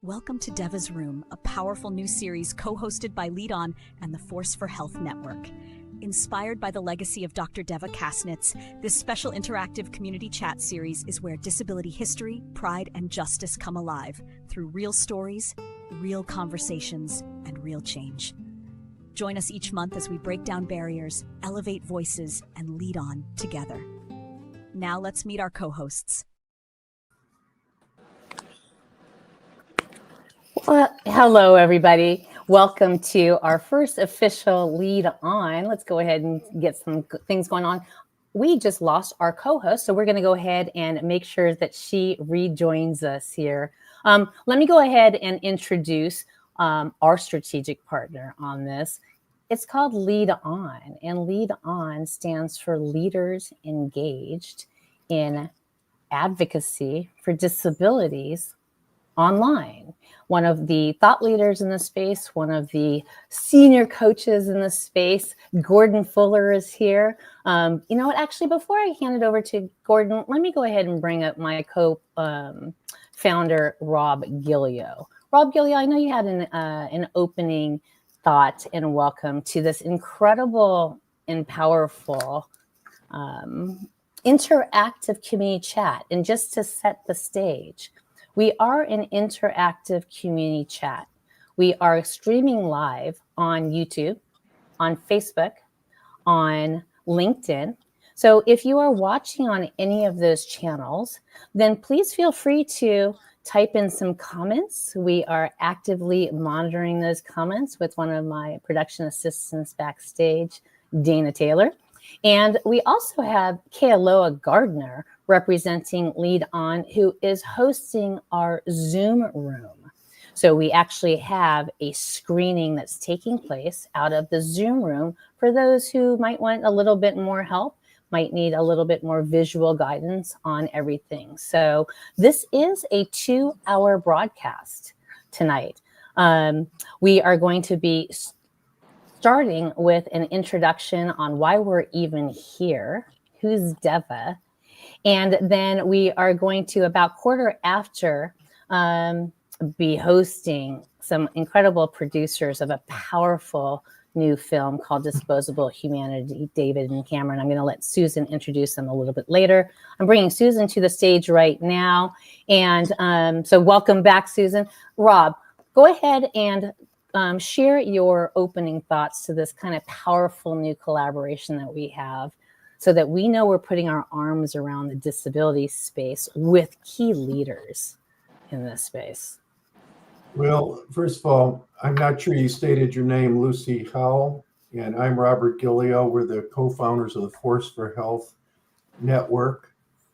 Welcome to Devva's Room, a powerful new series co-hosted by Lead On and the Force for Health Network. Inspired by the legacy of Dr. Devva Kasnitz, this special interactive community chat series is where disability history, pride, and justice come alive through real stories, real conversations, and real change. Join us each month as we break down barriers, elevate voices, and lead on together. Now let's meet our co-hosts. Well, hello, everybody. Welcome to our first official Lead On. Let's go ahead and get some things going on. We just lost our co-host, so we're going to go ahead and make sure that she rejoins us here. Let me go ahead and introduce our strategic partner on this. It's called Lead On, and Lead On stands for Leaders Engaged in Advocacy for Disabilities Online. One of the thought leaders in the space, one of the senior coaches in the space, Gordon Fuller is here. You know what, actually, before I hand it over to Gordon, let me go ahead and bring up my co-founder, Rob Gillio. Rob Gillio, I know you had an opening thought and welcome to this incredible and powerful interactive community chat. And just to set the stage, we are an interactive community chat. We are streaming live on YouTube, on Facebook, on LinkedIn. So if you are watching on any of those channels, then please feel free to type in some comments. We are actively monitoring those comments with one of my production assistants backstage, Dana Taylor. And we also have Kealoha Gardner representing Lead On, who is hosting our Zoom room. So we actually have a screening that's taking place out of the Zoom room for those who might want a little bit more help, might need a little bit more visual guidance on everything. So this is a 2-hour broadcast tonight. We are going to be starting with an introduction on why we're even here, who's Devva, and then we are going to, about quarter after, be hosting some incredible producers of a powerful new film called Disposable Humanity, David and Cameron. I'm going to let Susan introduce them a little bit later. I'm bringing Susan to the stage right now. And so welcome back, Susan. Rob, go ahead and share your opening thoughts to this kind of powerful new collaboration that we have, so that we know we're putting our arms around the disability space with key leaders in this space. Well, first of all, I'm not sure you stated your name, Lucy Howell, and I'm Robert Gillio. We're the co-founders of the Force for Health Network.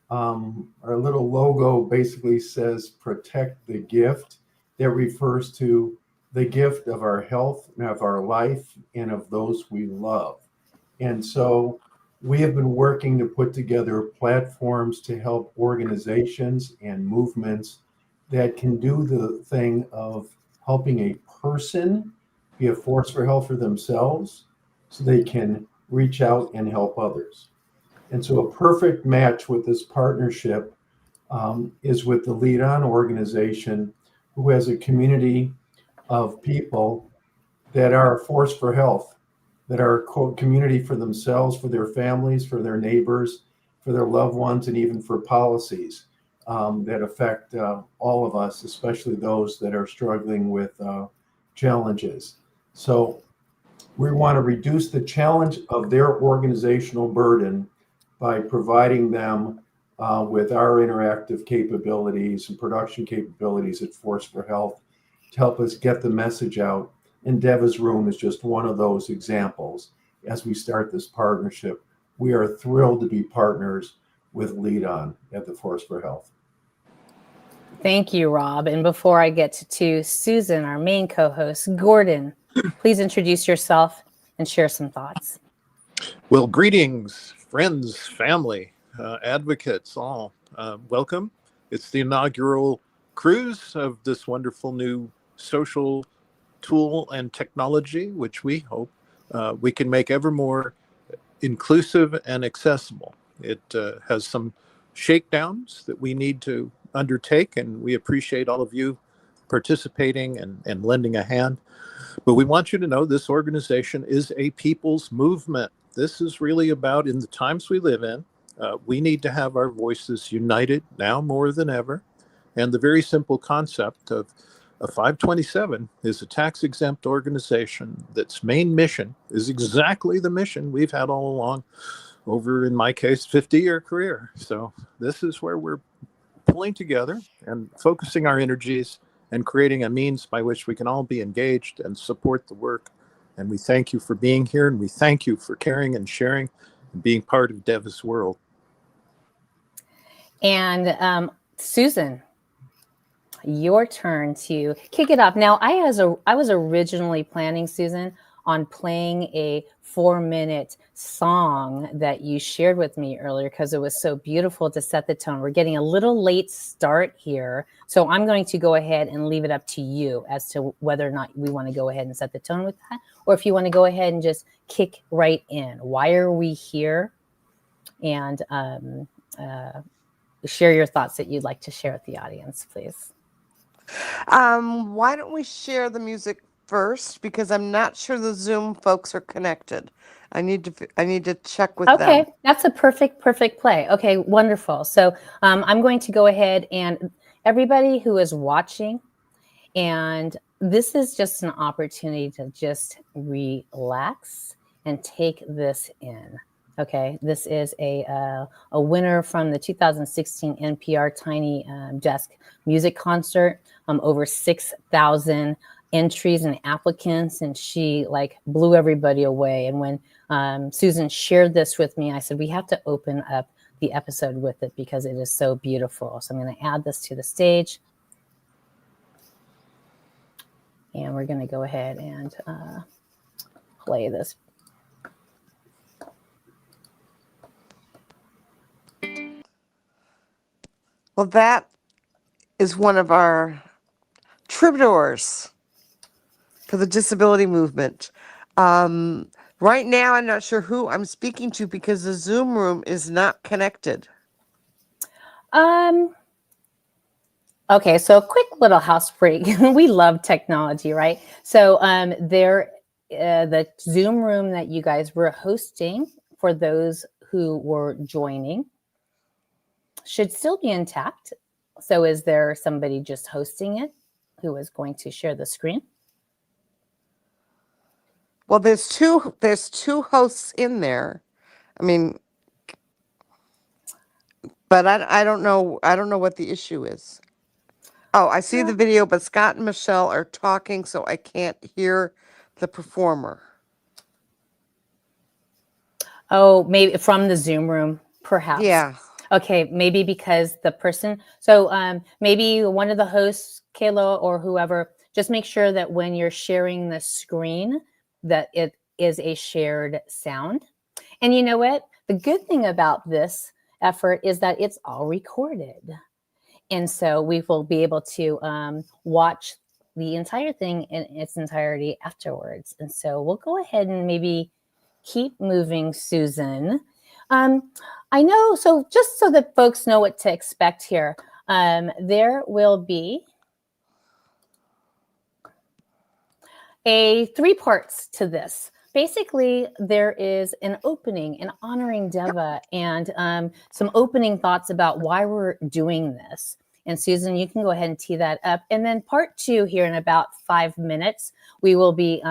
Our little logo basically says protect the gift. That refers to the gift of our health and of our life and of those we love. And so we have been working to put together platforms to help organizations and movements that can do the thing of helping a person be a force for health for themselves so they can reach out and help others. And so a perfect match with this partnership is with the Lead On organization, who has a community of people that are a force for health, that are a community for themselves, for their families, for their neighbors, for their loved ones, and even for policies that affect all of us, especially those that are struggling with challenges. So we want to reduce the challenge of their organizational burden by providing them with our interactive capabilities and production capabilities at Force for Health to help us get the message out. And Devva's Room is just one of those examples. As we start this partnership, we are thrilled to be partners with Lead On at the Force for Health. Thank you, Rob. And before I get to Susan, our main co-host, Gordon, please introduce yourself and share some thoughts. Well, greetings, friends, family, advocates, all. Welcome. It's the inaugural cruise of this wonderful new social tool and technology, which we hope we can make ever more inclusive and accessible. It has some shakedowns that we need to undertake, and we appreciate all of you participating and lending a hand. But we want you to know this organization is a people's movement. This is really about, in the times we live in, we need to have our voices united now more than ever. And the very simple concept of a 527 is a tax-exempt organization that's main mission is exactly the mission we've had all along over, in my case, 50-year career. So this is where we're pulling together and focusing our energies and creating a means by which we can all be engaged and support the work. And we thank you for being here, and we thank you for caring and sharing and being part of Devva's world. And Susan, your turn to kick it off. Now, I was originally planning, Susan, on playing a 4-minute song that you shared with me earlier because it was so beautiful to set the tone. We're getting a little late start here, so I'm going to go ahead and leave it up to you as to whether or not we want to go ahead and set the tone with that, or if you want to go ahead and just kick right in. Why are we here? And share your thoughts that you'd like to share with the audience, please. Why don't we share the music first, because I'm not sure the Zoom folks are connected. I need to check with them. Okay, that's a perfect play. Okay, wonderful. So I'm going to go ahead, and everybody who is watching, and this is just an opportunity to just relax and take this in. Okay, this is a winner from the 2016 NPR Tiny Desk Music Concert. Over 6,000 entries and applicants, and she like blew everybody away. And when Susan shared this with me, I said, we have to open up the episode with it because it is so beautiful. So I'm going to add this to the stage. And we're going to go ahead and play this. Well, that is one of our troubadours for the disability movement. Right now, I'm not sure who I'm speaking to because the Zoom room is not connected. Okay, so a quick little house break. We love technology, right? So the Zoom room that you guys were hosting for those who were joining should still be intact. So is there somebody just hosting it who is going to share the screen? Well, there's two hosts in there. I mean, but I don't know what the issue is. Oh, I see the video, but Scott and Michelle are talking, so I can't hear the performer. Oh, maybe from the Zoom room, perhaps. Yeah. Okay, maybe because the person, so maybe one of the hosts, Kayla or whoever, just make sure that when you're sharing the screen, that it is a shared sound. And you know what? The good thing about this effort is that it's all recorded. And so we will be able to watch the entire thing in its entirety afterwards. And so we'll go ahead and maybe keep moving, Susan. I know, so just so that folks know what to expect here, there will be 3 parts to this. Basically, there is an opening and honoring Devva and some opening thoughts about why we're doing this. And Susan, you can go ahead and tee that up. And then part 2 here in about 5 minutes, we will be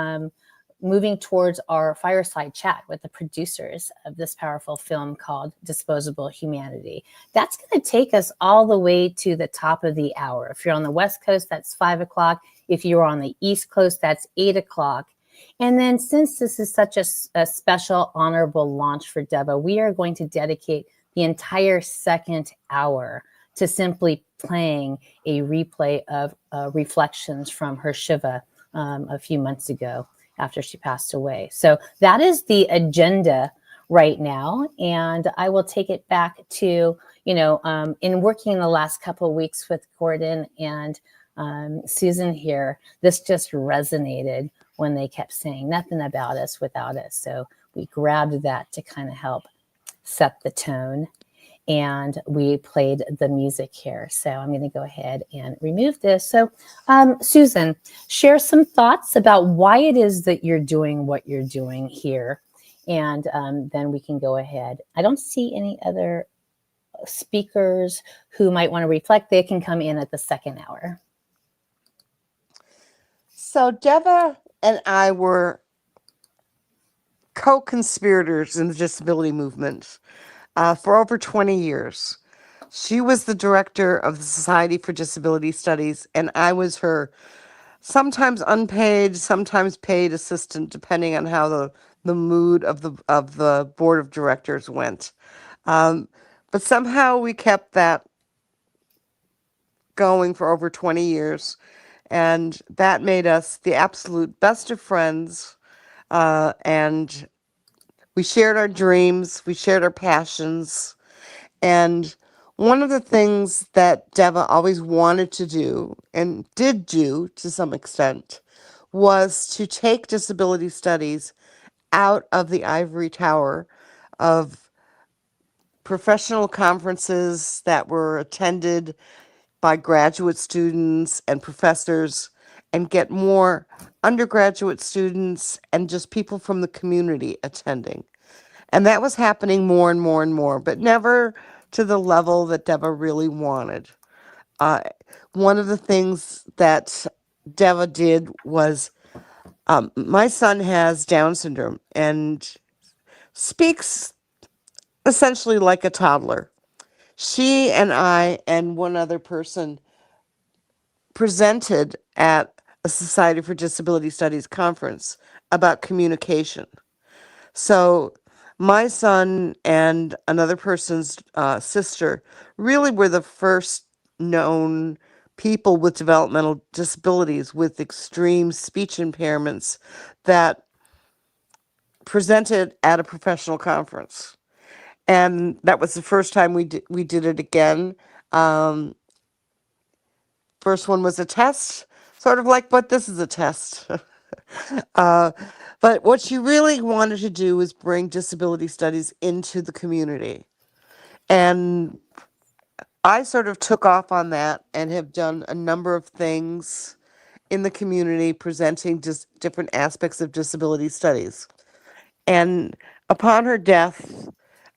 moving towards our fireside chat with the producers of this powerful film called Disposable Humanity. That's going to take us all the way to the top of the hour. If you're on the West Coast, that's 5 o'clock. If you're on the East Coast, that's 8 o'clock. And then since this is such a special, honorable launch for Devva, we are going to dedicate the entire second hour to simply playing a replay of reflections from her Shiva a few months ago after she passed away. So that is the agenda right now. And I will take it back to, in working the last couple of weeks with Gordon and Susan here, this just resonated when they kept saying nothing about us without us. So we grabbed that to kind of help set the tone. and we played the music here. So I'm going to go ahead and remove this. So Susan, share some thoughts about why it is that you're doing what you're doing here. And then we can go ahead. I don't see any other speakers who might want to reflect. They can come in at the second hour. So Devva and I were co-conspirators in the disability movement for over 20 years. She was the director of the Society for Disability Studies, and I was her sometimes unpaid, sometimes paid assistant, depending on how the mood of the board of directors went. But somehow we kept that going for over 20 years, and that made us the absolute best of friends. And we shared our dreams, we shared our passions. And one of the things that Devva always wanted to do, and did do to some extent, was to take disability studies out of the ivory tower of professional conferences that were attended by graduate students and professors, and get more undergraduate students and just people from the community attending. And that was happening more and more and more, but never to the level that Devva really wanted. One of the things that Devva did was, my son has Down syndrome and speaks essentially like a toddler. She and I and one other person presented at a Society for Disability Studies conference about communication. So my son and another person's sister really were the first known people with developmental disabilities with extreme speech impairments that presented at a professional conference. And that was the first time we did it again. First one was a test, sort of like, but this is a test. But what she really wanted to do was bring disability studies into the community. And I sort of took off on that and have done a number of things in the community presenting just different aspects of disability studies. And upon her death,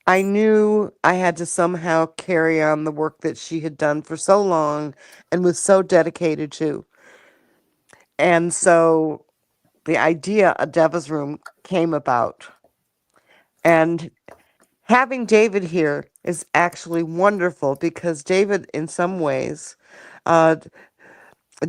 I knew I had to somehow carry on the work that she had done for so long and was so dedicated to. And so the idea of Devva's Room came about. And having David here is actually wonderful because David, in some ways,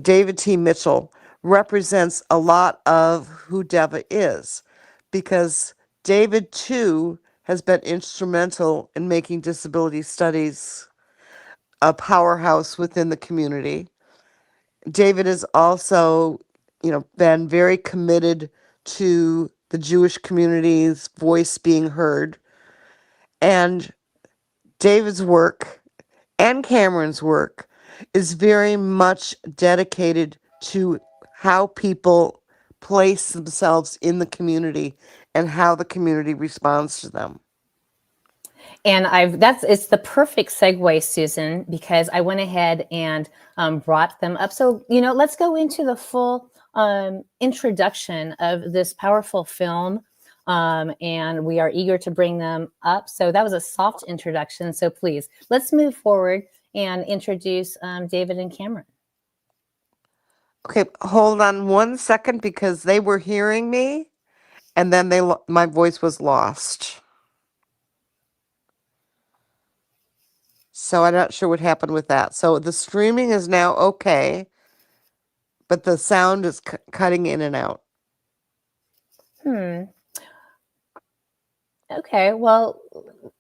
David T. Mitchell, represents a lot of who Devva is, because David, too, has been instrumental in making disability studies a powerhouse within the community. David has also, been very committed to the Jewish community's voice being heard. And David's work and Cameron's work is very much dedicated to how people place themselves in the community and how the community responds to them. And it's the perfect segue, Susan, because I went ahead and brought them up. So, let's go into the full introduction of this powerful film. And we are eager to bring them up. So that was a soft introduction. So please, let's move forward and introduce David and Cameron. Okay, hold on 1 second, because they were hearing me and then my voice was lost. So I'm not sure what happened with that. So the streaming is now okay, but the sound is cutting in and out. Okay, well,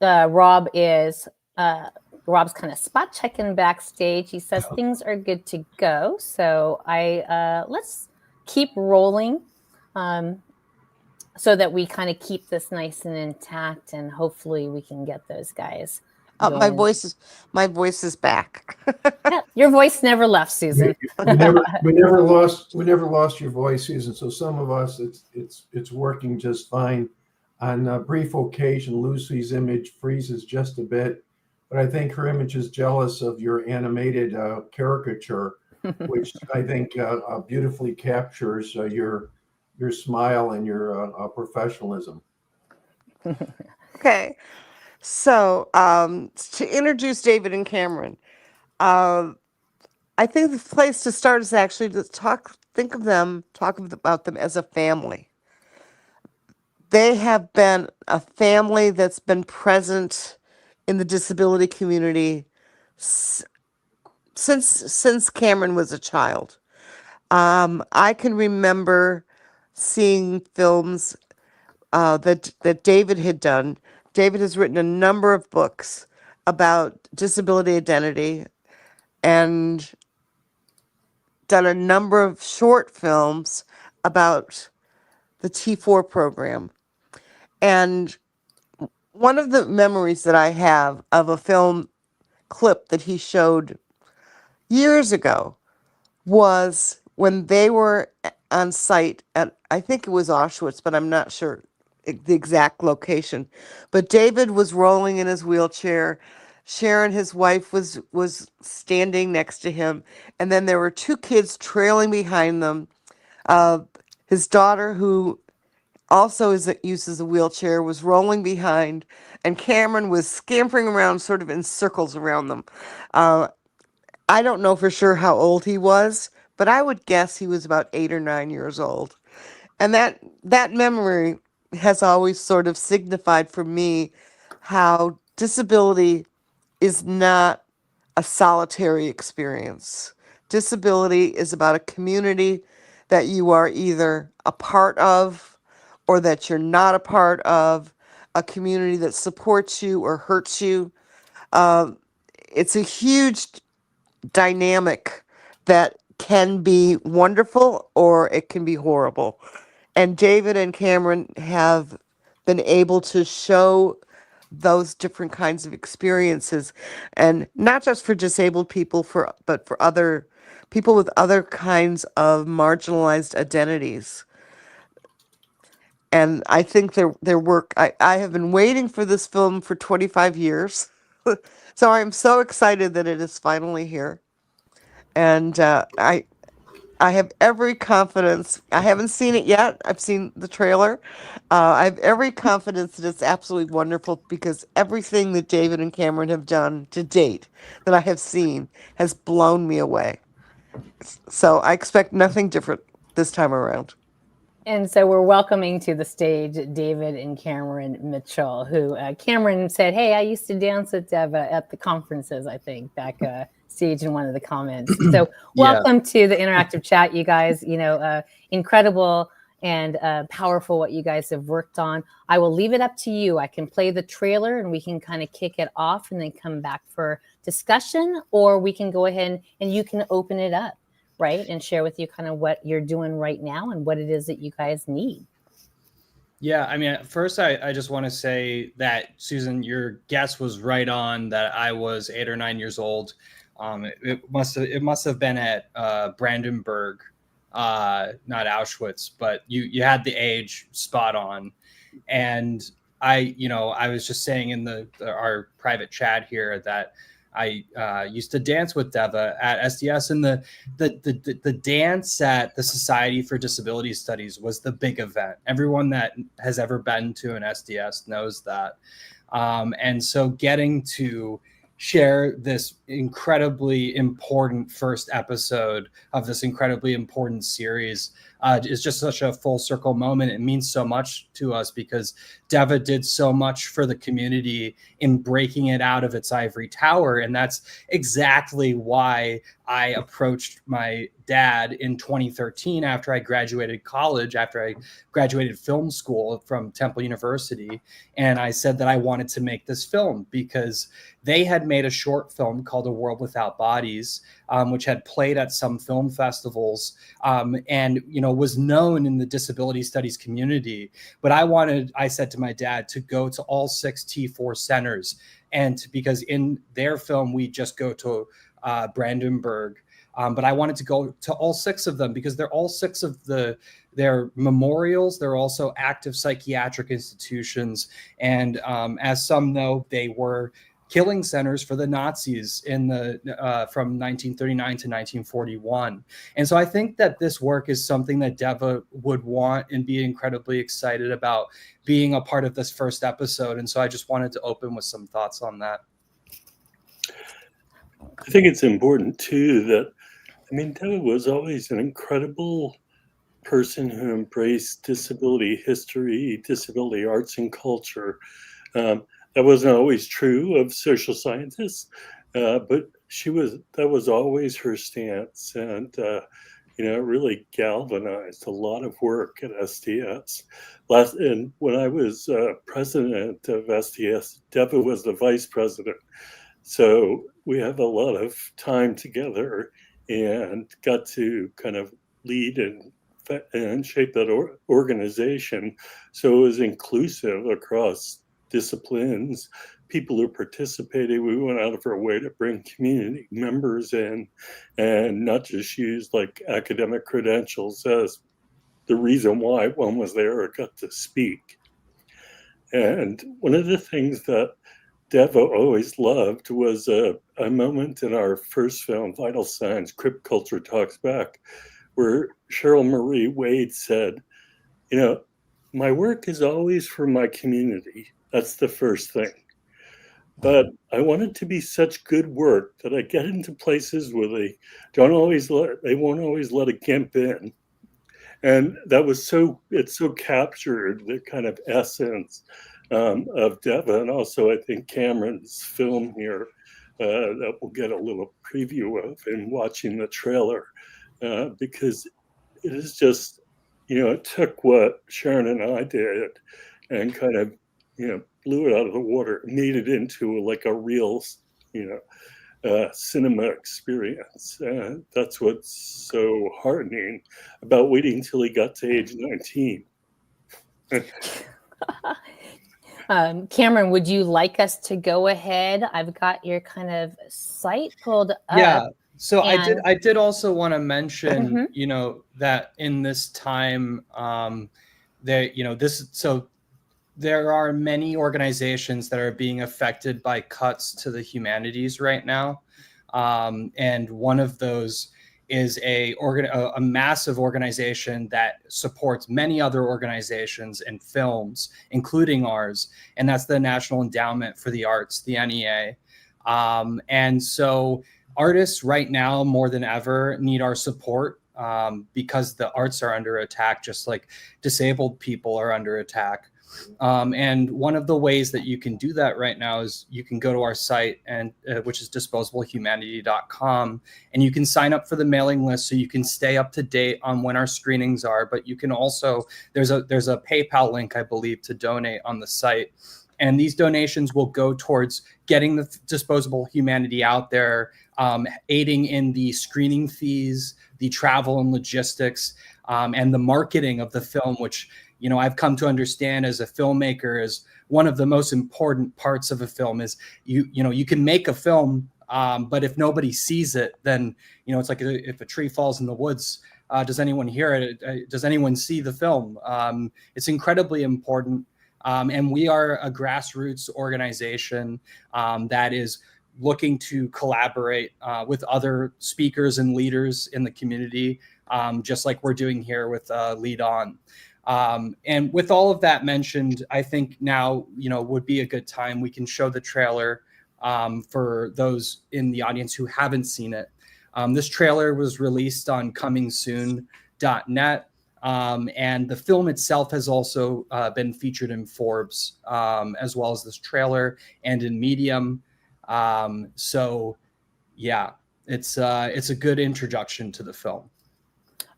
Rob's kind of spot checking backstage. He says things are good to go. So let's keep rolling so that we kind of keep this nice and intact, and hopefully we can get those guys. My voice is back. Yeah, your voice never left, Susan. we never lost your voice, Susan. So some of us, it's working just fine. On a brief occasion, Lucy's image freezes just a bit, but but I think her image is jealous of your animated caricature, which I think beautifully captures your smile and your professionalism. Okay. So to introduce David and Cameron, I think the place to start is actually to talk about them as a family. They have been a family that's been present in the disability community since Cameron was a child. I can remember seeing films that David had done. David has written a number of books about disability identity and done a number of short films about the T4 program. And one of the memories that I have of a film clip that he showed years ago was when they were on site at, I think it was Auschwitz, but I'm not sure the exact location. But David was rolling in his wheelchair. Sharon, his wife, was standing next to him. And then there were two kids trailing behind them. His daughter, who also uses a wheelchair, was rolling behind. And Cameron was scampering around sort of in circles around them. I don't know for sure how old he was, but I would guess he was about 8 or 9 years old. And that memory has always sort of signified for me how disability is not a solitary experience. Disability is about a community that you are either a part of or that you're not a part of, a community that supports you or hurts you. It's a huge dynamic that can be wonderful or it can be horrible. And David and Cameron have been able to show those different kinds of experiences, and not just for disabled people, but for other people with other kinds of marginalized identities. And I think their work, I have been waiting for this film for 25 years. So I'm so excited that it is finally here. And I have every confidence. I haven't seen it yet. I've seen the trailer. I have every confidence that it's absolutely wonderful because everything that David and Cameron have done to date that I have seen has blown me away. So I expect nothing different this time around. And so we're welcoming to the stage David and Cameron Mitchell, who Cameron said, "Hey, I used to dance with Devva at the conferences," I think, back stage in one of the comments. So welcome to the interactive chat, you guys. Incredible and powerful what you guys have worked on. I will leave it up to you. I can play the trailer and we can kind of kick it off and then come back for discussion, or we can go ahead and you can open it up, right, and share with you kind of what you're doing right now and what it is that you guys need. Yeah, I mean, first, I just want to say that, Susan, your guess was right on, that I was 8 or 9 years old. It must have been at Brandenburg, not Auschwitz, but you had the age spot on. And I was just saying in our private chat here that I used to dance with Devva at SDS, and the dance at the Society for Disability Studies was the big event. Everyone that has ever been to an SDS knows that. And so getting to share this incredibly important first episode of this incredibly important series is just such a full circle moment. It means so much to us because Devva did so much for the community in breaking it out of its ivory tower. And that's exactly why I approached my dad in 2013 after I graduated college, after I graduated film school from Temple University. And I said that I wanted to make this film because they had made a short film called A World Without Bodies, which had played at some film festivals and, was known in the disability studies community. But I said to my dad to go to all 6 T4 centers. And because in their film, we just go to Brandenburg. But I wanted to go to all 6 of them because they're all 6 of their memorials. They're also active psychiatric institutions. And as some know, they were killing centers for the Nazis in the from 1939 to 1941. And so I think that this work is something that Devva would want and be incredibly excited about being a part of this first episode. And so I just wanted to open with some thoughts on that. I think it's important too that, Devva was always an incredible person who embraced disability history, disability arts and culture. That wasn't always true of social scientists, but that was always her stance, and it really galvanized a lot of work at SDS. And when I was president of SDS, Devva was the vice president. So we have a lot of time together and got to kind of lead and shape that organization so it was inclusive across disciplines, people who participated. We went out of our way to bring community members in and not just use like academic credentials as the reason why one was there or got to speak. And one of the things that Devva always loved was a moment in our first film, Vital Signs, Crip Culture Talks Back, where Cheryl Marie Wade said, my work is always for my community. That's the first thing. But I want it to be such good work that I get into places where they won't always let a gimp in. And that was it so captured the kind of essence of Devva, and also I think Cameron's film here that we'll get a little preview of in watching the trailer, because it is just, it took what Sharon and I did and kind of, blew it out of the water, made it into like a real, cinema experience. And that's what's so heartening about waiting until he got to age 19. Cameron, would you like us to go ahead? I've got your kind of site pulled up. Yeah. So I did also want to mention, that in this time, there are many organizations that are being affected by cuts to the humanities right now. And one of those is a massive organization that supports many other organizations and films, including ours. And that's the National Endowment for the Arts, the NEA. And so artists right now, more than ever, need our support because the arts are under attack, just like disabled people are under attack. And one of the ways that you can do that right now is you can go to our site, and which is disposablehumanity.com, and you can sign up for the mailing list so you can stay up to date on when our screenings are. But you can also, there's a PayPal link, I believe, to donate on the site. And these donations will go towards getting the Disposable Humanity out there, aiding in the screening fees, the travel and logistics, and the marketing of the film, which, I've come to understand as a filmmaker is one of the most important parts of a film is you can make a film, but if nobody sees it, then, it's like if a tree falls in the woods, does anyone hear it? Does anyone see the film? It's incredibly important. And we are a grassroots organization that is looking to collaborate with other speakers and leaders in the community, just like we're doing here with Lead On. And with all of that mentioned, I think now, would be a good time. We can show the trailer for those in the audience who haven't seen it. This trailer was released on comingsoon.net. And the film itself has also been featured in Forbes, as well as this trailer and in Medium. So yeah, it's a good introduction to the film.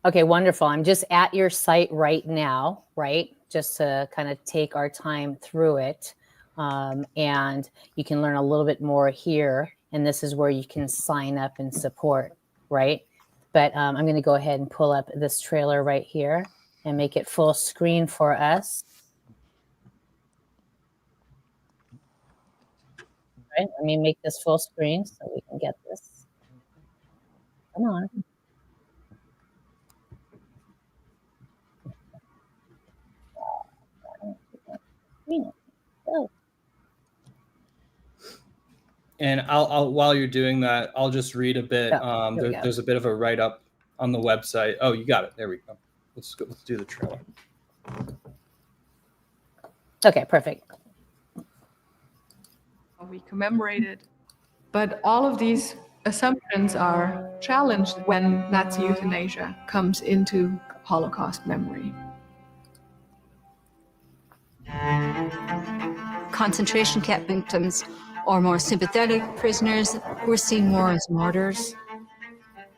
Okay, wonderful. I'm just at your site right now, right? Just to kind of take our time through it. And you can learn a little bit more here. And this is where you can sign up and support, right? But I'm going to go ahead and pull up this trailer right here and make it full screen for us. Right, let me make this full screen so we can get this. Come on. Go. And I'll while you're doing that, I'll just read a bit. There's a bit of a write-up on the website. Oh, you got it. There we go. Let's do the trailer. Okay, perfect. We commemorated, but all of these assumptions are challenged when Nazi euthanasia comes into Holocaust memory. Concentration camp victims or more sympathetic prisoners were seen more as martyrs.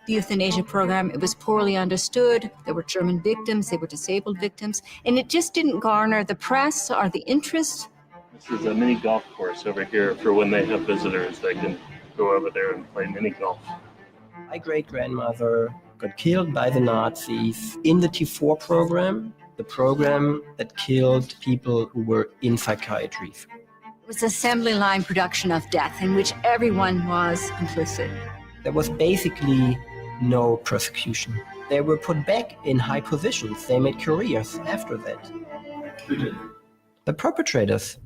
The euthanasia program, it was poorly understood. There were German victims, they were disabled victims, and it just didn't garner the press or the interest. This is a mini golf course over here for when they have visitors. They can go over there and play mini golf. My great-grandmother got killed by the Nazis in the T4 program, the program that killed people who were in psychiatry. It was assembly line production of death in which everyone was complicit. There was basically no persecution. They were put back in high positions. They made careers after that. Who did? The perpetrators.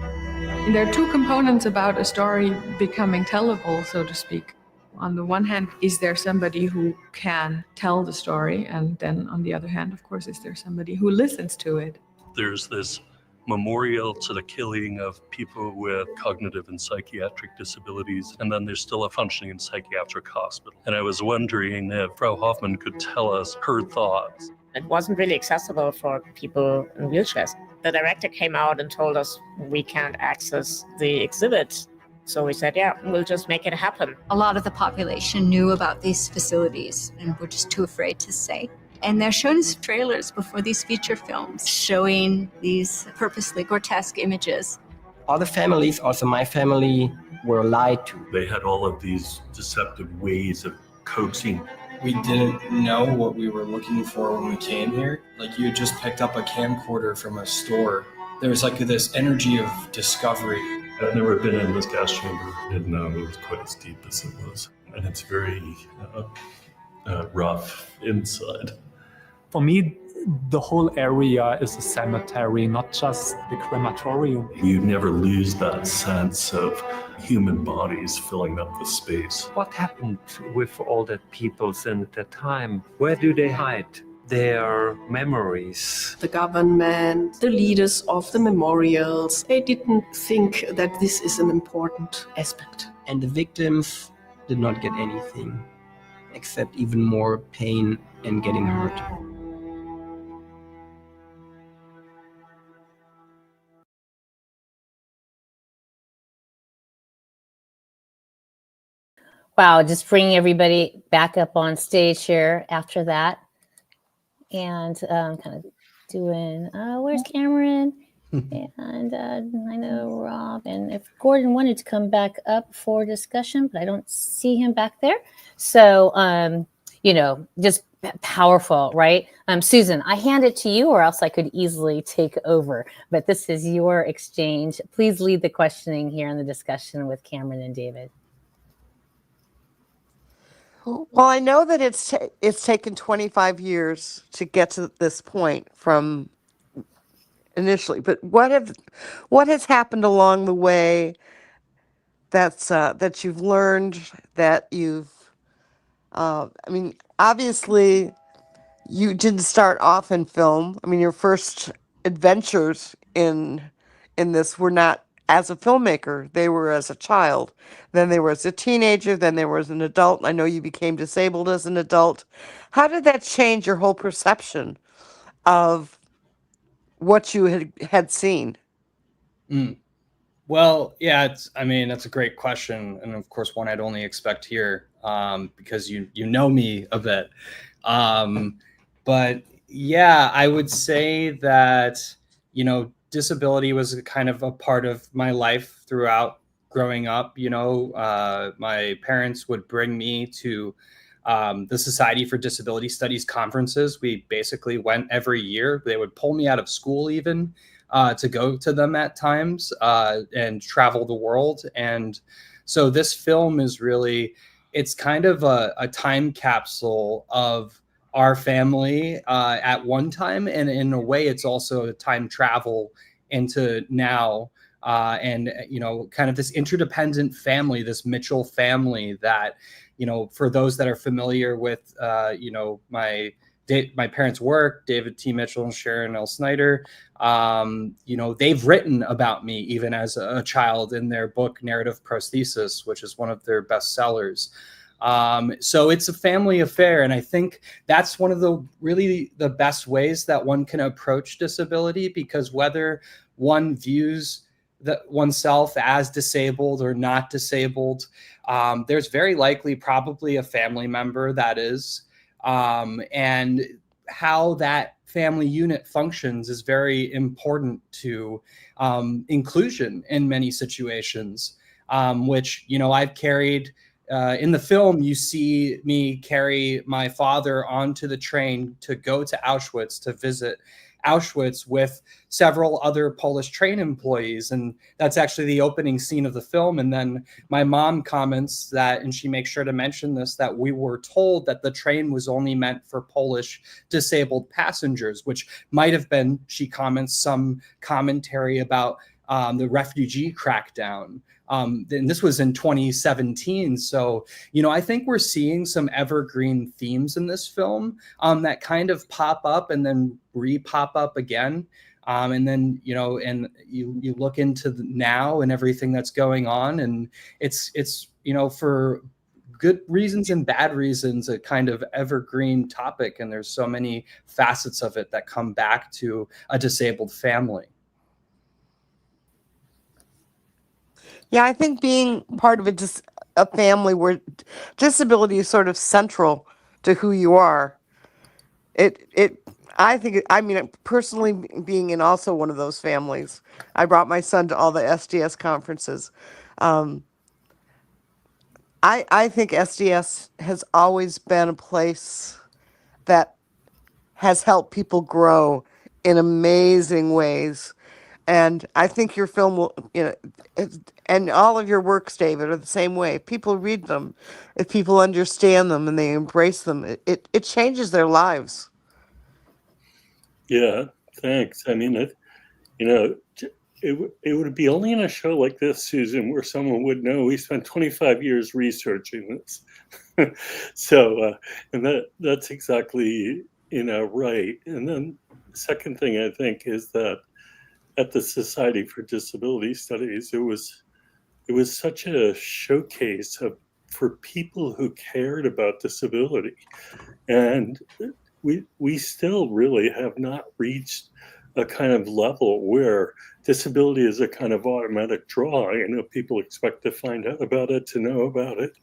And there are two components about a story becoming tellable, so to speak. On the one hand, is there somebody who can tell the story? And then on the other hand, of course, is there somebody who listens to it? There's this memorial to the killing of people with cognitive and psychiatric disabilities, and then there's still a functioning psychiatric hospital. And I was wondering if Frau Hoffmann could tell us her thoughts. It wasn't really accessible for people in wheelchairs. The director came out and told us we can't access the exhibit. So we said, yeah, we'll just make it happen. A lot of the population knew about these facilities and were just too afraid to say. And they're shown as trailers before these feature films, showing these purposely grotesque images. Other families, also my family, were lied to. They had all of these deceptive ways of coaxing. We didn't know what we were looking for when we came here. Like, you had just picked up a camcorder from a store. There was like this energy of discovery. I've never been in this gas chamber. I didn't know it was quite as deep as it was. And it's very rough inside. For me, the whole area is a cemetery, not just the crematorium. You never lose that sense of human bodies filling up the space. What happened with all the people in that time? Where do they hide their memories? The government, the leaders of the memorials, they didn't think that this is an important aspect. And the victims did not get anything except even more pain and getting hurt. Wow, just bringing everybody back up on stage here after that. And kind of doing, where's Cameron? And I know Rob, and if Gordon wanted to come back up for discussion, but I don't see him back there. So, just powerful, right? Susan, I hand it to you, or else I could easily take over. But this is your exchange. Please lead the questioning here in the discussion with Cameron and David. Well, I know that it's taken 25 years to get to this point from initially, but what has happened along the way that you've learned, that you've obviously you didn't start off in film. I mean, your first adventures in this were not as a filmmaker. They were as a child. Then they were as a teenager. Then they were as an adult. I know you became disabled as an adult. How did that change your whole perception of what you had seen? Well, yeah, that's a great question. And of course, one I'd only expect here because you know me a bit. But yeah, I would say that, disability was kind of a part of my life throughout growing up. My parents would bring me to the Society for Disability Studies conferences. We basically went every year. They would pull me out of school even to go to them at times and travel the world. And so this film is really, it's kind of a time capsule of our family at one time. And in a way, it's also a time travel into now and kind of this interdependent family, this Mitchell family that, for those that are familiar with, my parents' work, David T. Mitchell and Sharon L. Snyder, they've written about me even as a child in their book, Narrative Prosthesis, which is one of their best sellers. So it's a family affair. And I think that's one of the best ways that one can approach disability, because whether one views oneself as disabled or not disabled, there's very likely probably a family member that is. And how that family unit functions is very important to inclusion in many situations, which, I've carried. In the film, you see me carry my father onto the train to go to Auschwitz, to visit Auschwitz with several other Polish train employees. And that's actually the opening scene of the film. And then my mom comments that, and she makes sure to mention this, that we were told that the train was only meant for Polish disabled passengers, which might have been, she comments, some commentary about the refugee crackdown. And this was in 2017. So, I think we're seeing some evergreen themes in this film that kind of pop up and then re-pop up again. And then, and you look into now and everything that's going on, and it's for good reasons and bad reasons, a kind of evergreen topic. And there's so many facets of it that come back to a disabled family. Yeah, I think being part of a family where disability is sort of central to who you are. Personally, being in also one of those families, I brought my son to all the SDS conferences. I think SDS has always been a place that has helped people grow in amazing ways. And I think your film will, and all of your works, David, are the same way. People read them, if people understand them and they embrace them, it changes their lives. Yeah, thanks. I mean, it would be only in a show like this, Susan, where someone would know we spent 25 years researching this. So, and that's exactly, right. And then the second thing I think is that at the Society for Disability Studies, it was such a showcase for people who cared about disability. And we still really have not reached a kind of level where disability is a kind of automatic draw. People expect to find out about it, to know about it,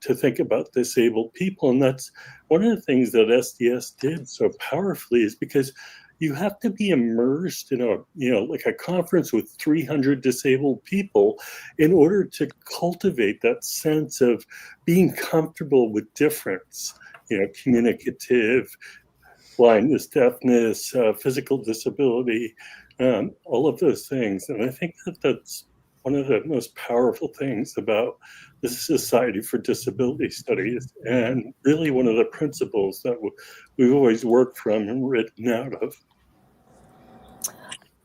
to think about disabled people. And that's one of the things that SDS did so powerfully, is because you have to be immersed in a conference with 300 disabled people in order to cultivate that sense of being comfortable with difference, communicative, blindness, deafness, physical disability, all of those things. And I think that's one of the most powerful things about the Society for Disability Studies, and really one of the principles that we've always worked from and written out of.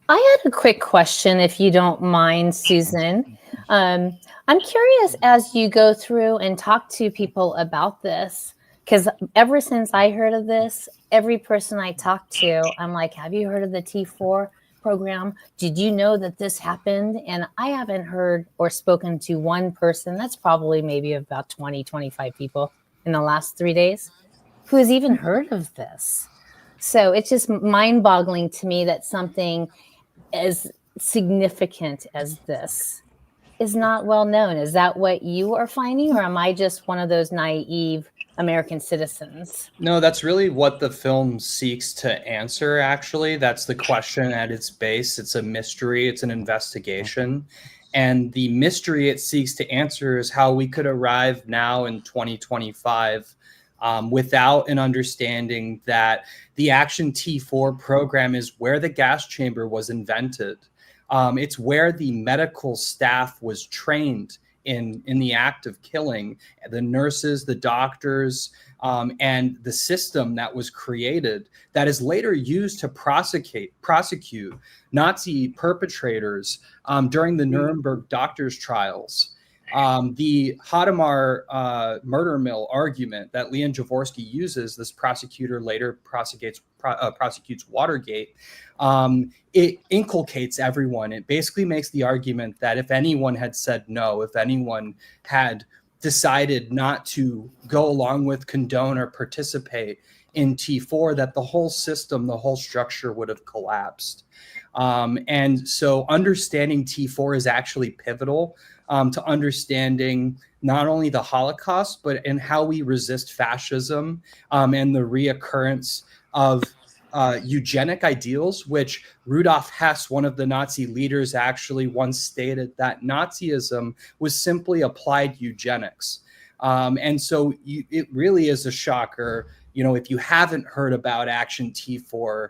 I had a quick question, if you don't mind, Susan. I'm curious, as you go through and talk to people about this, because ever since I heard of this, every person I talk to, I'm like, have you heard of the T4 program? Did you know that this happened? And I haven't heard or spoken to one person, that's probably maybe about 20, 25 people in the last 3 days, who has even heard of this. So it's just mind-boggling to me that something as significant as this is not well known. Is that what you are finding, or am I just one of those naive American citizens? No, that's really what the film seeks to answer, actually. That's the question at its base. It's a mystery. It's an investigation. And the mystery it seeks to answer is how we could arrive now in 2025 without an understanding that the Action T4 program is where the gas chamber was invented. It's where the medical staff was trained in the act of killing. The nurses, the doctors, and the system that was created that is later used to prosecute Nazi perpetrators during the Nuremberg doctors' trials. The Hadamar murder mill argument that Leon Jaworski uses, this prosecutor later prosecutes Watergate, it inculcates everyone. It basically makes the argument that if anyone had said no, if anyone had decided not to go along with, condone, or participate in T4, that the whole system, the whole structure would have collapsed. And so understanding T4 is actually pivotal to understanding not only the Holocaust, but in how we resist fascism and the reoccurrence of eugenic ideals, which Rudolf Hess, one of the Nazi leaders, actually once stated that Nazism was simply applied eugenics. And so it really is a shocker, if you haven't heard about Action T4,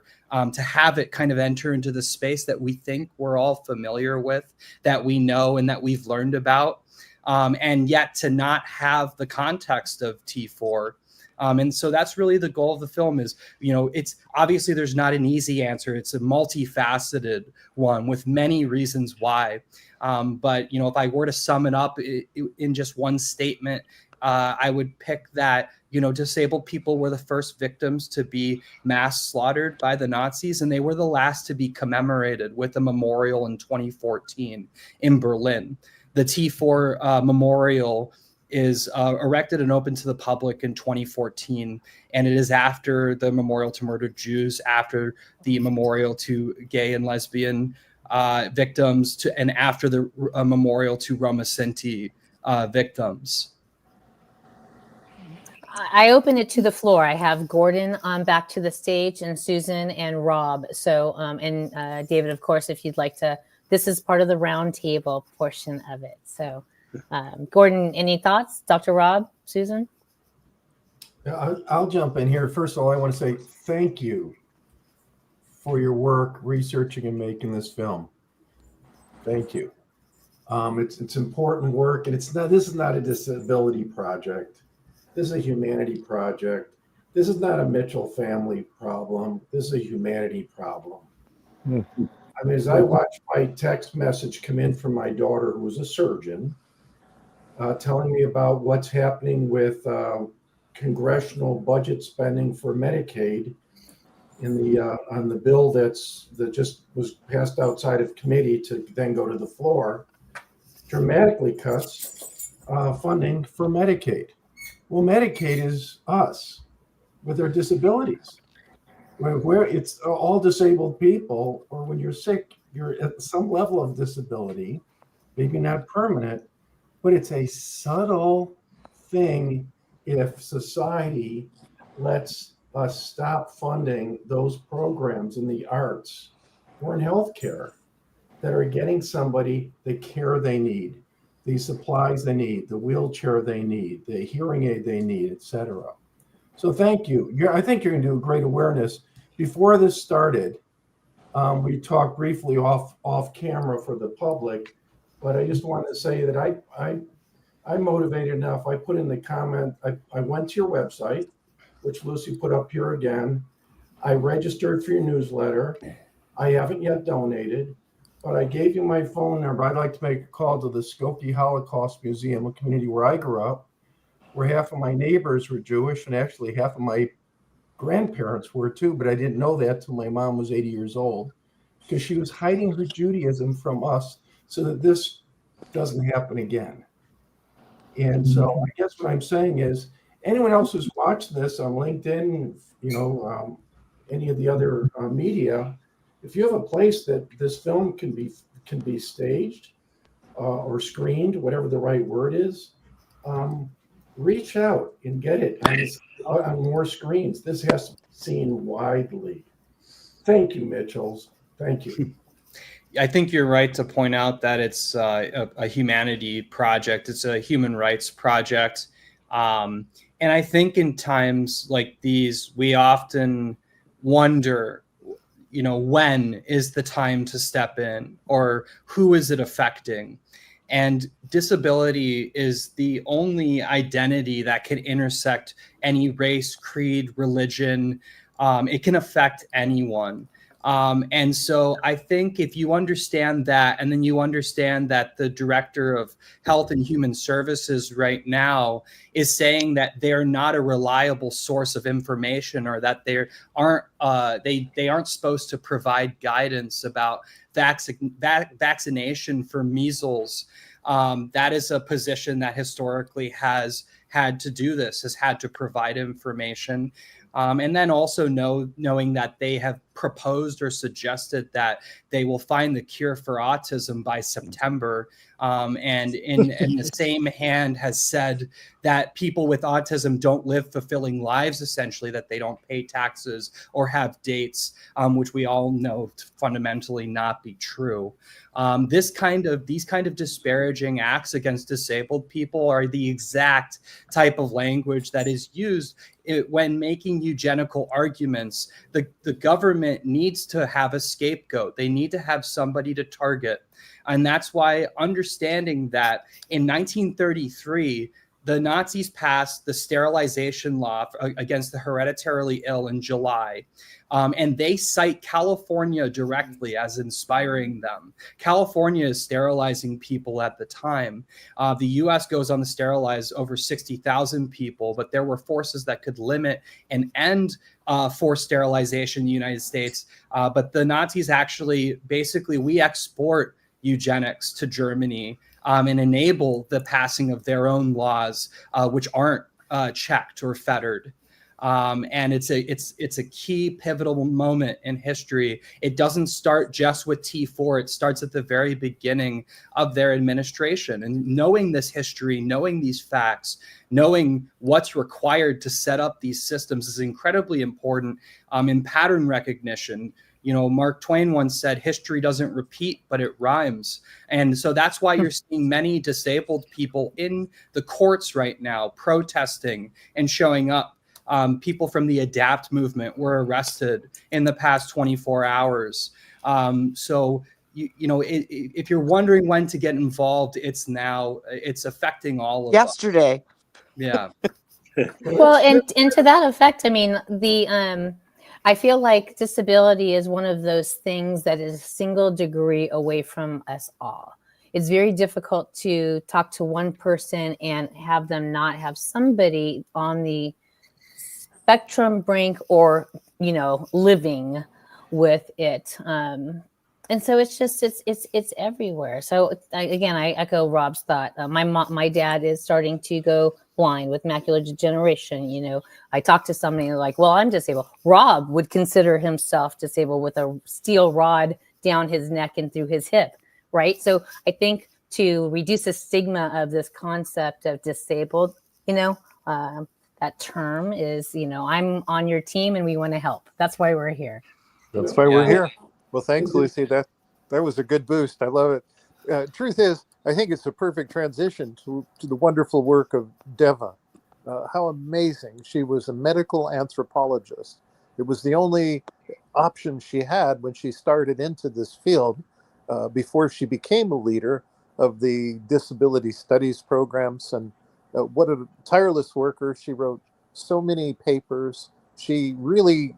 to have it kind of enter into the space that we think we're all familiar with, that we know and that we've learned about, and yet to not have the context of T4. And so that's really the goal of the film is, it's obviously there's not an easy answer. It's a multifaceted one with many reasons why. But, if I were to sum it up in just one statement, I would pick that, disabled people were the first victims to be mass slaughtered by the Nazis, and they were the last to be commemorated with a memorial in 2014 in Berlin. The T4 memorial is erected and open to the public in 2014, and it is after the memorial to murdered Jews, after the memorial to gay and lesbian victims, and after the memorial to Roma Sinti victims. I open it to the floor. I have Gordon back to the stage, and Susan and Rob. So, and David, of course, if you'd like to, this is part of the round table portion of it. So, Gordon, any thoughts? Dr. Rob, Susan? I'll jump in here. First of all, I want to say thank you for your work researching and making this film. Thank you. It's important work, and this is not a disability project. This is a humanity project. This is not a Mitchell family problem. This is a humanity problem. Mm-hmm. I mean, as I watched my text message come in from my daughter, who was a surgeon, telling me about what's happening with congressional budget spending for Medicaid on the bill that just was passed outside of committee to then go to the floor, dramatically cuts funding for Medicaid. Well, Medicaid is us with our disabilities. Where it's all disabled people, or when you're sick, you're at some level of disability, maybe not permanent, but it's a subtle thing if society lets us stop funding those programs in the arts or in healthcare that are getting somebody the care they need, the supplies they need, the wheelchair they need, the hearing aid they need, etc. So thank you. I think you're going to do a great awareness. Before this started, we talked briefly off camera for the public, but I just wanted to say that I'm motivated enough. I put in the comment, I went to your website, which Lucy put up here again. I registered for your newsletter. I haven't yet donated, but I gave you my phone number. I'd like to make a call to the Skokie Holocaust Museum, a community where I grew up, where half of my neighbors were Jewish, and actually half of my grandparents were too, but I didn't know that till my mom was 80 years old, because she was hiding her Judaism from us so that this doesn't happen again. And so I guess what I'm saying is, anyone else who's watched this on LinkedIn, any of the other media, if you have a place that this film can be staged or screened, whatever the right word is, reach out and get it on more screens. This has to be seen widely. Thank you, Mitchells. Thank you. I think you're right to point out that it's a humanity project. It's a human rights project. And I think in times like these, we often wonder, when is the time to step in, or who is it affecting? And disability is the only identity that can intersect any race, creed, religion. It can affect anyone. And so I think if you understand that, and then you understand that the director of Health and Human Services right now is saying that they're not a reliable source of information, or that they aren't supposed to provide guidance about vaccination for measles. That is a position that historically has had to do this, has had to provide information. And then also knowing that they have proposed or suggested that they will find the cure for autism by September. And in the same hand has said that people with autism don't live fulfilling lives, essentially, that they don't pay taxes or have dates, which we all know to fundamentally not be true. These kind of disparaging acts against disabled people are the exact type of language that is used when making eugenical arguments. The government needs to have a scapegoat. They need to have somebody to target. And that's why understanding that in 1933, the Nazis passed the sterilization law against the hereditarily ill in July. And they cite California directly as inspiring them. California is sterilizing people at the time. The US goes on to sterilize over 60,000 people, but there were forces that could limit and end forced sterilization in the United States. But the Nazis actually, basically, we export eugenics to Germany and enable the passing of their own laws, which aren't checked or fettered. And it's a key pivotal moment in history. It doesn't start just with T4. It starts at the very beginning of their administration. And knowing this history, knowing these facts, knowing what's required to set up these systems is incredibly important in pattern recognition. You know, Mark Twain once said, history doesn't repeat, but it rhymes. And so that's why you're seeing many disabled people in the courts right now protesting and showing up. People from the ADAPT movement were arrested in the past 24 hours. So, if you're wondering when to get involved, it's now. It's affecting all of yesterday. us. Yeah. Well, and to that effect, I mean, I feel like disability is one of those things that is a single degree away from us all. It's very difficult to talk to one person and have them not have somebody on the spectrum brink or, living with it. And so it's just, it's everywhere. So again, I echo Rob's thought. My dad is starting to go blind with macular degeneration. I talked to somebody like, well, I'm disabled. Rob would consider himself disabled with a steel rod down his neck and through his hip, right? So I think to reduce the stigma of this concept of disabled, that term is, I'm on your team and we want to help. That's why we're here. That's why we're here. Well, thanks, Lucy. That was a good boost. I love it. Truth is, I think it's a perfect transition to the wonderful work of Devva. How amazing. She was a medical anthropologist. It was the only option she had when she started into this field before she became a leader of the disability studies programs. And what a tireless worker. She wrote so many papers. She really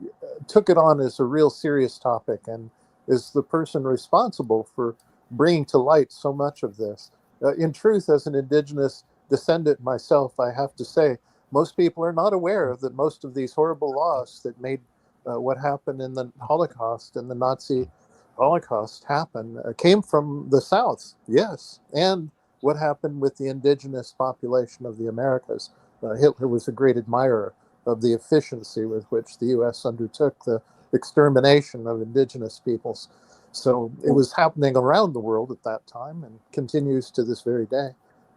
took it on as a real serious topic and is the person responsible for bringing to light so much of this. In truth, as an indigenous descendant myself, I have to say, most people are not aware that most of these horrible laws that made what happened in the Holocaust and the Nazi Holocaust happen came from the South, yes, and what happened with the indigenous population of the Americas. Hitler was a great admirer of the efficiency with which the U.S. undertook the extermination of indigenous peoples. So it was happening around the world at that time and continues to this very day.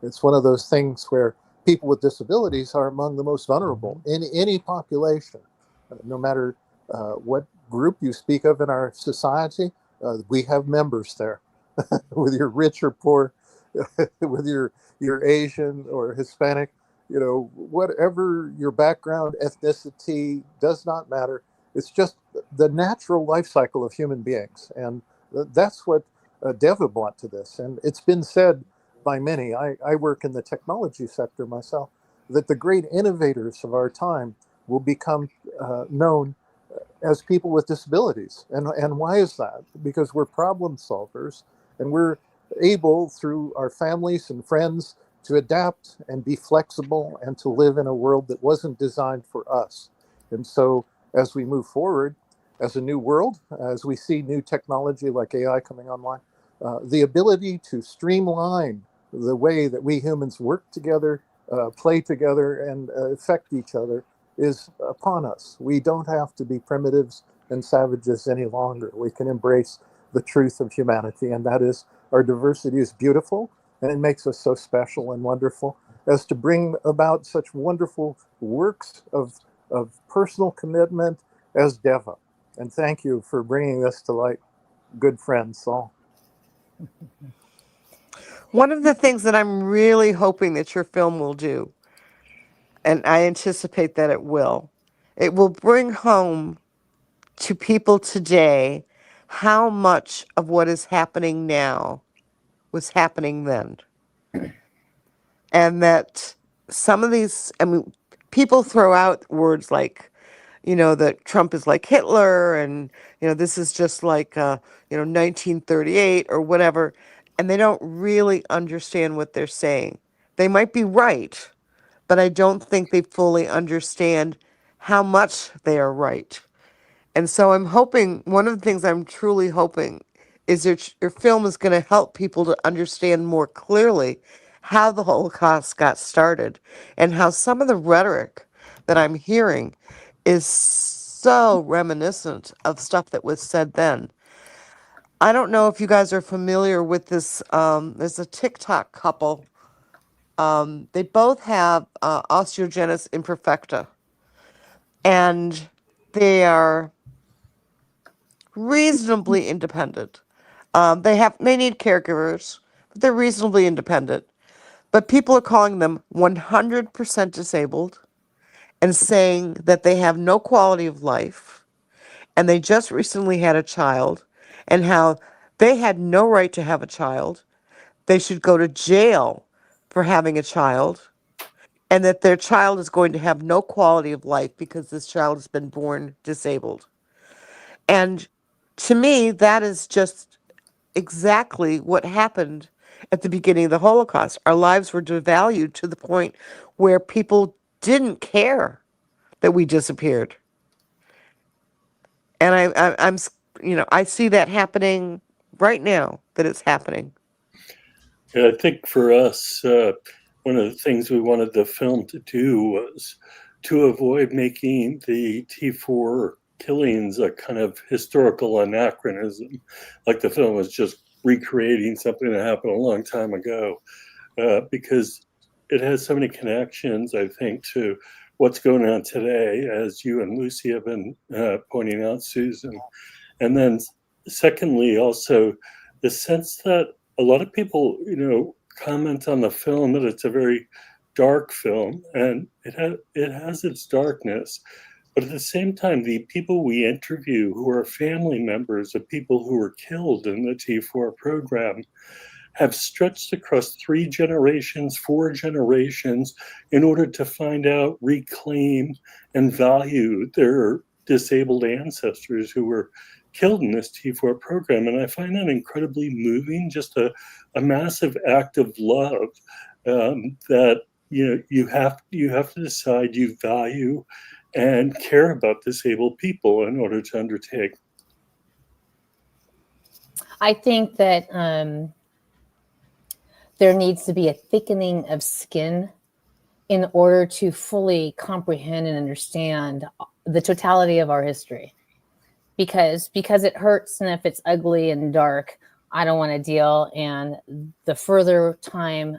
It's one of those things where people with disabilities are among the most vulnerable in any population, no matter what group you speak of in our society. We have members there, whether you're rich or poor, whether you're Asian or Hispanic, whatever your background, ethnicity, does not matter. It's just the natural life cycle of human beings. And that's what Devva brought to this. And it's been said by many, I work in the technology sector myself, that the great innovators of our time will become known as people with disabilities. And why is that? Because we're problem solvers, and we're able, through our families and friends, to adapt and be flexible and to live in a world that wasn't designed for us. And so as we move forward as a new world, as we see new technology like AI coming online, the ability to streamline the way that we humans work together, play together, and affect each other is upon us. We don't have to be primitives and savages any longer. We can embrace the truth of humanity, and that is our diversity is beautiful, and it makes us so special and wonderful as to bring about such wonderful works of personal commitment as Devva. And thank you for bringing this to light, good friend Saul. One of the things that I'm really hoping that your film will do, and I anticipate that it will bring home to people today how much of what is happening now was happening then. And that some of these, I mean, people throw out words like, that Trump is like Hitler, and, this is just like, 1938 or whatever, and they don't really understand what they're saying. They might be right, but I don't think they fully understand how much they are right. And so I'm hoping, one of the things I'm truly hoping is your film is going to help people to understand more clearly how the Holocaust got started and how some of the rhetoric that I'm hearing is so reminiscent of stuff that was said then. I don't know if you guys are familiar with this. There's a TikTok couple. They both have osteogenesis imperfecta, and they are reasonably independent. They need caregivers, but they're reasonably independent. But people are calling them 100% disabled and saying that they have no quality of life, and they just recently had a child, and how they had no right to have a child. They should go to jail for having a child, and that their child is going to have no quality of life because this child has been born disabled. And to me, that is just exactly what happened at the beginning of the Holocaust. Our lives were devalued to the point where people didn't care that we disappeared. And I'm I see that happening right now, that it's happening. Yeah, I think for us, one of the things we wanted the film to do was to avoid making the T4 killings a kind of historical anachronism, like the film was just recreating something that happened a long time ago, because it has so many connections, I think, to what's going on today, as you and Lucy have been pointing out, Susan. And then secondly, also the sense that a lot of people, comment on the film that it's a very dark film, and it has its darkness. But at the same time, the people we interview who are family members of people who were killed in the T4 program have stretched across 3 generations, 4 generations, in order to find out, reclaim, and value their disabled ancestors who were killed in this T4 program. And I find that incredibly moving, just a massive act of love that you have to decide you value and care about disabled people in order to undertake. I think that there needs to be a thickening of skin in order to fully comprehend and understand the totality of our history. Because it hurts, and if it's ugly and dark, I don't want to deal. And the further time,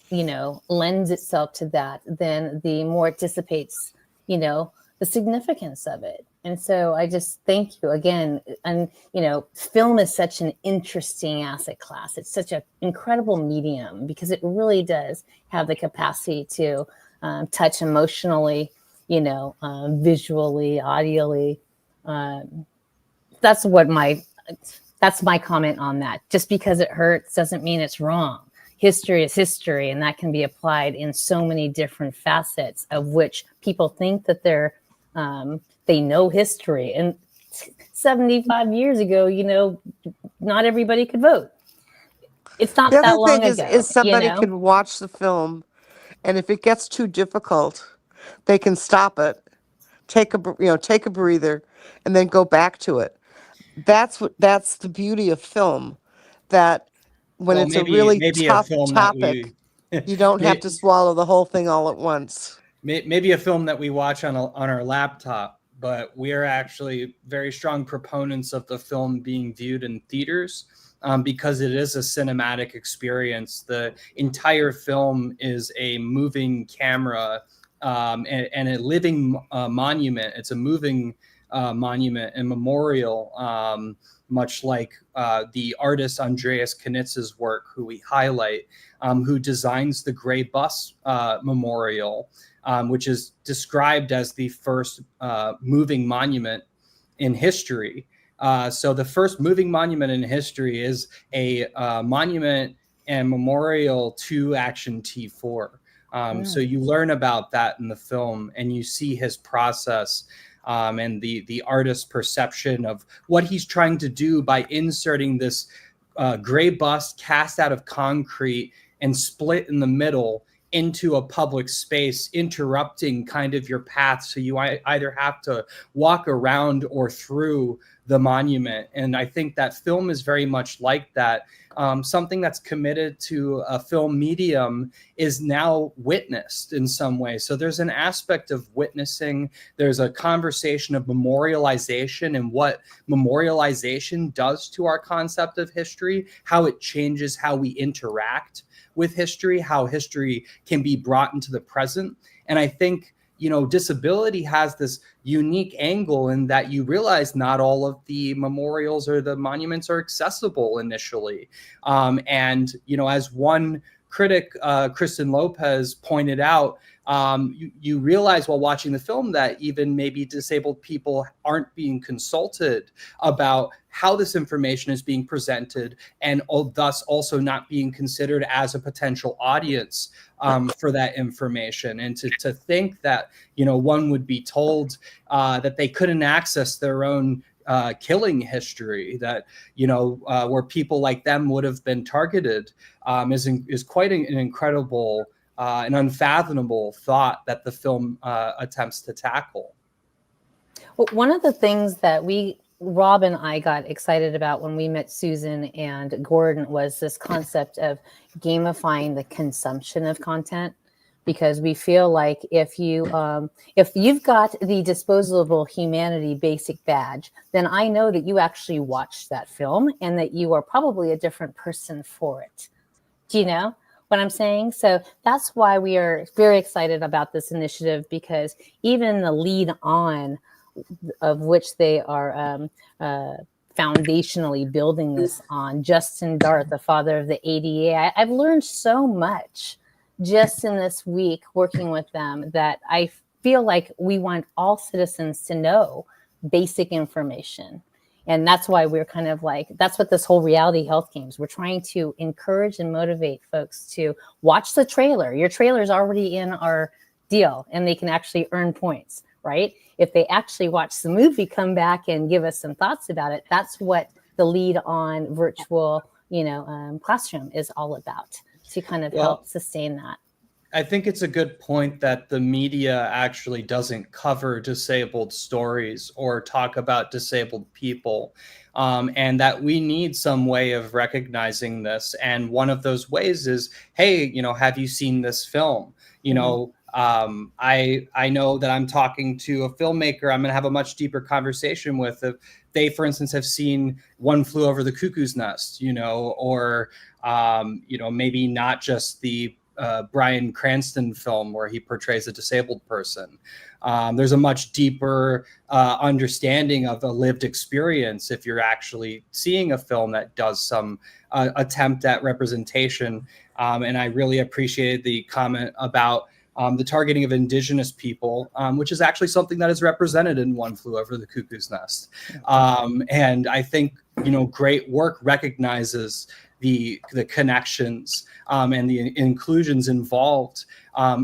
lends itself to that, then the more it dissipates, the significance of it. And so I just thank you again. And, film is such an interesting asset class. It's such an incredible medium because it really does have the capacity to touch emotionally, visually, audially. That's my comment on that. Just because it hurts doesn't mean it's wrong. history is history, and that can be applied in so many different facets, of which people think that they know history. And 75 years ago, not everybody could vote. It's not The that other long thing ago. is somebody can watch the film, and if it gets too difficult, they can stop it, take a breather, and then go back to it. That's the beauty of film, that when it's a really maybe a tough film topic, you don't have to swallow the whole thing all at once. Maybe a film that we watch on our laptop, but we are actually very strong proponents of the film being viewed in theaters, because it is a cinematic experience. The entire film is a moving camera, and a living monument. It's a moving monument and memorial, much like the artist Andreas Knitz's work, who we highlight, who designs the Gray Bus Memorial, which is described as the first moving monument in history. So the first moving monument in history is a monument and memorial to Action T4. So you learn about that in the film, and you see his process, and the artist's perception of what he's trying to do by inserting this gray bust cast out of concrete and split in the middle into a public space, interrupting kind of your path. So you either have to walk around or through the monument. And I think that film is very much like that. Something that's committed to a film medium is now witnessed in some way. So there's an aspect of witnessing. There's a conversation of memorialization and what memorialization does to our concept of history, how it changes how we interact with history, how history can be brought into the present. And I think, disability has this unique angle in that you realize not all of the memorials or the monuments are accessible initially. And, as one critic, Kristen Lopez, pointed out, you realize while watching the film that even maybe disabled people aren't being consulted about how this information is being presented, and thus also not being considered as a potential audience for that information. And to think that, one would be told that they couldn't access their own killing history, that, where people like them would have been targeted, is quite an incredible, an unfathomable thought that the film attempts to tackle. Well, one of the things that Rob and I got excited about when we met Susan and Gordon was this concept of gamifying the consumption of content, because we feel like if you've got the Disposable Humanity basic badge, then I know that you actually watched that film and that you are probably a different person for it. Do you know what I'm saying? So that's why we are very excited about this initiative, because even the lead on of which they are foundationally building this on, Justin Dart, the father of the ADA, I've learned so much just in this week working with them, that I feel like we want all citizens to know basic information. And that's why we're kind of like, that's what this whole reality health games, we're trying to encourage and motivate folks to watch the trailer. Your trailer is already in our deal, and they can actually earn points, right? If they actually watch the movie, come back and give us some thoughts about it. That's what the lead on virtual, classroom is all about, to kind of help sustain that. I think it's a good point that the media actually doesn't cover disabled stories or talk about disabled people, and that we need some way of recognizing this. And one of those ways is, hey, have you seen this film? I know that I'm talking to a filmmaker I'm going to have a much deeper conversation with if they, for instance, have seen One Flew Over the Cuckoo's Nest, or maybe not just the Bryan Cranston film where he portrays a disabled person. There's a much deeper understanding of a lived experience if you're actually seeing a film that does some attempt at representation. And I really appreciated the comment about the targeting of Indigenous people, which is actually something that is represented in One Flew Over the Cuckoo's Nest. And I think, great work recognizes the connections and the inclusions involved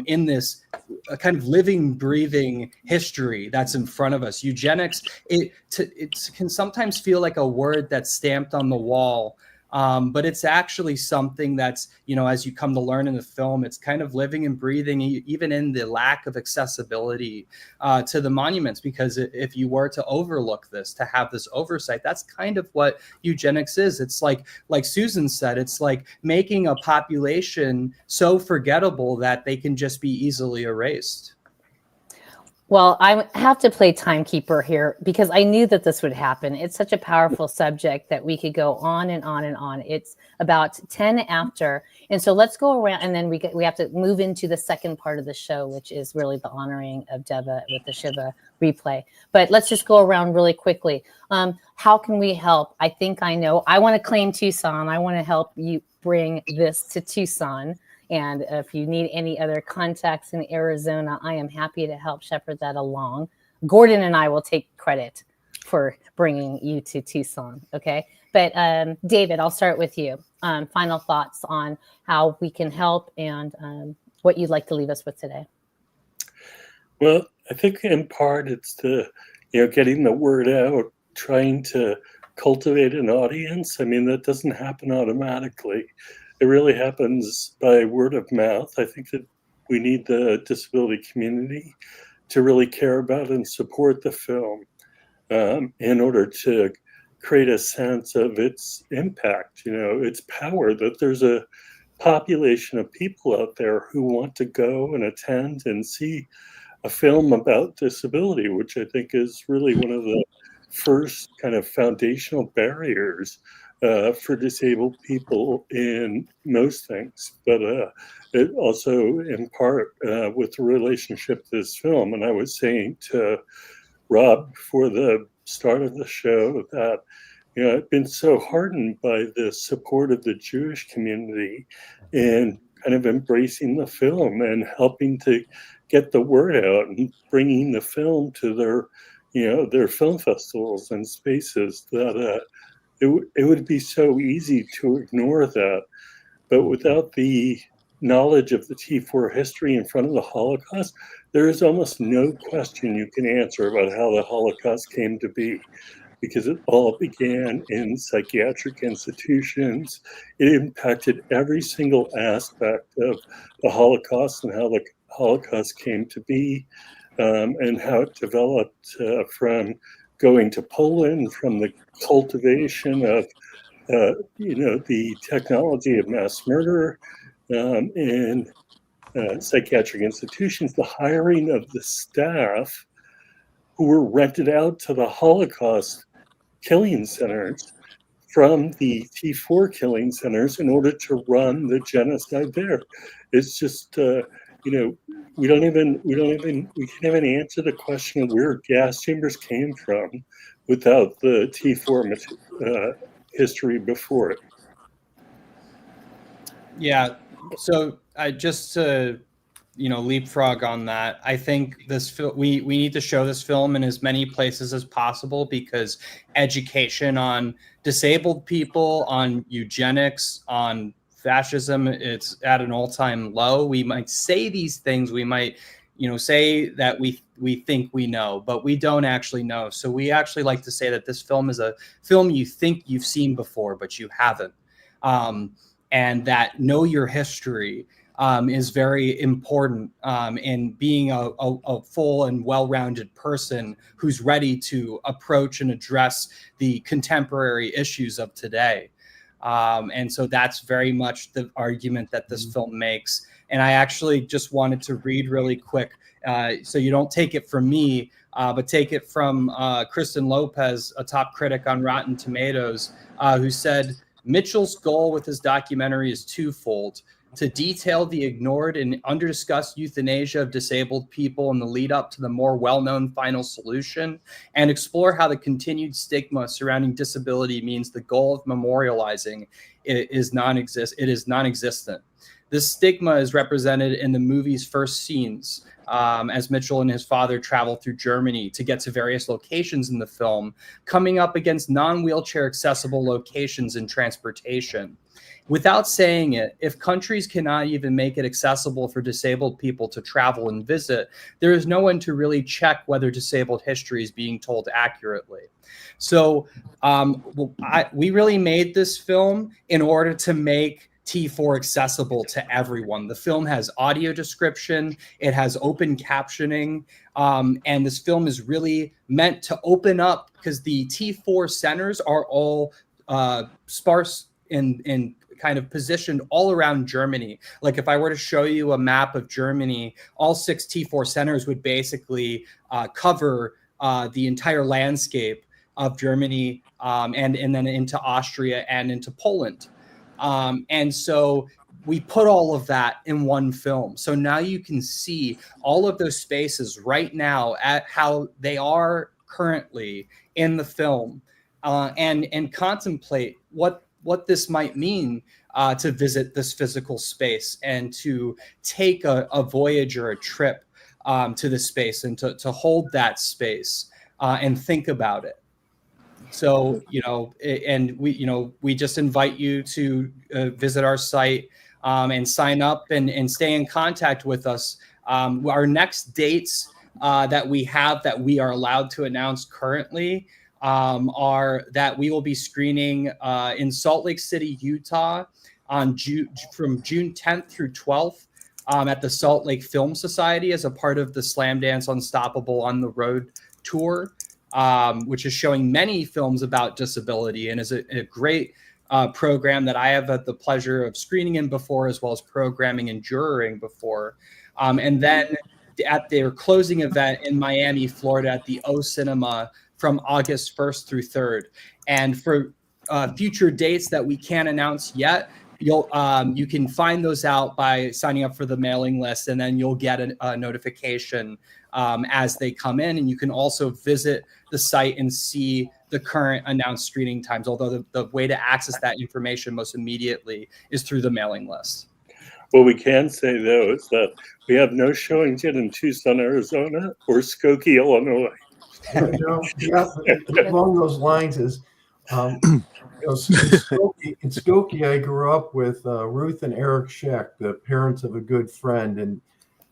in this kind of living, breathing history that's in front of us. Eugenics, it can sometimes feel like a word that's stamped on the wall, but it's actually something that's, as you come to learn in the film, it's kind of living and breathing, even in the lack of accessibility to the monuments. Because if you were to overlook this, to have this oversight, that's kind of what eugenics is. It's like Susan said, it's like making a population so forgettable that they can just be easily erased. Well, I have to play timekeeper here because I knew that this would happen. It's such a powerful subject that we could go on and on and on. It's about 10 after. And so let's go around, and then we have to move into the second part of the show, which is really the honoring of Devva with the Shiva replay. But let's just go around really quickly. How can we help? I think I know. I want to claim Tucson. I want to help you bring this to Tucson. And if you need any other contacts in Arizona, I am happy to help shepherd that along. Gordon and I will take credit for bringing you to Tucson, okay? But David, I'll start with you. Final thoughts on how we can help and what you'd like to leave us with today. Well, I think in part it's the, getting the word out, trying to cultivate an audience. I mean, that doesn't happen automatically. It really happens by word of mouth. I think that we need the disability community to really care about and support the film in order to create a sense of its impact, its power, that there's a population of people out there who want to go and attend and see a film about disability, which I think is really one of the first kind of foundational barriers for disabled people in most things, but it also in part with the relationship to this film. And I was saying to Rob before the start of the show that, I've been so heartened by the support of the Jewish community in kind of embracing the film and helping to get the word out and bringing the film to their film festivals and spaces that it would be so easy to ignore that. But without the knowledge of the T4 history in front of the Holocaust, there is almost no question you can answer about how the Holocaust came to be, because it all began in psychiatric institutions. It impacted every single aspect of the Holocaust and how the Holocaust came to be, and how it developed from going to Poland, from the cultivation of, the technology of mass murder in psychiatric institutions, the hiring of the staff who were rented out to the Holocaust killing centers from the T4 killing centers in order to run the genocide there. It's just, we can't even answer the question of where gas chambers came from without the T4 history before it. Yeah. So I just to leapfrog on that, I think we need to show this film in as many places as possible, because education on disabled people, on eugenics, on fascism, it's at an all-time low. We might say these things, we might say that we think we know, but we don't actually know. So we actually like to say that this film is a film you think you've seen before, but you haven't. And that know your history is very important in being a full and well-rounded person who's ready to approach and address the contemporary issues of today. And so that's very much the argument that this film makes. And I actually just wanted to read really quick, so you don't take it from me, but take it from Kristen Lopez, a top critic on Rotten Tomatoes, who said, Mitchell's goal with his documentary is twofold: to detail the ignored and under-discussed euthanasia of disabled people in the lead up to the more well-known final solution, and explore how the continued stigma surrounding disability means the goal of memorializing it is non-existent. This stigma is represented in the movie's first scenes, as Mitchell and his father travel through Germany to get to various locations in the film, coming up against non-wheelchair accessible locations and transportation. Without saying it, if countries cannot even make it accessible for disabled people to travel and visit, there is no one to really check whether disabled history is being told accurately. So we really made this film in order to make T4 accessible to everyone. The film has audio description, it has open captioning, and this film is really meant to open up because the T4 centers are all sparse in kind of positioned all around Germany. Like if I were to show you a map of Germany, all 6 T4 centers would basically cover the entire landscape of Germany, and then into Austria and into Poland. And so we put all of that in one film. So now you can see all of those spaces right now at how they are currently in the film, and contemplate what this might mean to visit this physical space and to take a voyage or a trip to the space and to hold that space and think about it. So, and we just invite you to visit our site and sign up and stay in contact with us. Our next dates that we have that we are allowed to announce currently are that we will be screening in Salt Lake City, Utah from June 10th through 12th at the Salt Lake Film Society as a part of the Slam Dance Unstoppable on the Road tour. Which is showing many films about disability and is a great program that I have had the pleasure of screening in before, as well as programming and jurering before. And then at their closing event in Miami, Florida at the O Cinema from August 1st through 3rd. And for future dates that we can't announce yet, you can find those out by signing up for the mailing list, and then you'll get a notification as they come in. And you can also visit the site and see the current announced screening times, although the way to access that information most immediately is through the mailing list. What we can say, though, is that we have no showings yet in Tucson, Arizona or Skokie, Illinois. Along those lines is, in Skokie, I grew up with Ruth and Eric Scheck, the parents of a good friend. And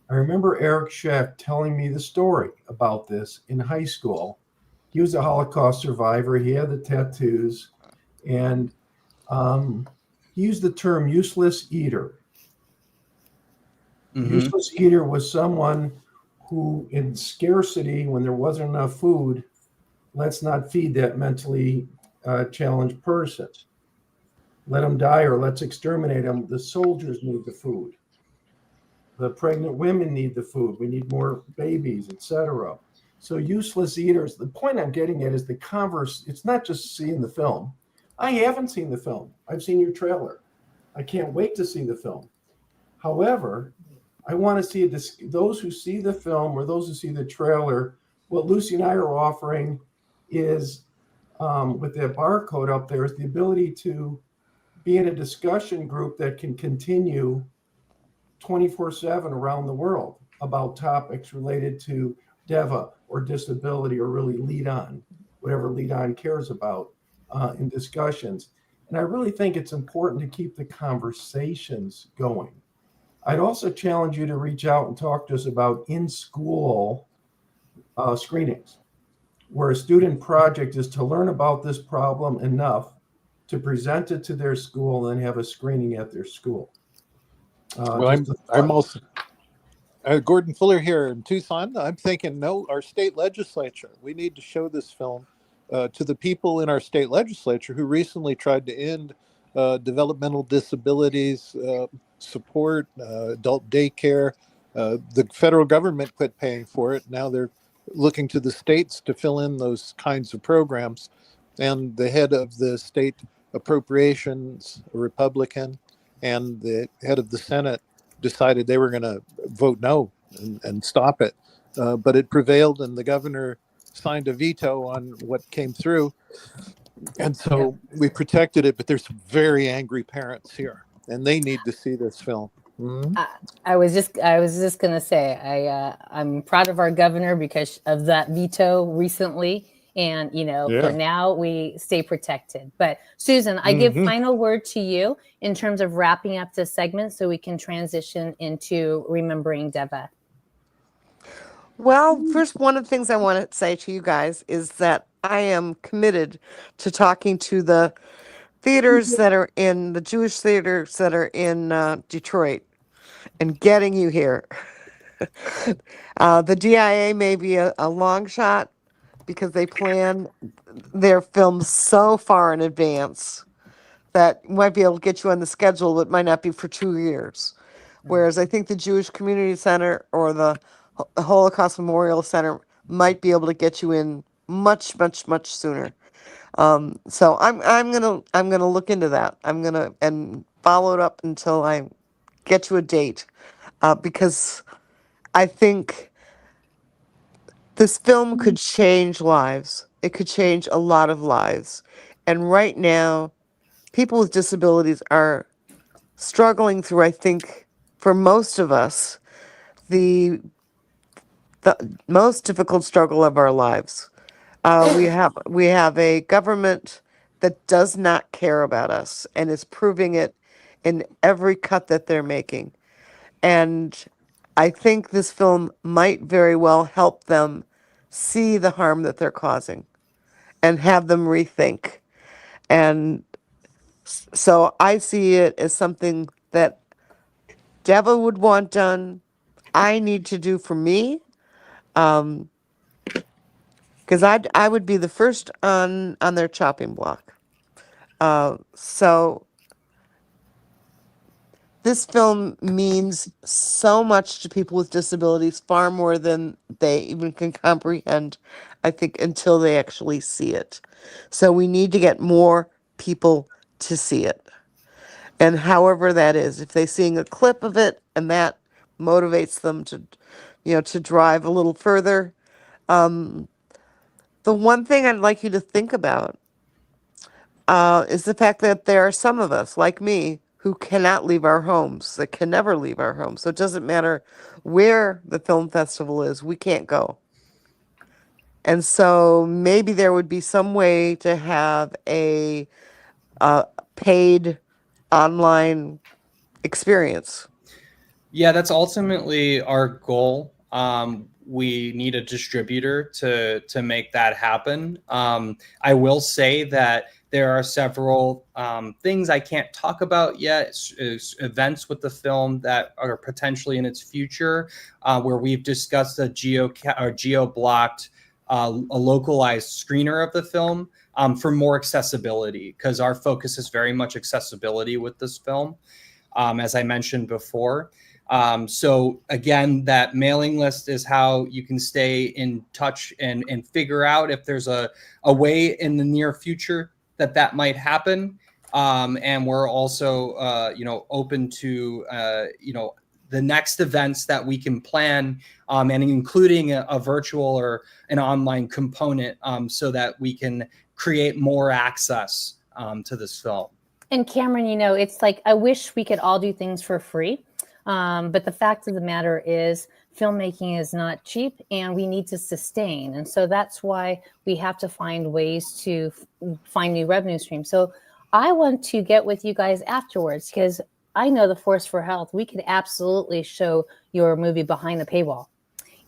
I remember Eric Scheck telling me the story about this in high school. He was a Holocaust survivor. He had the tattoos. And he used the term useless eater. Mm-hmm. Useless eater was someone who, in scarcity, when there wasn't enough food, let's not feed that mentally challenged person. Let them die or let's exterminate them. The soldiers need the food. The pregnant women need the food. We need more babies, etc. So useless eaters, the point I'm getting at is the converse. It's not just seeing the film. I haven't seen the film. I've seen your trailer. I can't wait to see the film. However, I want to see those who see the film or those who see the trailer, what Lucy and I are offering is, with that barcode up there, is the ability to be in a discussion group that can continue 24/7 around the world about topics related to Devva or disability, or really Lead On, whatever Lead On cares about in discussions. And I really think it's important to keep the conversations going. I'd also challenge you to reach out and talk to us about in-school screenings, where a student project is to learn about this problem enough to present it to their school and then have a screening at their school. Well, I'm also Gordon Fuller here in Tucson. I'm thinking, no, our state legislature, we need to show this film to the people in our state legislature who recently tried to end developmental disabilities support, adult daycare. The federal government quit paying for it. Now they're looking to the states to fill in those kinds of programs. And the head of the state appropriations, a Republican, and the head of the Senate decided they were going to vote no and stop it. But it prevailed, and the governor signed a veto on what came through. And so we protected it, but there's some very angry parents here, and they need to see this film. Mm-hmm. I was just going to say, I'm proud of our governor because of that veto recently. And, for Yeah. now, we stay protected. But Susan, I give final word to you in terms of wrapping up this segment so we can transition into remembering Devva. Well, first, one of the things I want to say to you guys is that I am committed to talking to the theaters that are in the Jewish theaters that are in Detroit and getting you here. The DIA may be a long shot because they plan their films so far in advance that might be able to get you on the schedule, but might not be for 2 years. Whereas I think the Jewish Community Center or the Holocaust Memorial Center might be able to get you in much, much, much sooner. So I'm gonna look into that. I'm gonna and follow it up until I get you a date, because I think this film could change lives. It could change a lot of lives. And right now, people with disabilities are struggling through, I think, for most of us, the most difficult struggle of our lives. We have a government that does not care about us and is proving it in every cut that they're making. And I think this film might very well help them see the harm that they're causing and have them rethink. And so I see it as something that Devva would want done, I need to do for me, because I would be the first on their chopping block. So this film means so much to people with disabilities, far more than they even can comprehend, I think, until they actually see it. So we need to get more people to see it. And however that is, if they're seeing a clip of it and that motivates them to, to drive a little further. The one thing I'd like you to think about is the fact that there are some of us, like me, who cannot leave our homes, that can never leave our homes. So it doesn't matter where the film festival is, we can't go. And so maybe there would be some way to have a paid online experience. Yeah, that's ultimately our goal. We need a distributor to make that happen. I will say that there are several things I can't talk about yet, events with the film that are potentially in its future, where we've discussed a geo-blocked, a localized screener of the film for more accessibility, because our focus is very much accessibility with this film, as I mentioned before. So again, that mailing list is how you can stay in touch and figure out if there's a way in the near future that might happen. And we're also, open to, the next events that we can plan, and including a virtual or an online component, so that we can create more access to this film. And Cameron, it's like, I wish we could all do things for free. But the fact of the matter is filmmaking is not cheap and we need to sustain. And so that's why we have to find ways to find new revenue streams. So I want to get with you guys afterwards, because I know the Force for Health, we could absolutely show your movie behind the paywall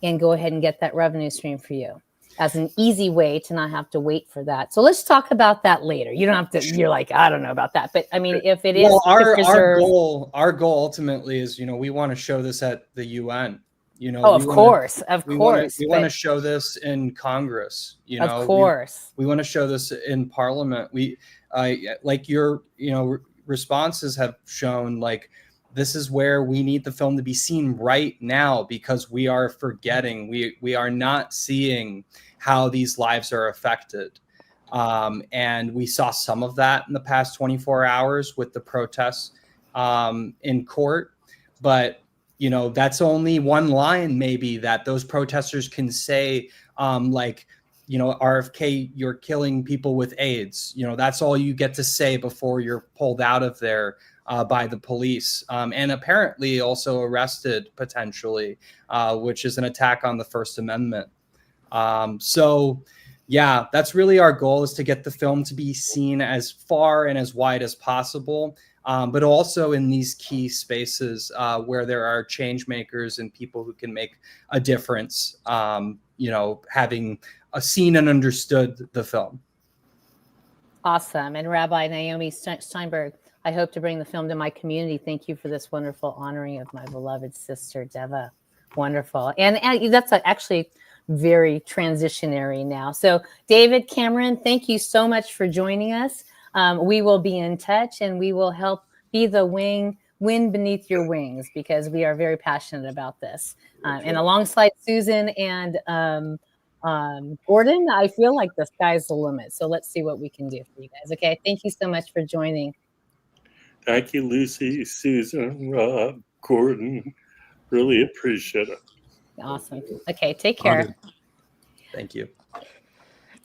and go ahead and get that revenue stream for you as an easy way to not have to wait for that. So let's talk about that later. You don't have to, you're like, I don't know about that. But I mean, if it is, our goal ultimately is, we want to show this at the UN, of course. We want to show this in Congress, of course. We want to show this in Parliament. Like your, responses have shown, like, this is where we need the film to be seen right now, because we are forgetting, we are not seeing how these lives are affected. And we saw some of that in the past 24 hours with the protests in court. But, that's only one line maybe that those protesters can say, RFK, you're killing people with AIDS. That's all you get to say before you're pulled out of there by the police, and apparently also arrested potentially, which is an attack on the First Amendment. So, yeah, that's really our goal, is to get the film to be seen as far and as wide as possible, but also in these key spaces where there are change makers and people who can make a difference, having seen and understood the film. Awesome. And Rabbi Naomi Steinberg, I hope to bring the film to my community. Thank you for this wonderful honoring of my beloved sister, Devva. Wonderful. And that's actually very transitionary now. So David, Cameron, thank you so much for joining us. We will be in touch, and we will help be the wind beneath your wings, because we are very passionate about this. And alongside Susan and Gordon, I feel like the sky's the limit. So let's see what we can do for you guys. Okay. Thank you so much for joining. Thank you, Lucy, Susan, Rob, Gordon. Really appreciate it. Awesome. Okay. Take care. Thank you.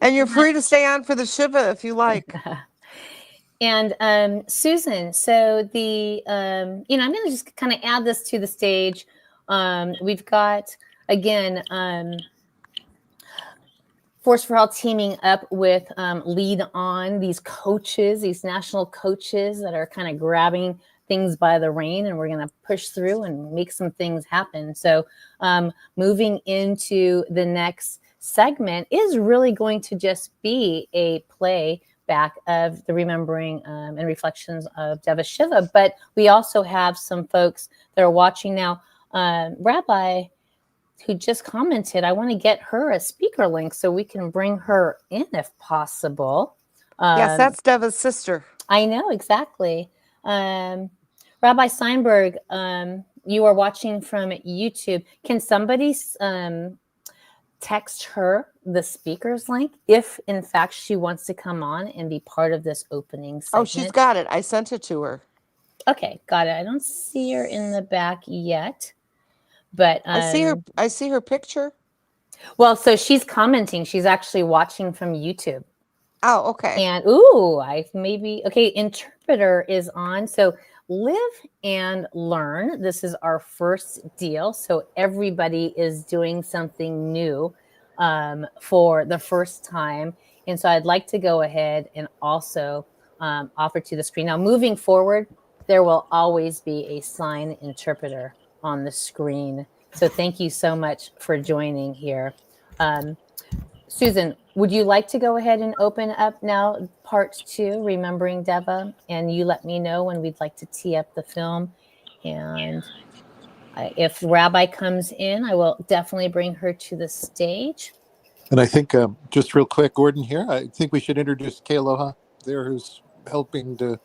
And you're free to stay on for the Shiva if you like. And Susan, so the, I'm going to just kind of add this to the stage. We've got, again, Force for Health teaming up with Lead On, these coaches, these national coaches that are kind of grabbing things by the rein, and we're going to push through and make some things happen. So moving into the next segment is really going to just be a play back of the remembering and reflections of Devva Shiva. But we also have some folks that are watching now. Rabbi, who just commented, I want to get her a speaker link so we can bring her in if possible. Yes, that's Devva's sister. I know, exactly. Rabbi Steinberg, you are watching from YouTube. Can somebody text her the speaker's link if, in fact, she wants to come on and be part of this opening segment? Oh, she's got it. I sent it to her. Okay, got it. I don't see her in the back yet, but I see her picture. Well, so she's commenting. She's actually watching from YouTube. Oh, okay. And okay. Interpreter is on. So live and learn. This is our first deal. So everybody is doing something new for the first time. And so I'd like to go ahead and also offer to the screen. Now, moving forward, there will always be a sign interpreter on the screen. So thank you so much for joining here. Susan, would you like to go ahead and open up now part 2, Remembering Devva? And you let me know when we'd like to tee up the film. And if Rabbi comes in, I will definitely bring her to the stage. And I think, just real quick, Gordon here, I think we should introduce Kay Aloha there, who's helping to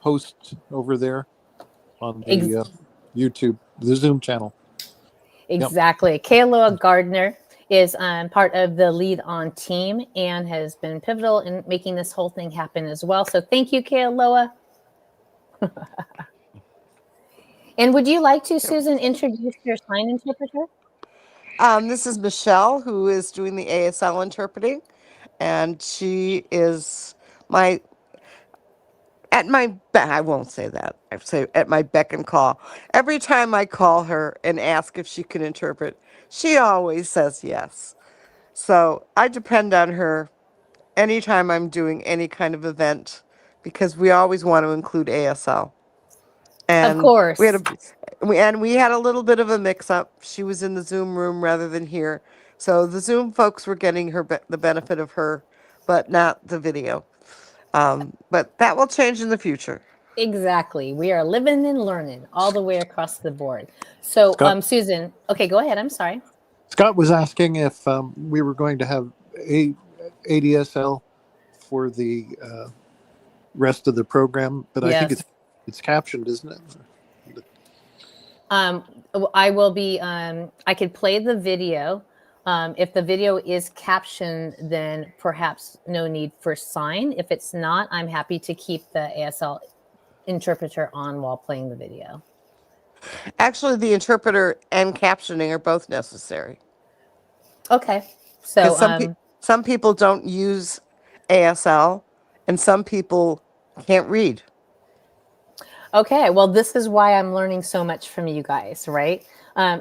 host over there on the YouTube, the Zoom channel. Exactly. Yep. Kay Aloha Gardner is part of the Lead On team and has been pivotal in making this whole thing happen as well. So thank you, Kay Aloha. And would you like to, Susan, introduce your sign interpreter? This is Michelle, who is doing the ASL interpreting, and she is I won't say that. I say at my beck and call. Every time I call her and ask if she can interpret, she always says yes. So I depend on her anytime I'm doing any kind of event, because we always want to include ASL. And of course. We had a little bit of a mix-up. She was in the Zoom room rather than here. So the Zoom folks were getting her the benefit of her, but not the video. But that will change in the future. Exactly. We are living and learning all the way across the board. So, Susan, okay, go ahead. I'm sorry. Scott was asking if we were going to have ADSL for the rest of the program, but yes. I think it's captioned, isn't it? I will be, I could play the video. If the video is captioned, then perhaps no need for sign. If it's not, I'm happy to keep the ASL interpreter on while playing the video. Actually, the interpreter and captioning are both necessary. Okay. So some people don't use ASL and some people can't read. Okay, well, this is why I'm learning so much from you guys, right?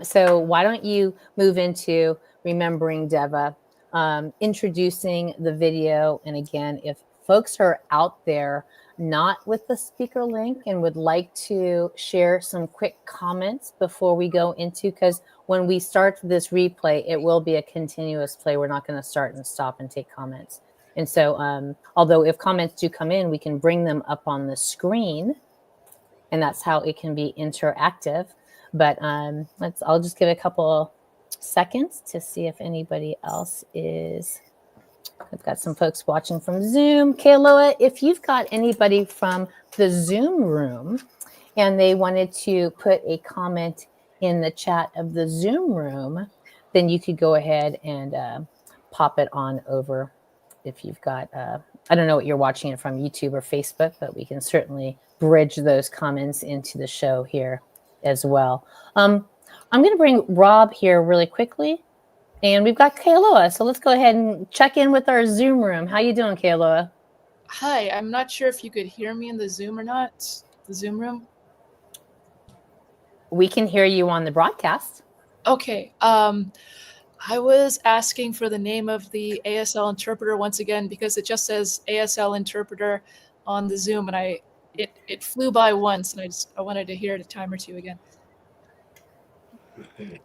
So why don't you move into Remembering Devva introducing the video. And again, if folks are out there not with the speaker link and would like to share some quick comments before we go into, because when we start this replay, it will be a continuous play. We're not going to start and stop and take comments. And so, although if comments do come in, we can bring them up on the screen, and that's how it can be interactive. But I'll just give it a couple seconds to see if anybody else is. I've got some folks watching from Zoom. Kayloa, if you've got anybody from the Zoom room and they wanted to put a comment in the chat of the Zoom room, then you could go ahead and pop it on over. If you've got, I don't know what you're watching it from, YouTube or Facebook, but we can certainly bridge those comments into the show here as well. I'm going to bring Rob here really quickly. And we've got Kayloa, so let's go ahead and check in with our Zoom room. How you doing, Kayloa? Hi, I'm not sure if you could hear me in the Zoom or not, the Zoom room. We can hear you on the broadcast. Okay, I was asking for the name of the ASL interpreter once again, because it just says ASL interpreter on the Zoom, and it flew by once, and I wanted to hear it a time or two again.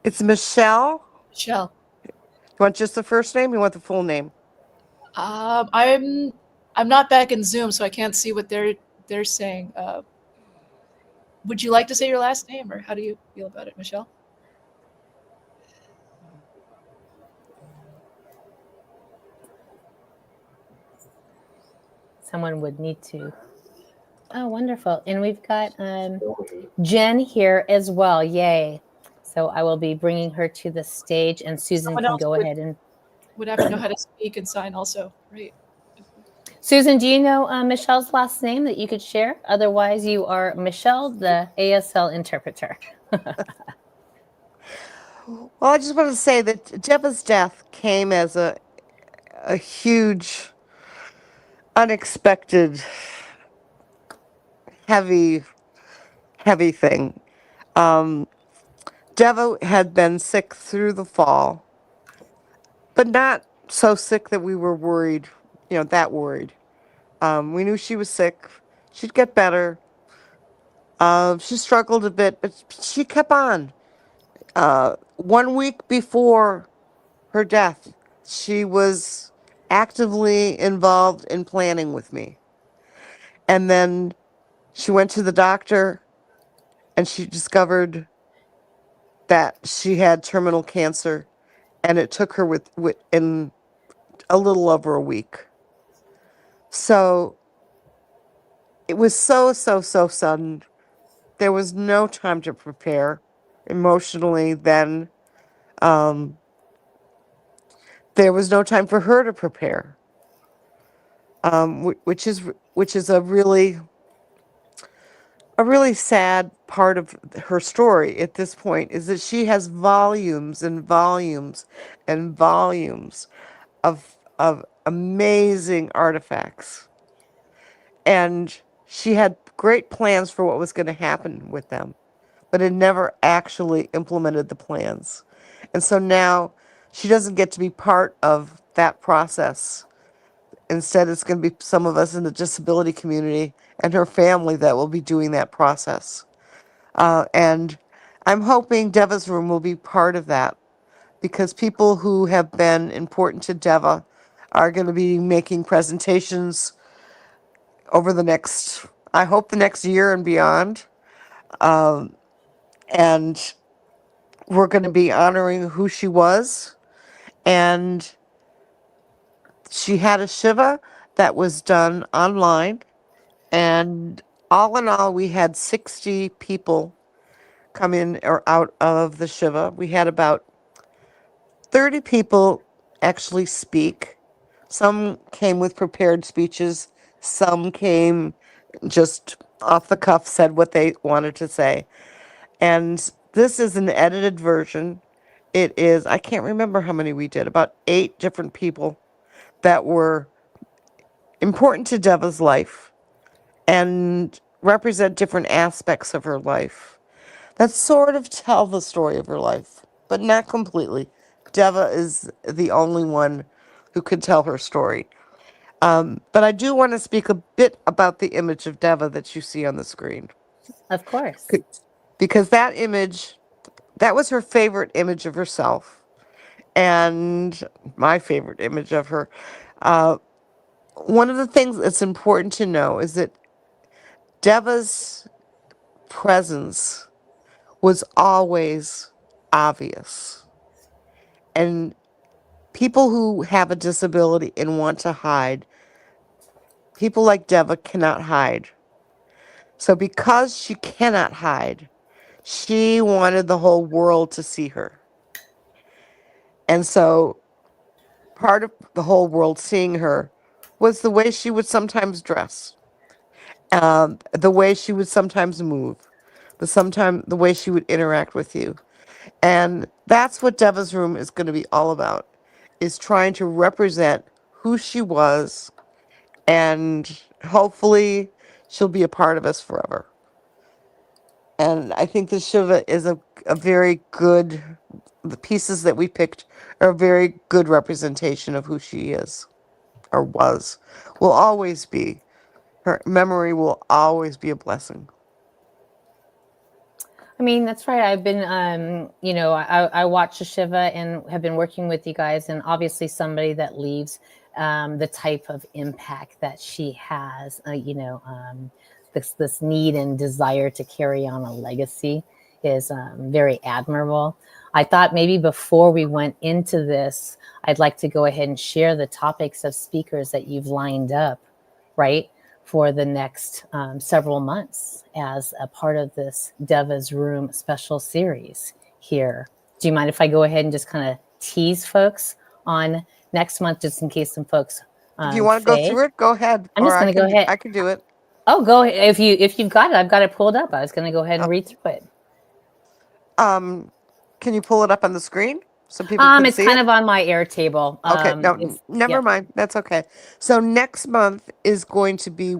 It's Michelle. Michelle. You want just the first name? You want the full name? I'm not back in Zoom, so I can't see what they're saying. Would you like to say your last name, or how do you feel about it, Michelle? Someone would need to. Oh, wonderful. And we've got Jen here as well. Yay. So I will be bringing her to the stage, and Susan can go ahead and would have to know how to speak and sign also, right? Susan, do you know Michelle's last name that you could share? Otherwise, you are Michelle, the ASL interpreter. Well, I just want to say that Devva's death came as a huge, unexpected, heavy thing. Devva had been sick through the fall, but not so sick that we were worried, that worried. We knew she was sick. She'd get better. She struggled a bit, but she kept on. 1 week before her death, she was actively involved in planning with me. And then she went to the doctor, and she discovered that she had terminal cancer, and it took her in a little over a week. So it was so sudden. There was no time to prepare emotionally then. There was no time for her to prepare, which is a really sad part of her story at this point, is that she has volumes and volumes and volumes of amazing artifacts. And she had great plans for what was going to happen with them, but had never actually implemented the plans. And so now she doesn't get to be part of that process. Instead, it's going to be some of us in the disability community and her family that will be doing that process. And I'm hoping Devva's room will be part of that, because people who have been important to Devva are going to be making presentations over the next year and beyond. And we're going to be honoring who she was. And she had a Shiva that was done online. And all in all, we had 60 people come in or out of the Shiva. We had about 30 people actually speak. Some came with prepared speeches. Some came just off the cuff, said what they wanted to say. And this is an edited version. It is, I can't remember how many we did, about 8 different people that were important to Devva's life and represent different aspects of her life that sort of tell the story of her life, but not completely. Devva is the only one who could tell her story. But I do want to speak a bit about the image of Devva that you see on the screen. Of course. Because that image, that was her favorite image of herself. And my favorite image of her. One of the things that's important to know is that Devva's presence was always obvious. And people who have a disability and want to hide, people like Devva cannot hide. So because she cannot hide, she wanted the whole world to see her. And so part of the whole world seeing her was the way she would sometimes dress, the way she would sometimes move, the way she would interact with you. And that's what Devva's room is going to be all about, is trying to represent who she was, and hopefully she'll be a part of us forever. And I think the Shiva is a very good, the pieces that we picked are a very good representation of who she is, or was, will always be. Her memory will always be a blessing. I mean, that's right. I've been, I watch the Shiva and have been working with you guys, and obviously somebody that leaves the type of impact that she has, this need and desire to carry on a legacy is very admirable. I thought maybe before we went into this, I'd like to go ahead and share the topics of speakers that you've lined up, right, for the next several months as a part of this Devva's Room special series here. Do you mind if I go ahead and just kind of tease folks on next month, just in case some folks if you want to go through it, go ahead. I'm just going to go ahead. I can do it. Oh, go ahead. If you've got it, I've got it pulled up. I was going to go ahead and read through it. Can you pull it up on the screen so people can see it? It's kind of on my Airtable. Okay, no, never mind. That's okay. So next month is going to be,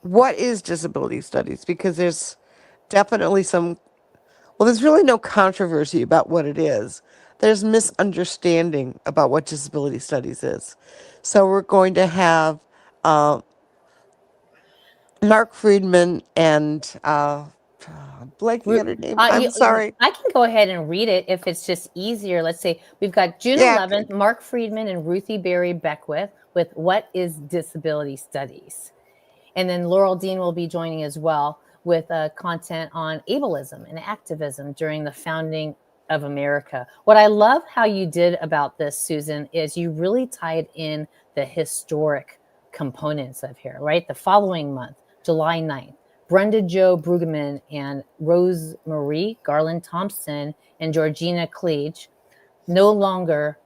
what is disability studies? Because there's definitely there's really no controversy about what it is. There's misunderstanding about what disability studies is. So we're going to have Mark Friedman and Blake, the other name. I'm sorry. I can go ahead and read it if it's just easier. Let's say we've got June 11th, Mark Friedman and Ruthie Berry Beckwith with What is Disability Studies? And then Laurel Dean will be joining as well with content on ableism and activism during the founding of America. What I love how you did about this, Susan, is you really tied in the historic components of here, right? The following month, July 9th, Brenda Jo Brueggemann and Rose Marie Garland Thompson and Georgina Klege, no longer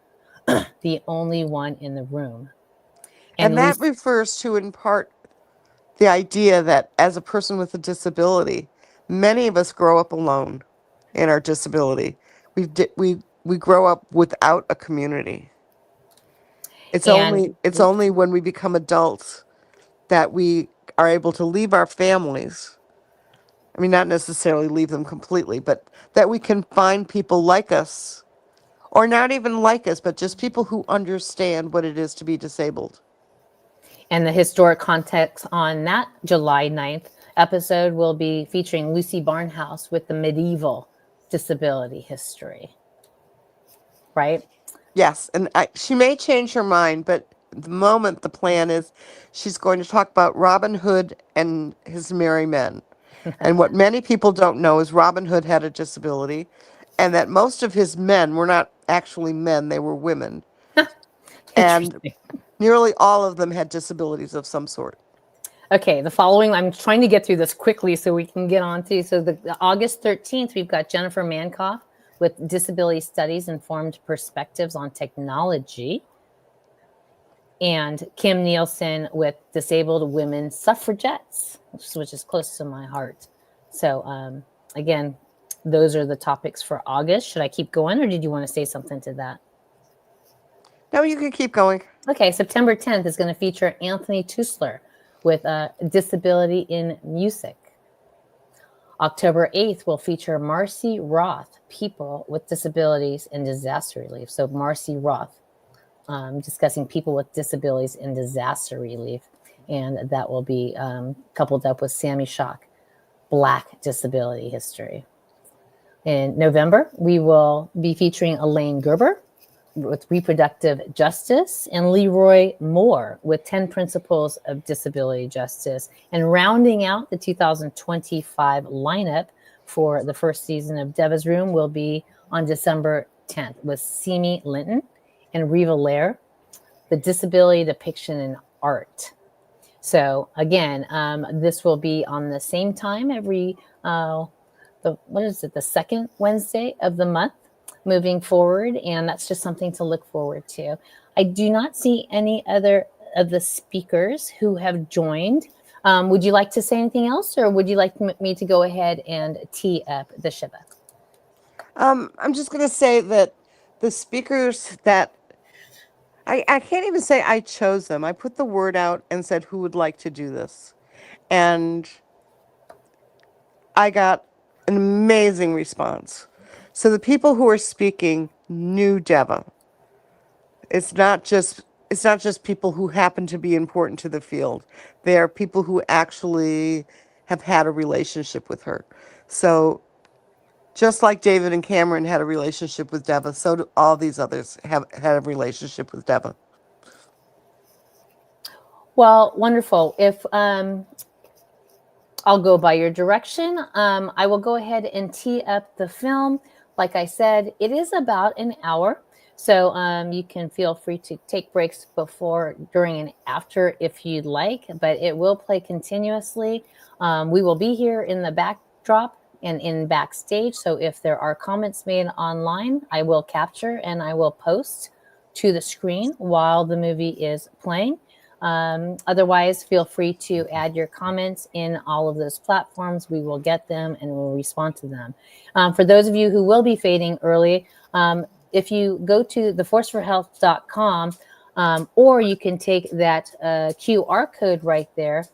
the only one in the room. And that refers to, in part, the idea that as a person with a disability, many of us grow up alone in our disability. We grow up without a community. It's only when we become adults that we are able to leave our families. I mean, not necessarily leave them completely, but that we can find people like us, or not even like us, but just people who understand what it is to be disabled. And the historic context on that July 9th episode will be featuring Lucy Barnhouse with the medieval disability history. Right? Yes, and she may change her mind, but at the moment the plan is she's going to talk about Robin Hood and his merry men. And what many people don't know is Robin Hood had a disability, and that most of his men were not actually men, they were women. And nearly all of them had disabilities of some sort. Okay, the following, I'm trying to get through this quickly so we can get on to, so the August 13th, we've got Jennifer Mankoff with Disability Studies Informed Perspectives on Technology, and Kim Nielsen with Disabled Women Suffragettes, which is close to my heart. So again, those are the topics for August. Should I keep going, or did you want to say something to that? No, you can keep going. Okay, September 10th is going to feature Anthony Tusler with Disability in Music. October 8th will feature Marcy Roth, People with Disabilities and Disaster Relief. So Marcy Roth. discussing people with disabilities in disaster relief. And that will be coupled up with Sammy Shock, Black Disability History. In November, we will be featuring Elaine Gerber with Reproductive Justice and Leroy Moore with 10 Principles of Disability Justice. And rounding out the 2025 lineup for the first season of Devva's Room will be on December 10th with Simi Linton and Riva Lair, the disability depiction in art. So again, this will be on the same time every, the second Wednesday of the month moving forward. And that's just something to look forward to. I do not see any other of the speakers who have joined. Would you like to say anything else, or would you like me to go ahead and tee up the Shiva? I'm just going to say that the speakers that I can't even say I chose them. I put the word out and said who would like to do this. And I got an amazing response. So the people who are speaking knew Devva. It's not just people who happen to be important to the field. They are people who actually have had a relationship with her. So just like David and Cameron had a relationship with Devva, so do all these others have had a relationship with Devva. Well, wonderful. If I'll go by your direction, I will go ahead and tee up the film. Like I said, it is about an hour. So you can feel free to take breaks before, during, and after if you'd like, but it will play continuously. We will be here in the backdrop and in backstage. So if there are comments made online, I will capture and I will post to the screen while the movie is playing. Otherwise, feel free to add your comments in all of those platforms. We will get them and we'll respond to them. For those of you who will be fading early, if you go to theforceforhealth.com, or you can take that QR code right there.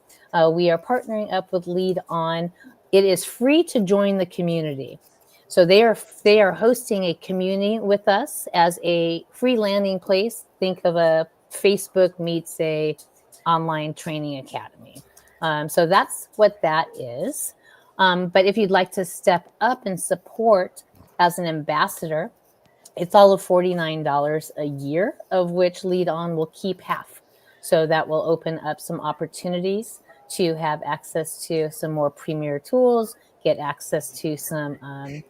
We are partnering up with Lead On. It is free to join the community. So they are hosting a community with us as a free landing place. Think of a Facebook meets a online training academy. So that's what that is. But if you'd like to step up and support as an ambassador, it's all of $49 a year, of which Lead On will keep half. So that will open up some opportunities to have access to some more premier tools, get access to some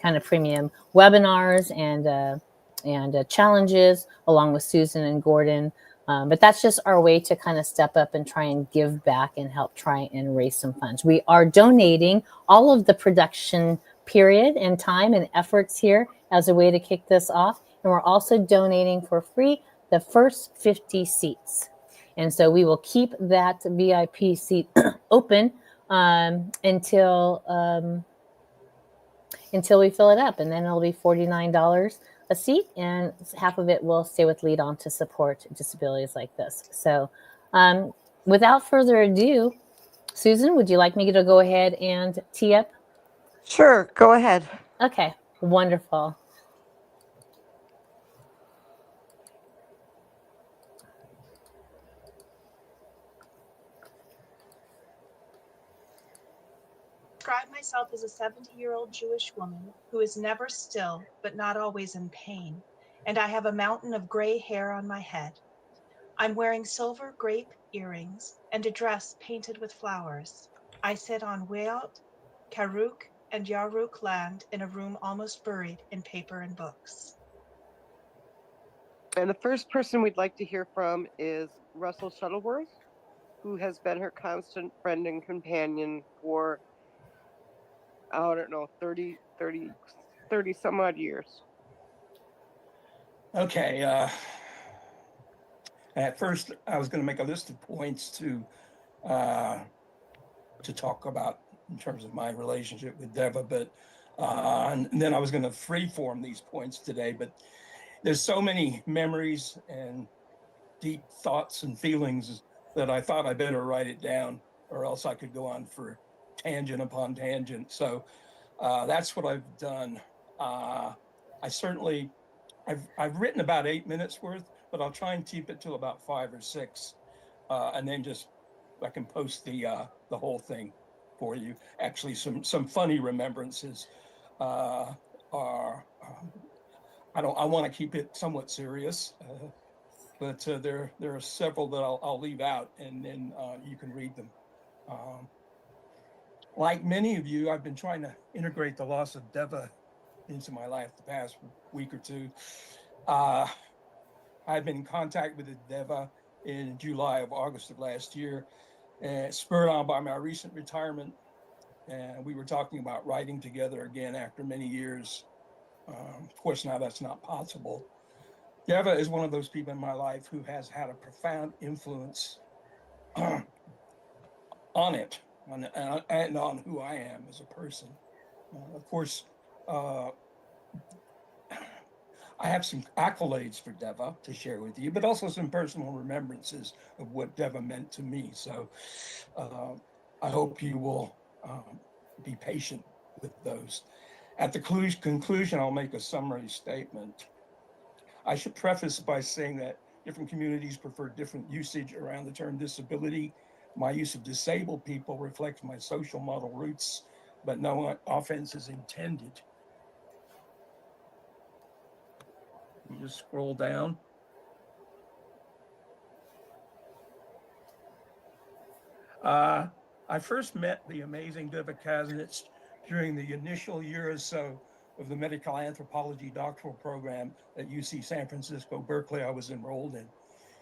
kind of premium webinars and challenges along with Susan and Gordon. But that's just our way to kind of step up and try and give back and help try and raise some funds. We are donating all of the production period and time and efforts here as a way to kick this off. And we're also donating for free the first 50 seats. And so we will keep that VIP seat open until we fill it up. And then it'll be $49 a seat, and half of it will stay with Lead On to support disabilities like this. So without further ado, Susan, would you like me to go ahead and tee up? Sure, go ahead. Okay, wonderful. Describe myself as a 70-year-old Jewish woman who is never still, but not always in pain, and I have a mountain of gray hair on my head. I'm wearing silver grape earrings and a dress painted with flowers. I sit on Weot, Karuk, and Yaruk land in a room almost buried in paper and books. And the first person we'd like to hear from is Russell Shuttleworth, who has been her constant friend and companion for, I don't know, 30 some odd years. Okay. At first, I was going to make a list of points to talk about in terms of my relationship with Devva, but and then I was going to freeform these points today. But there's so many memories and deep thoughts and feelings that I thought I better write it down, or else I could go on for tangent upon tangent. So that's what I've done. I've written about 8 minutes worth, but I'll try and keep it to about 5 or 6, and then just I can post the whole thing for you. Actually, some funny remembrances are. I want to keep it somewhat serious, but there are several that I'll leave out, and then you can read them. Like many of you, I've been trying to integrate the loss of Devva into my life the past week or two. I've been in contact with Devva in August of last year, spurred on by my recent retirement. And we were talking about writing together again after many years. Of course, now that's not possible. Devva is one of those people in my life who has had a profound influence on it and on who I am as a person. Of course, I have some accolades for Devva to share with you, but also some personal remembrances of what Devva meant to me. So I hope you will be patient with those. At the conclusion, I'll make a summary statement. I should preface by saying that different communities prefer different usage around the term disability. My use of disabled people reflects my social model roots, but no offense is intended. You just scroll down. I first met the amazing Devva Kasnitz during the initial year or so of the medical anthropology doctoral program at UC San Francisco, Berkeley, I was enrolled in.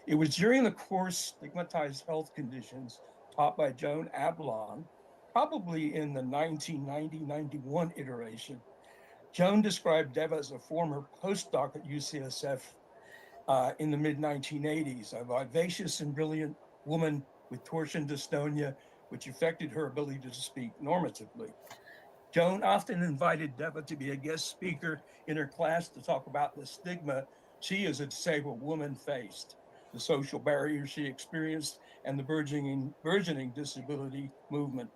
It was during the course Stigmatized Health Conditions taught by Joan Ablon, probably in the 1990-91 iteration. Joan described Devva as a former postdoc at UCSF in the mid-1980s, a vivacious and brilliant woman with torsion dystonia, which affected her ability to speak normatively. Joan often invited Devva to be a guest speaker in her class to talk about the stigma she as a disabled woman faced, the social barriers she experienced, and the burgeoning disability movement.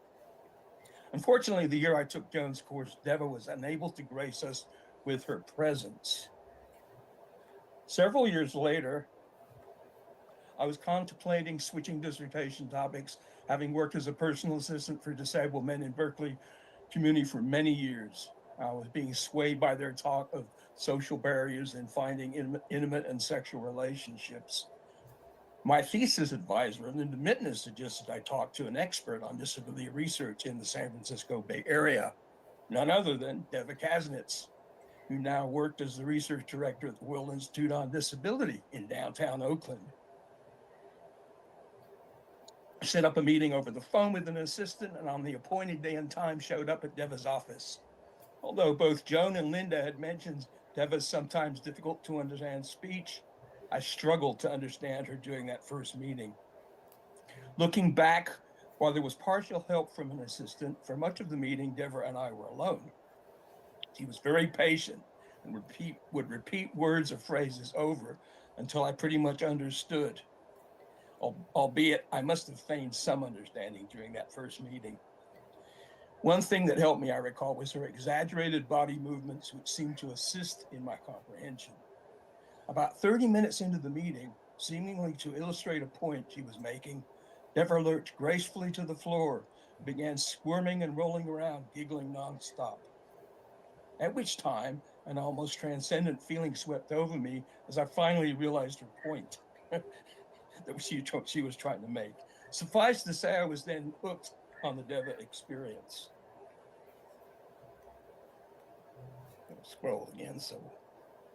Unfortunately, the year I took Joan's course, Devva was unable to grace us with her presence. Several years later, I was contemplating switching dissertation topics, having worked as a personal assistant for disabled men in Berkeley community for many years. I was being swayed by their talk of social barriers and finding intimate and sexual relationships. My thesis advisor, Linda Mittner, suggested I talk to an expert on disability research in the San Francisco Bay Area, none other than Devva Kasnitz, who now worked as the research director at the World Institute on Disability in downtown Oakland. I set up a meeting over the phone with an assistant, and on the appointed day and time showed up at Devva's office. Although both Joan and Linda had mentioned Devva's sometimes difficult to understand speech, I struggled to understand her during that first meeting. Looking back, while there was partial help from an assistant, for much of the meeting, Devva and I were alone. She was very patient and would repeat words or phrases over until I pretty much understood, albeit I must have feigned some understanding during that first meeting. One thing that helped me, I recall, was her exaggerated body movements, which seemed to assist in my comprehension. About 30 minutes into the meeting, seemingly to illustrate a point she was making, Devva lurched gracefully to the floor, began squirming and rolling around, giggling nonstop. At which time, an almost transcendent feeling swept over me as I finally realized her point that she was trying to make. Suffice to say, I was then hooked on the Devva experience. I'll scroll again, so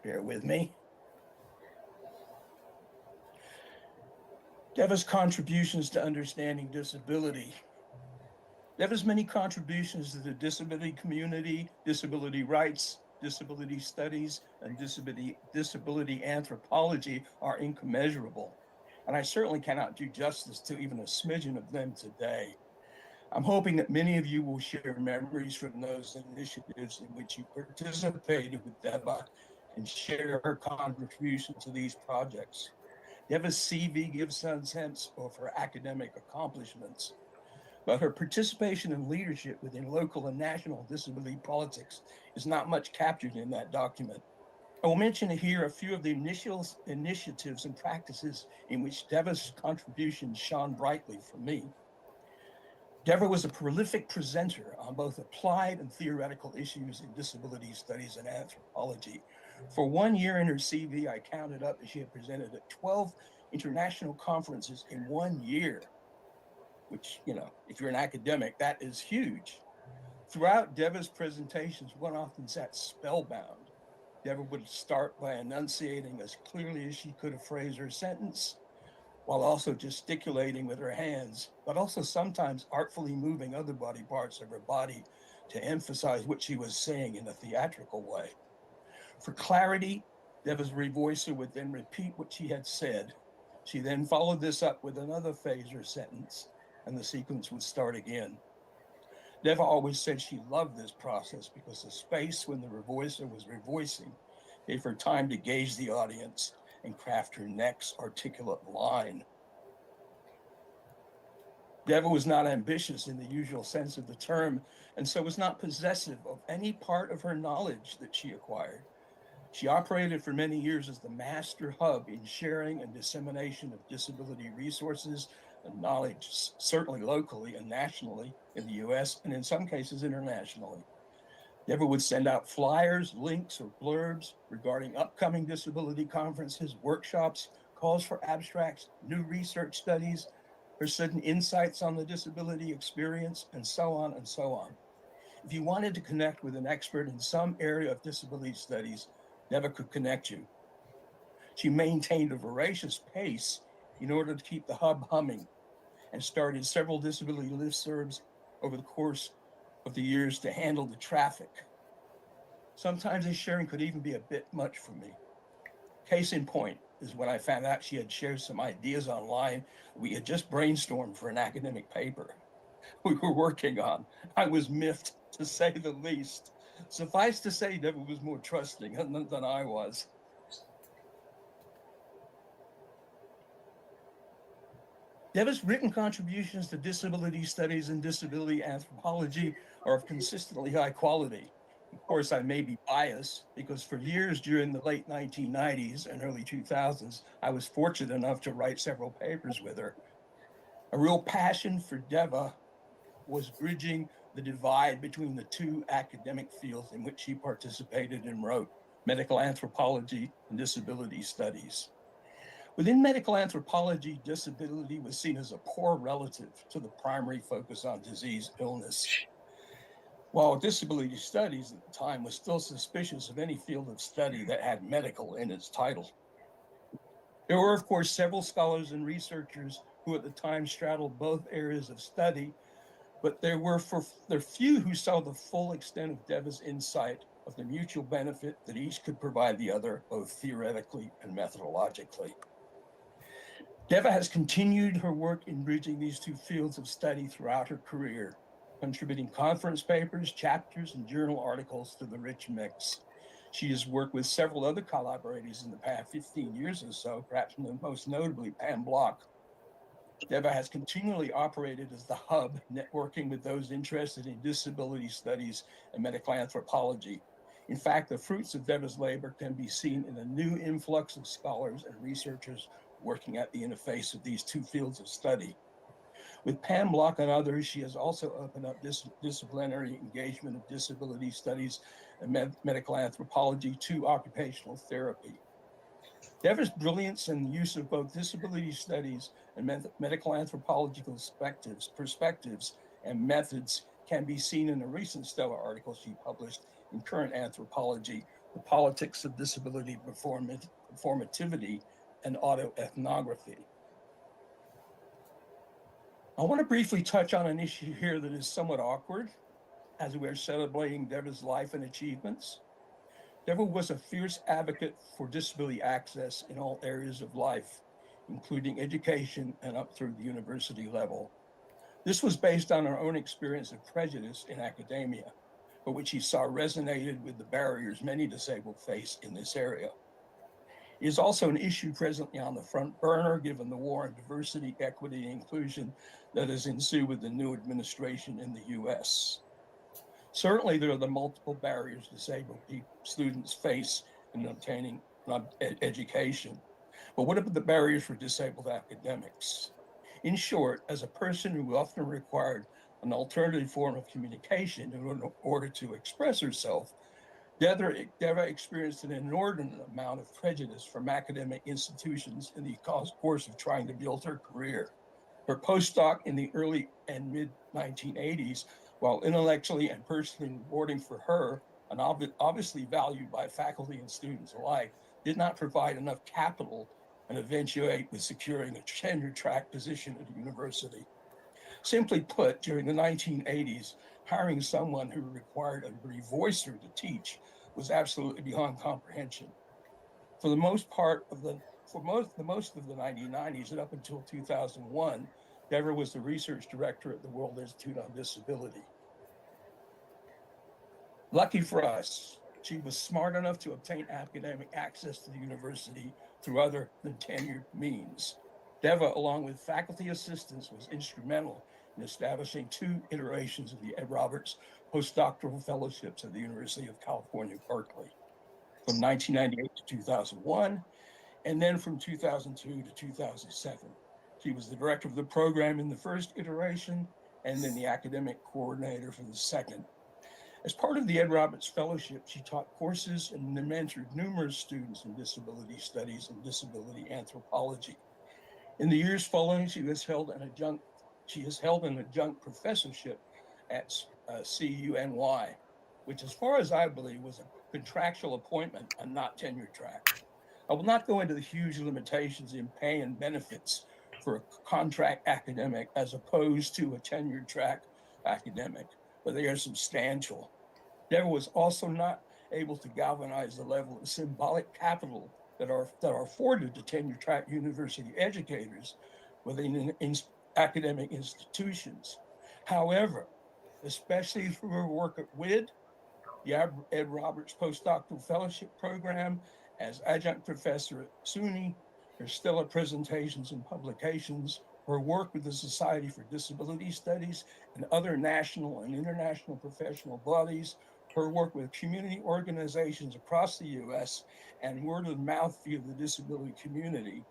bear with me. Devva's contributions to understanding disability. Devva's many contributions to the disability community, disability rights, disability studies, and disability anthropology are incommensurable. And I certainly cannot do justice to even a smidgen of them today. I'm hoping that many of you will share memories from those initiatives in which you participated with Devva and share her contribution to these projects. Devva's CV gives some sense of her academic accomplishments, but her participation and leadership within local and national disability politics is not much captured in that document. I will mention here a few of the initiatives and practices in which Devva's contributions shone brightly for me. Devva was a prolific presenter on both applied and theoretical issues in disability studies and anthropology. For 1 year in her CV, I counted up that she had presented at 12 international conferences in 1 year, which, you know, if you're an academic, that is huge. Throughout Devva's presentations, one often sat spellbound. Devva would start by enunciating as clearly as she could a phrase or sentence, while also gesticulating with her hands, but also sometimes artfully moving other body parts of her body to emphasize what she was saying in a theatrical way. For clarity, Devva's revoicer would then repeat what she had said. She then followed this up with another phrase or sentence, and the sequence would start again. Devva always said she loved this process because the space when the revoicer was revoicing gave her time to gauge the audience and craft her next articulate line. Devva was not ambitious in the usual sense of the term, and so was not possessive of any part of her knowledge that she acquired. She operated for many years as the master hub in sharing and dissemination of disability resources and knowledge, certainly locally and nationally in the US, and in some cases internationally. Devva would send out flyers, links, or blurbs regarding upcoming disability conferences, workshops, calls for abstracts, new research studies, her sudden insights on the disability experience, and so on and so on. If you wanted to connect with an expert in some area of disability studies, Devva could connect you. She maintained a voracious pace in order to keep the hub humming and started several disability listservs over the course of the years to handle the traffic. Sometimes this sharing could even be a bit much for me. Case in point is when I found out she had shared some ideas online we had just brainstormed for an academic paper we were working on. I was miffed, to say the least. Suffice to say, Devva was more trusting than I was. Devva's written contributions to disability studies and disability anthropology are of consistently high quality. Of course, I may be biased because for years during the late 1990s and early 2000s, I was fortunate enough to write several papers with her. A real passion for Devva was bridging the divide between the two academic fields in which she participated and wrote, medical anthropology and disability studies. Within medical anthropology, disability was seen as a poor relative to the primary focus on disease illness. While disability studies at the time was still suspicious of any field of study that had medical in its title. There were, of course, several scholars and researchers who at the time straddled both areas of study, but there were few who saw the full extent of Devva's insight of the mutual benefit that each could provide the other, both theoretically and methodologically. Devva has continued her work in bridging these two fields of study throughout her career, contributing conference papers, chapters, and journal articles to the rich mix. She has worked with several other collaborators in the past 15 years or so, perhaps most notably Pam Block. Devva has continually operated as the hub, networking with those interested in disability studies and medical anthropology. In fact, the fruits of Devva's labor can be seen in a new influx of scholars and researchers working at the interface of these two fields of study. With Pam Block and others, she has also opened up disciplinary engagement of disability studies and medical anthropology to occupational therapy. Devva's brilliance in the use of both disability studies and medical anthropological perspectives and methods can be seen in a recent stellar article she published in Current Anthropology, The Politics of Disability Performativity and Autoethnography. I want to briefly touch on an issue here that is somewhat awkward as we are celebrating Devva's life and achievements. Devva was a fierce advocate for disability access in all areas of life, including education and up through the university level. This was based on her own experience of prejudice in academia, but which she saw resonated with the barriers many disabled face in this area. It is also an issue presently on the front burner given the war on diversity, equity, and inclusion that has ensued with the new administration in the US. Certainly, there are the multiple barriers disabled students face in obtaining education. But what about the barriers for disabled academics? In short, as a person who often required an alternative form of communication in order to express herself, Devva experienced an inordinate amount of prejudice from academic institutions in the course of trying to build her career. Her postdoc in the early and mid 1980s, while intellectually and personally rewarding for her, and obviously valued by faculty and students alike, did not provide enough capital and eventuate with securing a tenure track position at a university. Simply put, during the 1980s, hiring someone who required a revoicer to teach was absolutely beyond comprehension. For most of the 1990s and up until 2001, Devva was the research director at the World Institute on Disability. Lucky for us, she was smart enough to obtain academic access to the university through other than tenured means. Devva, along with faculty assistants, was instrumental in establishing 2 iterations of the Ed Roberts postdoctoral fellowships at the University of California, Berkeley, from 1998 to 2001, and then from 2002 to 2007. She was the director of the program in the first iteration, and then the academic coordinator for the second. As part of the Ed Roberts Fellowship, she taught courses and mentored numerous students in disability studies and disability anthropology. In the years following, she has held an adjunct professorship at CUNY, which, as far as I believe, was a contractual appointment and not tenure track. I will not go into the huge limitations in pay and benefits for a contract academic as opposed to a tenured track academic, but they are substantial. Devva was also not able to galvanize the level of symbolic capital that are afforded to tenure track university educators within academic institutions. However, especially through her work at WID, the Ed Roberts Postdoctoral Fellowship Program, as adjunct professor at SUNY, her stellar presentations and publications, her work with the Society for Disability Studies and other national and international professional bodies, her work with community organizations across the US, and word of mouth via the disability community.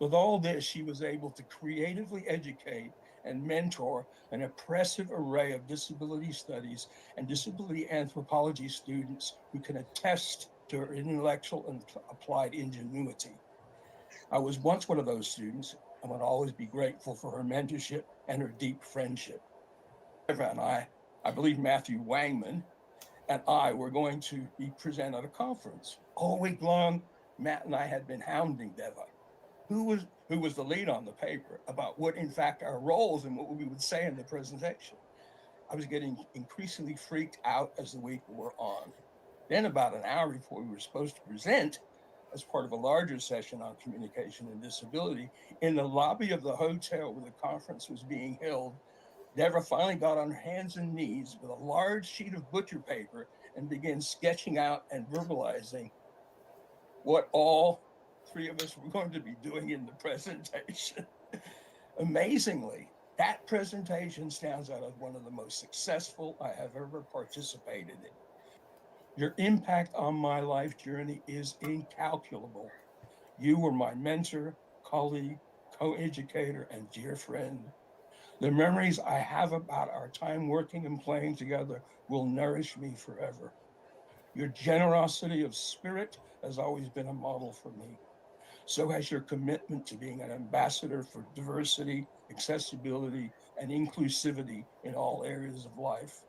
With all this, she was able to creatively educate and mentor an impressive array of disability studies and disability anthropology students who can attest to her intellectual and applied ingenuity. I was once one of those students and would always be grateful for her mentorship and her deep friendship. Devva and I believe Matthew Wangman and I were going to be present at a conference. All week long, Matt and I had been hounding Devva, who was the lead on the paper, about what in fact our roles and what we would say in the presentation. I was getting increasingly freaked out as the week wore on. Then about an hour before we were supposed to present, as part of a larger session on communication and disability, in the lobby of the hotel where the conference was being held, Devva finally got on her hands and knees with a large sheet of butcher paper and began sketching out and verbalizing what all 3 of us were going to be doing in the presentation. Amazingly, that presentation stands out as one of the most successful I have ever participated in. Your impact on my life journey is incalculable. You were my mentor, colleague, co-educator, and dear friend. The memories I have about our time working and playing together will nourish me forever. Your generosity of spirit has always been a model for me. So has your commitment to being an ambassador for diversity, accessibility, and inclusivity in all areas of life.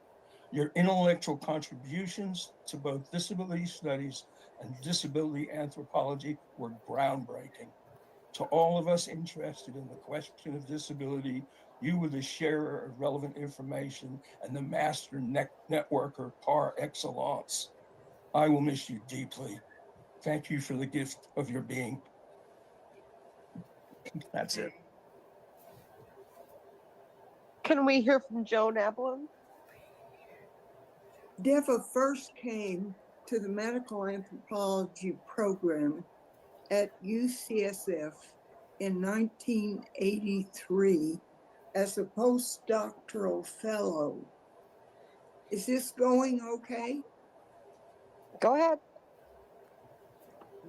Your intellectual contributions to both disability studies and disability anthropology were groundbreaking. To all of us interested in the question of disability, you were the sharer of relevant information and the master networker par excellence. I will miss you deeply. Thank you for the gift of your being. That's it. Can we hear from Joan Ablin? Devva first came to the medical anthropology program at UCSF in 1983 as a postdoctoral fellow. Is this going okay? Go ahead.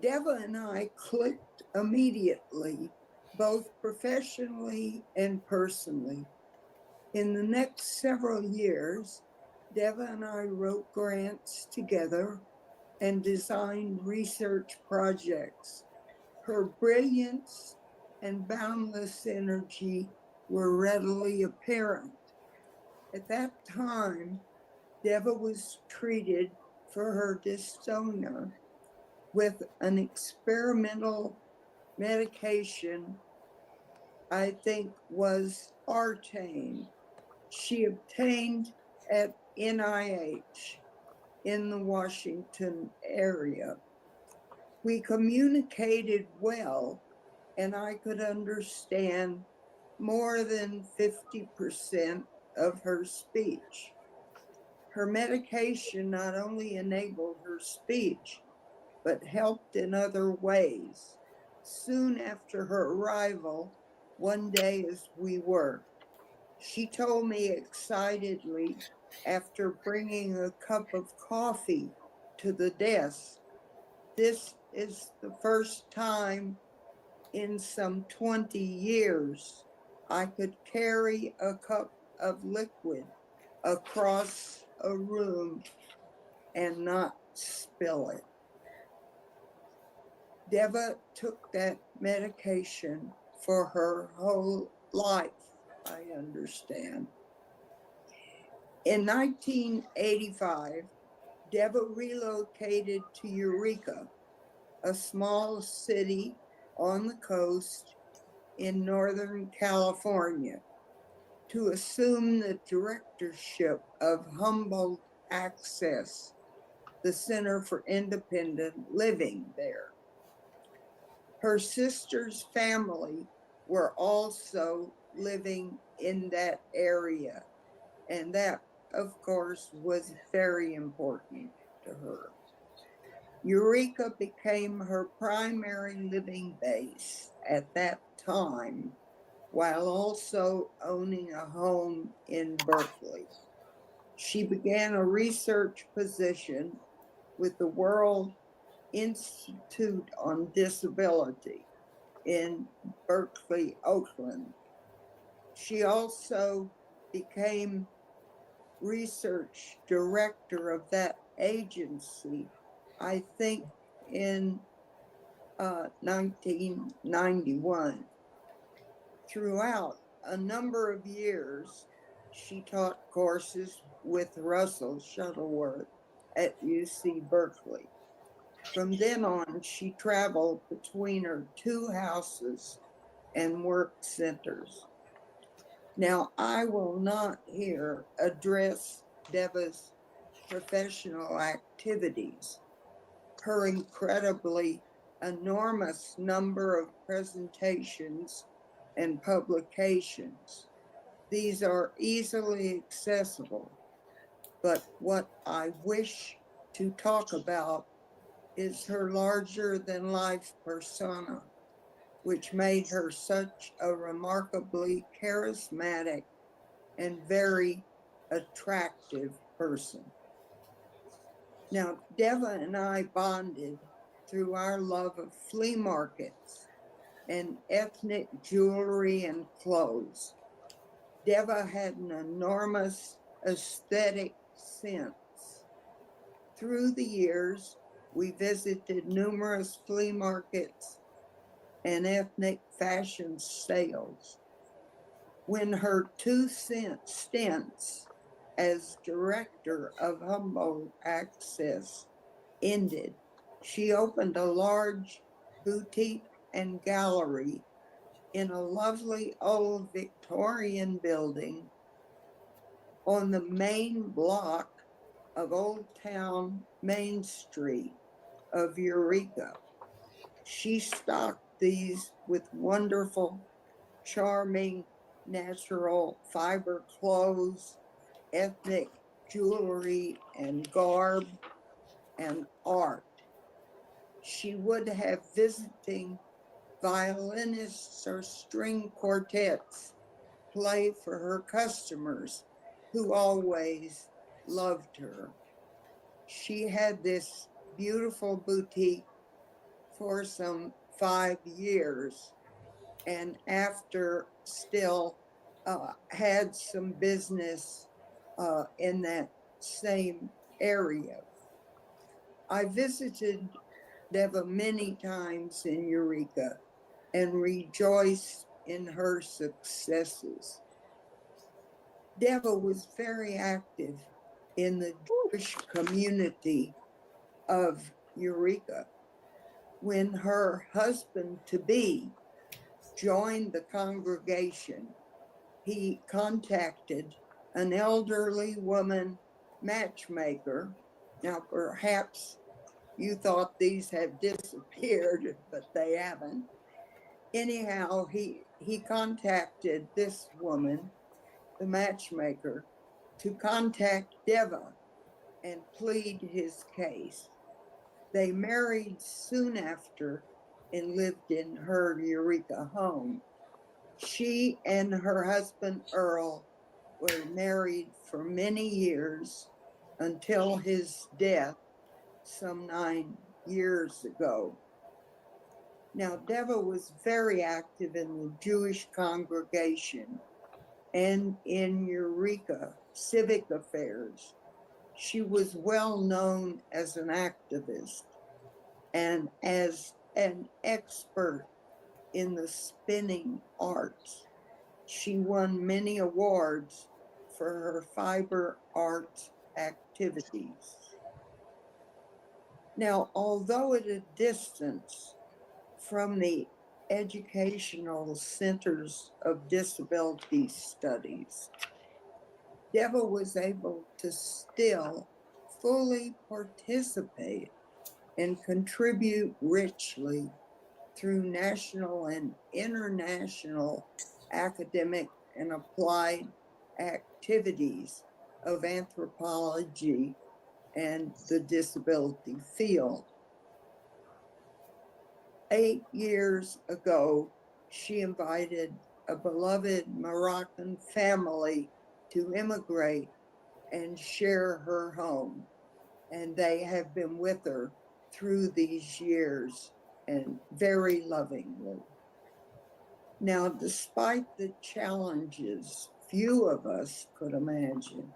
Devva and I clicked immediately, both professionally and personally. In the next several years, Devva and I wrote grants together and designed research projects. Her brilliance and boundless energy were readily apparent. At that time, Devva was treated for her dystonia with an experimental medication, I think was Artane. She obtained at NIH in the Washington area. We communicated well, and I could understand more than 50% of her speech. Her medication not only enabled her speech, but helped in other ways. Soon after her arrival, one day as we worked, she told me excitedly, after bringing a cup of coffee to the desk, "This is the first time in some 20 years I could carry a cup of liquid across a room and not spill it." Devva took that medication for her whole life, I understand. In 1985, Devva relocated to Eureka, a small city on the coast in Northern California, to assume the directorship of Humboldt Access, the Center for Independent Living there. Her sister's family were also living in that area, and that, of course, was very important to her. Eureka became her primary living base at that time, while also owning a home in Berkeley. She began a research position with the World Institute on Disability in Berkeley, Oakland. She also became research director of that agency, I think in 1991. Throughout a number of years, she taught courses with Russell Shuttleworth at UC Berkeley. From then on, she traveled between her two houses and work centers. Now, I will not here address Devva's professional activities, her incredibly enormous number of presentations and publications. These are easily accessible, but what I wish to talk about is her larger-than-life persona, which made her such a remarkably charismatic and very attractive person. Now, Devva and I bonded through our love of flea markets and ethnic jewelry and clothes. Devva had an enormous aesthetic sense. Through the years, we visited numerous flea markets and ethnic fashion sales. When her 2 stints as director of Humboldt Access ended, she opened a large boutique and gallery in a lovely old Victorian building on the main block of Old Town Main Street of Eureka. She stocked these with wonderful, charming, natural fiber clothes, ethnic jewelry and garb, and art. She would have visiting violinists or string quartets play for her customers, who always loved her. She had this beautiful boutique for some 5 years, and after still had some business in that same area. I visited Devva many times in Eureka and rejoiced in her successes. Devva was very active in the Jewish community of Eureka. When her husband-to-be joined the congregation, he contacted an elderly woman matchmaker. Now, perhaps you thought these have disappeared, but they haven't. Anyhow, he contacted this woman, the matchmaker, to contact Devva and plead his case. They married soon after and lived in her Eureka home. She and her husband Earl were married for many years until his death some 9 years ago. Now, Devva was very active in the Jewish congregation and in Eureka civic affairs. She was well known as an activist and as an expert in the spinning arts. She won many awards for her fiber arts activities. Now, although at a distance from the educational centers of disability studies, Devva was able to still fully participate and contribute richly through national and international academic and applied activities of anthropology and the disability field. 8 years ago, she invited a beloved Moroccan family to immigrate and share her home. And they have been with her through these years and very lovingly. Now, despite the challenges few of us could imagine,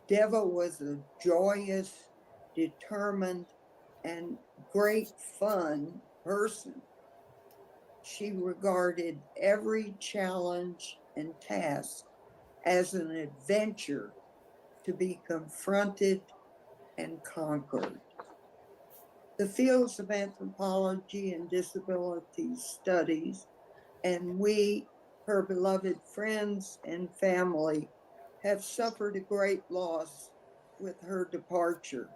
Devva was a joyous, determined, and great fun person. She regarded every challenge and task as an adventure to be confronted and conquered. The fields of anthropology and disability studies, and we, her beloved friends and family, have suffered a great loss with her departure.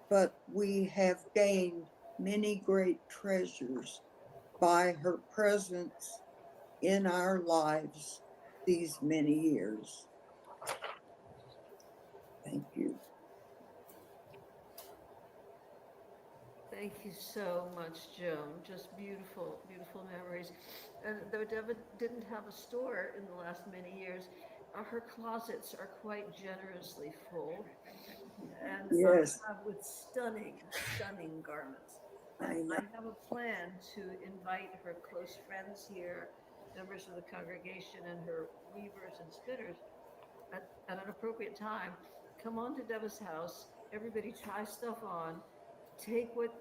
But we have gained many great treasures by her presence in our lives these many years. Thank you. Thank you so much, Joan. Just beautiful, beautiful memories. And though Devva didn't have a store in the last many years, her closets are quite generously full, and yes, with stunning, stunning garments. I have a plan to invite her close friends here, members of the congregation, and her weavers and spinners at an appropriate time. Come on to Devva's house. Everybody try stuff on. Take what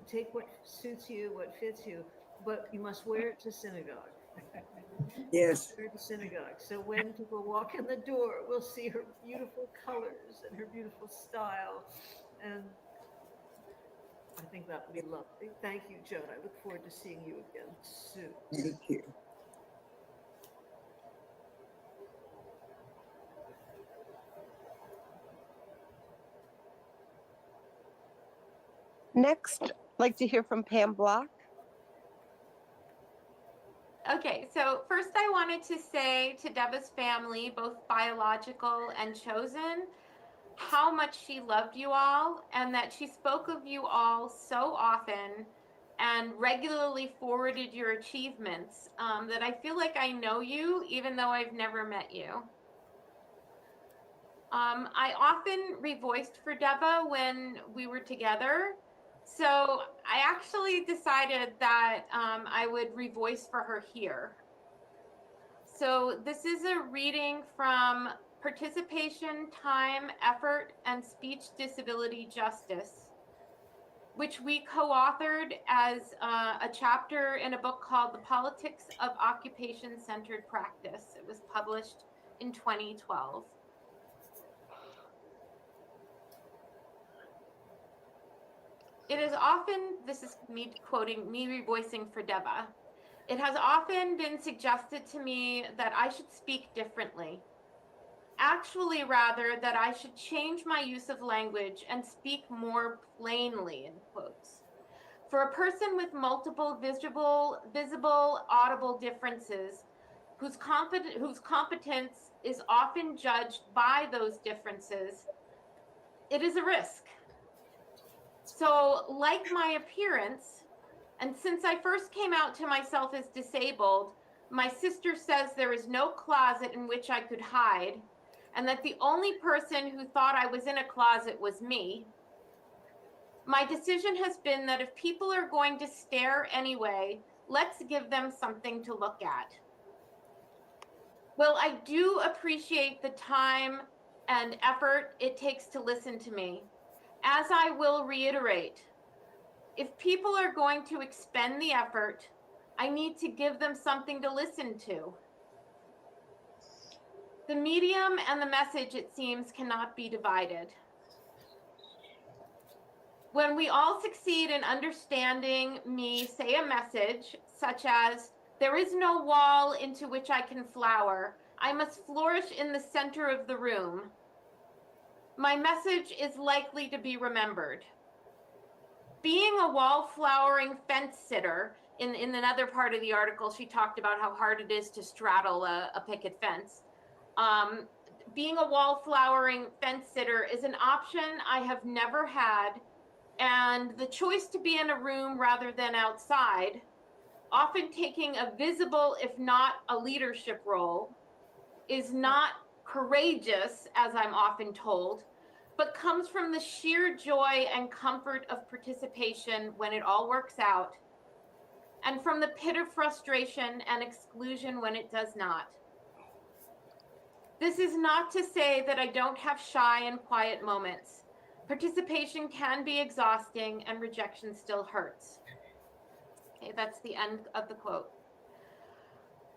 suits you, what fits you, but you must wear it to synagogue. Yes. Wear it to synagogue. So when people walk in the door, we'll see her beautiful colors and her beautiful style. And I think that would be lovely. Thank you, Joan. I look forward to seeing you again soon. Thank you. Next, I'd like to hear from Pam Block. Okay, so first I wanted to say to Devva's family, both biological and chosen, how much she loved you all and that she spoke of you all so often and regularly forwarded your achievements, that I feel like I know you even though I've never met you. I often revoiced for Devva when we were together, So I actually decided that I would revoice for her here. So this is a reading from Participation, Time, Effort, and Speech Disability Justice, which we co-authored as a chapter in a book called The Politics of Occupation-Centered Practice. It was published in 2012. It is often, this is me quoting, me revoicing for Devva. It has often been suggested to me that I should speak differently. Actually, rather, that I should change my use of language and speak more plainly, in quotes. For a person with multiple visible, audible differences, whose competence is often judged by those differences, it is a risk. So, like my appearance, and since I first came out to myself as disabled, my sister says there is no closet in which I could hide, and that the only person who thought I was in a closet was me. My decision has been that if people are going to stare anyway, let's give them something to look at. Well, I do appreciate the time and effort it takes to listen to me. As I will reiterate, if people are going to expend the effort, I need to give them something to listen to. The medium and the message, it seems, cannot be divided. When we all succeed in understanding me say a message, such as, there is no wall into which I can flower, I must flourish in the center of the room, my message is likely to be remembered. Being a wall-flowering fence sitter, in another part of the article, she talked about how hard it is to straddle a picket fence. Being a wall-flowering fence sitter is an option I have never had, and the choice to be in a room rather than outside, often taking a visible, if not a leadership role, is not courageous, as I'm often told, but comes from the sheer joy and comfort of participation when it all works out, and from the pit of frustration and exclusion when it does not. This is not to say that I don't have shy and quiet moments. Participation can be exhausting and rejection still hurts. Okay, that's the end of the quote.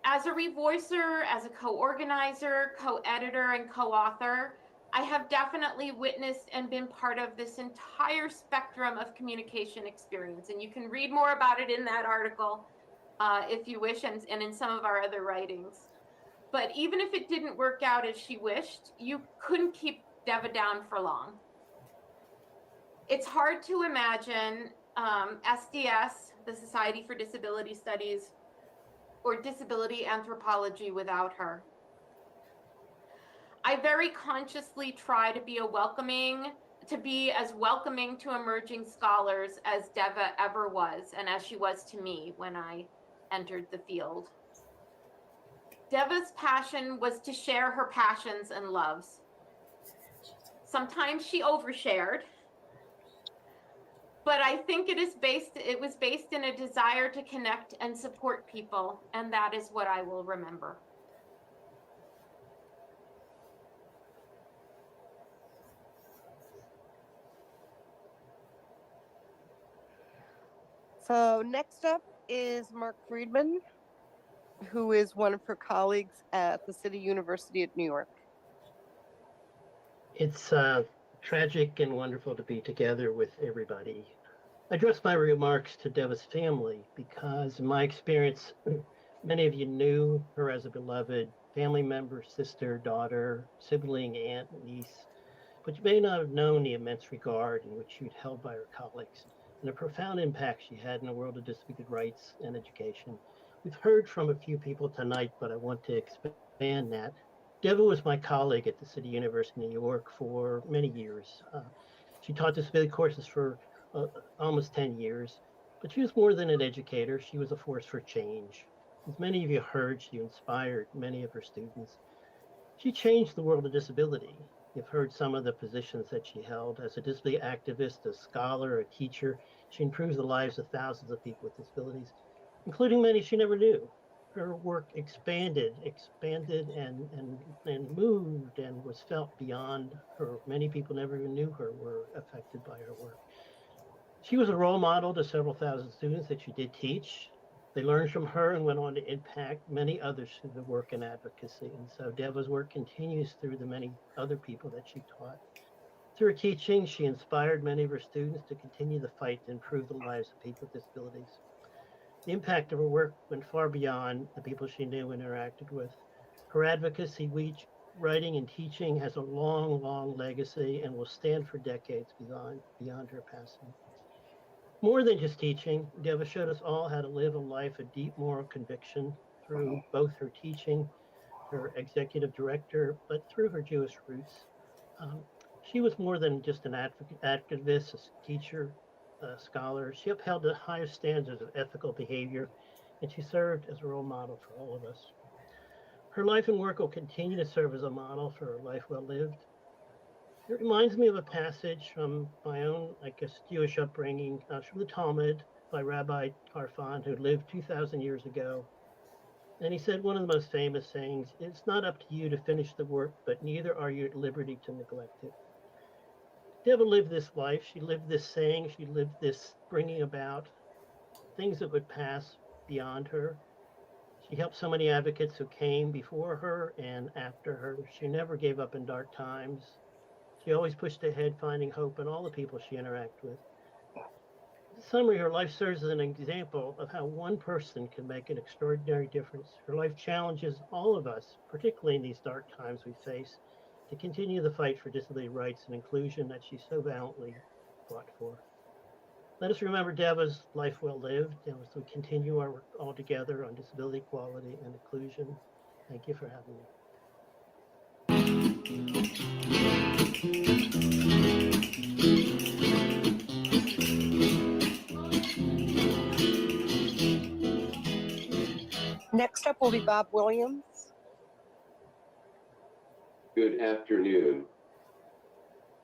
As a revoicer, as a co-organizer, co-editor, and co-author, I have definitely witnessed and been part of this entire spectrum of communication experience. And you can read more about it in that article if you wish, and in some of our other writings. But even if it didn't work out as she wished, you couldn't keep Devva down for long. It's hard to imagine SDS, the Society for Disability Studies, or disability anthropology without her. I very consciously try to be as welcoming to emerging scholars as Devva ever was, and as she was to me when I entered the field. Devva's passion was to share her passions and loves. Sometimes she overshared, but I think it was based in a desire to connect and support people, and that is what I will remember. So next up is Mark Friedman, who is one of her colleagues at the City University of New York. It's tragic and wonderful to be together with everybody. I address my remarks to Devva's family because in my experience, many of you knew her as a beloved family member, sister, daughter, sibling, aunt, niece, but you may not have known the immense regard in which she'd held by her colleagues and the profound impact she had in the world of disability rights and education. We've heard from a few people tonight, but I want to expand that. Devva was my colleague at the City University of New York for many years. She taught disability courses for almost 10 years, but she was more than an educator. She was a force for change. As many of you heard, she inspired many of her students. She changed the world of disability. You've heard some of the positions that she held as a disability activist, a scholar, a teacher. She improves the lives of thousands of people with disabilities, including many she never knew. Her work expanded and moved and was felt beyond her. Many people never even knew her were affected by her work. She was a role model to several thousand students that she did teach. They learned from her and went on to impact many others through the work and advocacy. And so Devva's work continues through the many other people that she taught. Through her teaching, she inspired many of her students to continue the fight to improve the lives of people with disabilities. The impact of her work went far beyond the people she knew and interacted with. Her advocacy, writing, and teaching has a long, long legacy and will stand for decades beyond her passing. More than just teaching, Devva showed us all how to live a life of deep moral conviction through both her teaching, her executive director, but through her Jewish roots. She was more than just an activist, a teacher, a scholar. She upheld the highest standards of ethical behavior, and she served as a role model for all of us. Her life and work will continue to serve as a model for a life well lived. It reminds me of a passage from my own, Jewish upbringing, from the Talmud by Rabbi Tarfon, who lived 2,000 years ago. And he said one of the most famous sayings, "It's not up to you to finish the work, but neither are you at liberty to neglect it." Devva lived this life. She lived this saying. She lived this bringing about things that would pass beyond her. She helped so many advocates who came before her and after her. She never gave up in dark times. She always pushed ahead, finding hope in all the people she interacted with. In summary, her life serves as an example of how one person can make an extraordinary difference. Her life challenges all of us, particularly in these dark times we face, to continue the fight for disability rights and inclusion that she so valiantly fought for. Let us remember Devva's life well lived, and as we continue our work all together on disability equality and inclusion. Thank you for having me. Next up will be Bob Williams. Good afternoon.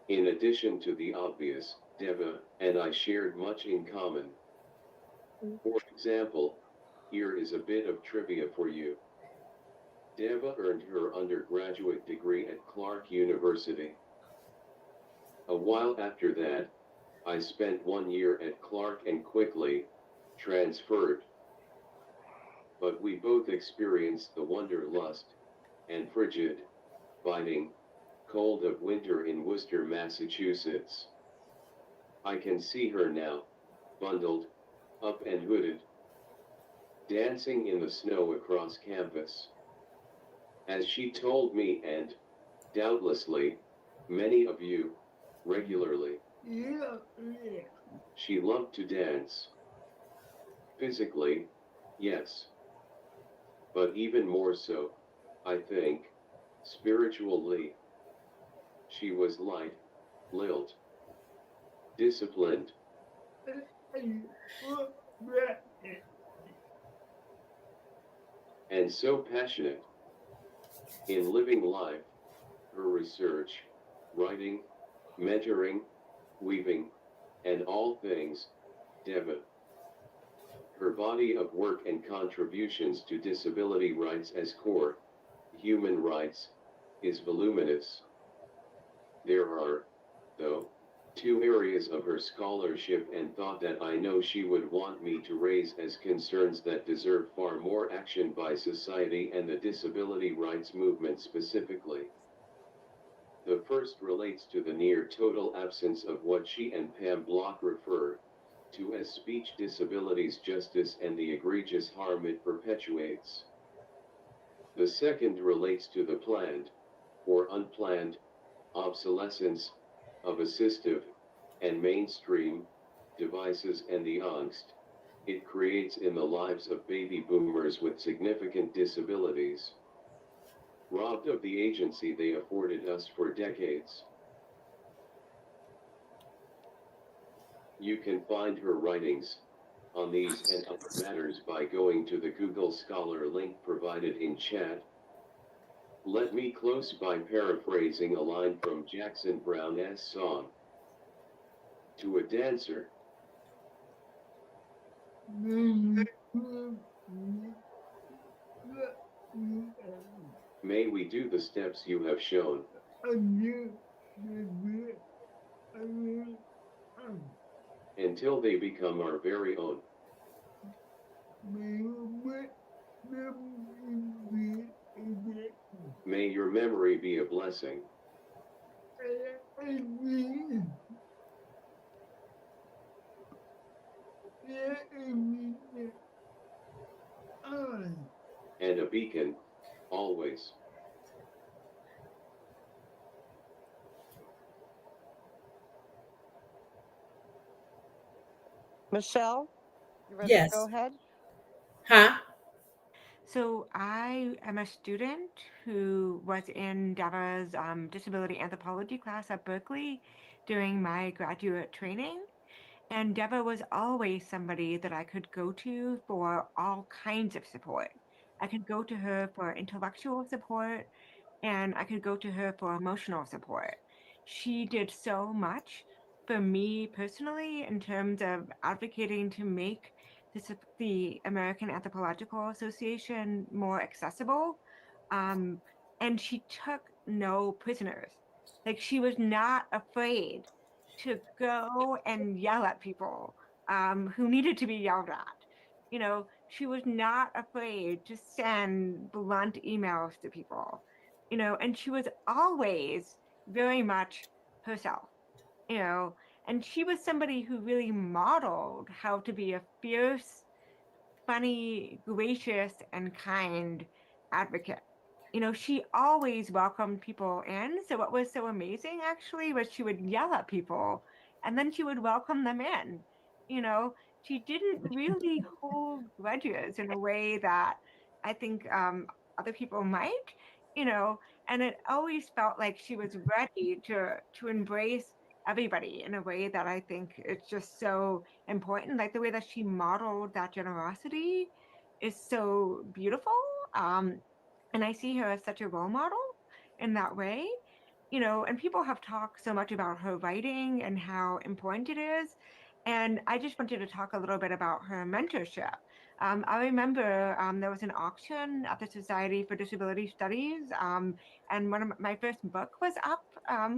In addition to the obvious, Devva and I shared much in common. For example, here is a bit of trivia for you. Devva earned her undergraduate degree at Clark University. A while after that, I spent 1 year at Clark and quickly transferred. But we both experienced the wanderlust and frigid, biting cold of winter in Worcester, Massachusetts. I can see her now, bundled up and hooded, dancing in the snow across campus. As she told me, and doubtlessly many of you regularly, she loved to dance. Physically, yes. But even more so, I think, spiritually. She was light, lilt, disciplined, and so passionate in living life. Her research, writing, mentoring, weaving, and all things, Devva. Her body of work and contributions to disability rights as core human rights is voluminous. There are, though, two areas of her scholarship and thought that I know she would want me to raise as concerns that deserve far more action by society and the disability rights movement specifically. The first relates to the near total absence of what she and Pam Block refer to as speech disabilities justice and the egregious harm it perpetuates. The second relates to the planned, or unplanned, obsolescence of assistive and mainstream devices and the angst it creates in the lives of baby boomers with significant disabilities, robbed of the agency they afforded us for decades. You can find her writings on these and other matters by going to the Google Scholar link provided in chat. Let me close by paraphrasing a line from Jackson Browne's song. To a dancer, may we do the steps you have shown. Until they become our very own. May your memory be a blessing. And a beacon, always. Michelle, you ready to go ahead? Huh? So I am a student who was in Devva's disability anthropology class at Berkeley during my graduate training. And Devva was always somebody that I could go to for all kinds of support. I could go to her for intellectual support, and I could go to her for emotional support. She did so much for me personally in terms of advocating to make the American Anthropological Association more accessible. And she took no prisoners. Like, she was not afraid to go and yell at people who needed to be yelled at. You know, she was not afraid to send blunt emails to people, you know, and she was always very much herself, you know, and she was somebody who really modeled how to be a fierce, funny, gracious, and kind advocate. You know, she always welcomed people in. So what was so amazing actually was she would yell at people and then she would welcome them in. You know, she didn't really hold grudges in a way that I think other people might, you know, and it always felt like she was ready to embrace everybody in a way that I think it's just so important. Like the way that she modeled that generosity is so beautiful. And I see her as such a role model in that way, you know, and people have talked so much about her writing and how important it is. And I just wanted to talk a little bit about her mentorship. I remember there was an auction at the Society for Disability Studies, and one of my first book was up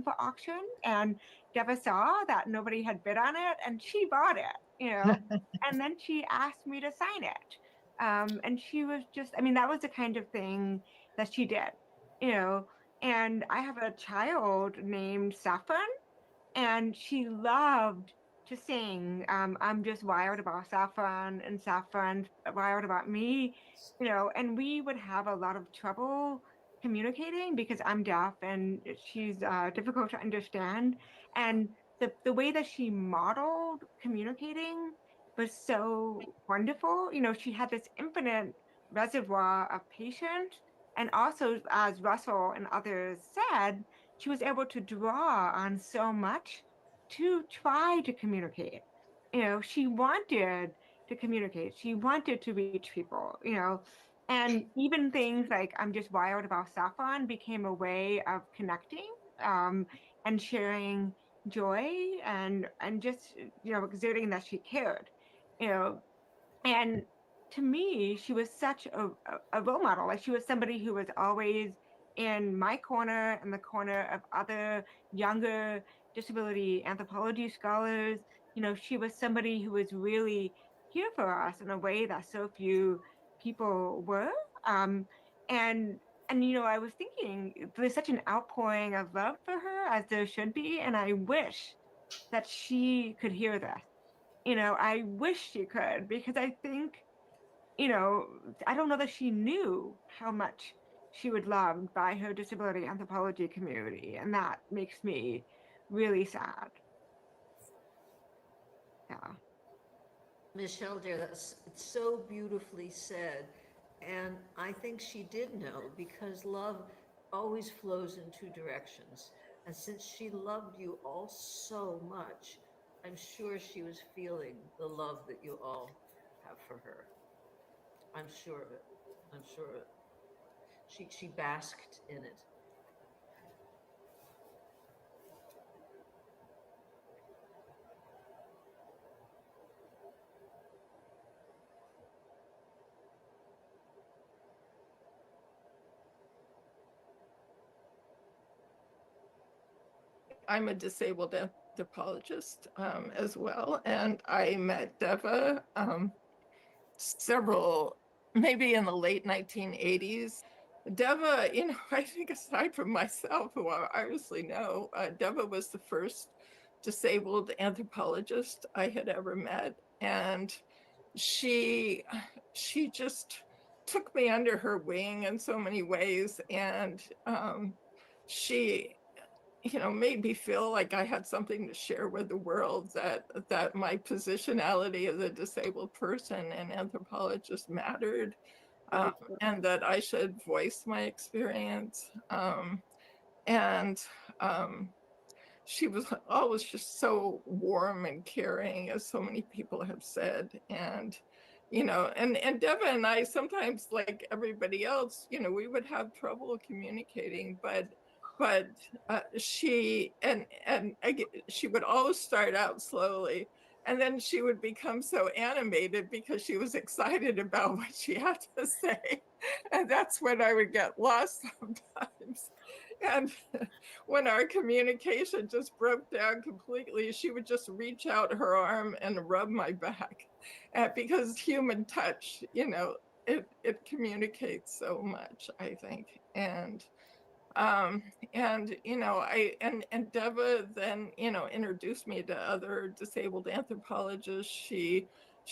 for auction, and Devva saw that nobody had bid on it, and she bought it, you know, and then she asked me to sign it. And she was just, I mean, that was the kind of thing that she did, you know. And I have a child named Saffron, and she loved to sing. I'm just wild about Saffron, and Saffron's wild about me, you know. And we would have a lot of trouble communicating because I'm deaf and she's difficult to understand. And the way that she modeled communicating was so wonderful. You know, she had this infinite reservoir of patience, and also, as Russell and others said, she was able to draw on so much to try to communicate. You know, she wanted to communicate. She wanted to reach people, you know, and even things like I'm just wild about saffron became a way of connecting and sharing joy and just, you know, exerting that she cared, you know. And to me, she was such a role model. Like, she was somebody who was always in my corner and the corner of other younger disability anthropology scholars. You know, she was somebody who was really here for us in a way that so few people were. Um, and you know, I was thinking there's such an outpouring of love for her, as there should be, and I wish that she could hear this. You know, I wish she could, because I think, you know, I don't know that she knew how much she was loved by her disability anthropology community, and that makes me really sad. Yeah. Michelle, dear, that's it's so beautifully said. And I think she did know, because love always flows in two directions. And since she loved you all so much, I'm sure she was feeling the love that you all have for her. I'm sure of it. I'm sure of it. she basked in it. I'm a disabled anthropologist as well, and I met Devva maybe in the late 1980s. Devva, I think aside from myself, who I obviously know, Devva was the first disabled anthropologist I had ever met, and she just took me under her wing in so many ways, and she made me feel like I had something to share with the world, that my positionality as a disabled person and anthropologist mattered, and that I should voice my experience. And she was always just so warm and caring, as so many people have said. And and Devva and I sometimes, like everybody else, we would have trouble communicating, but she would always start out slowly, and then she would become so animated because she was excited about what she had to say, and that's when I would get lost sometimes. And when our communication just broke down completely, she would just reach out her arm and rub my back, because human touch, it communicates so much, I think. And Devva then introduced me to other disabled anthropologists. She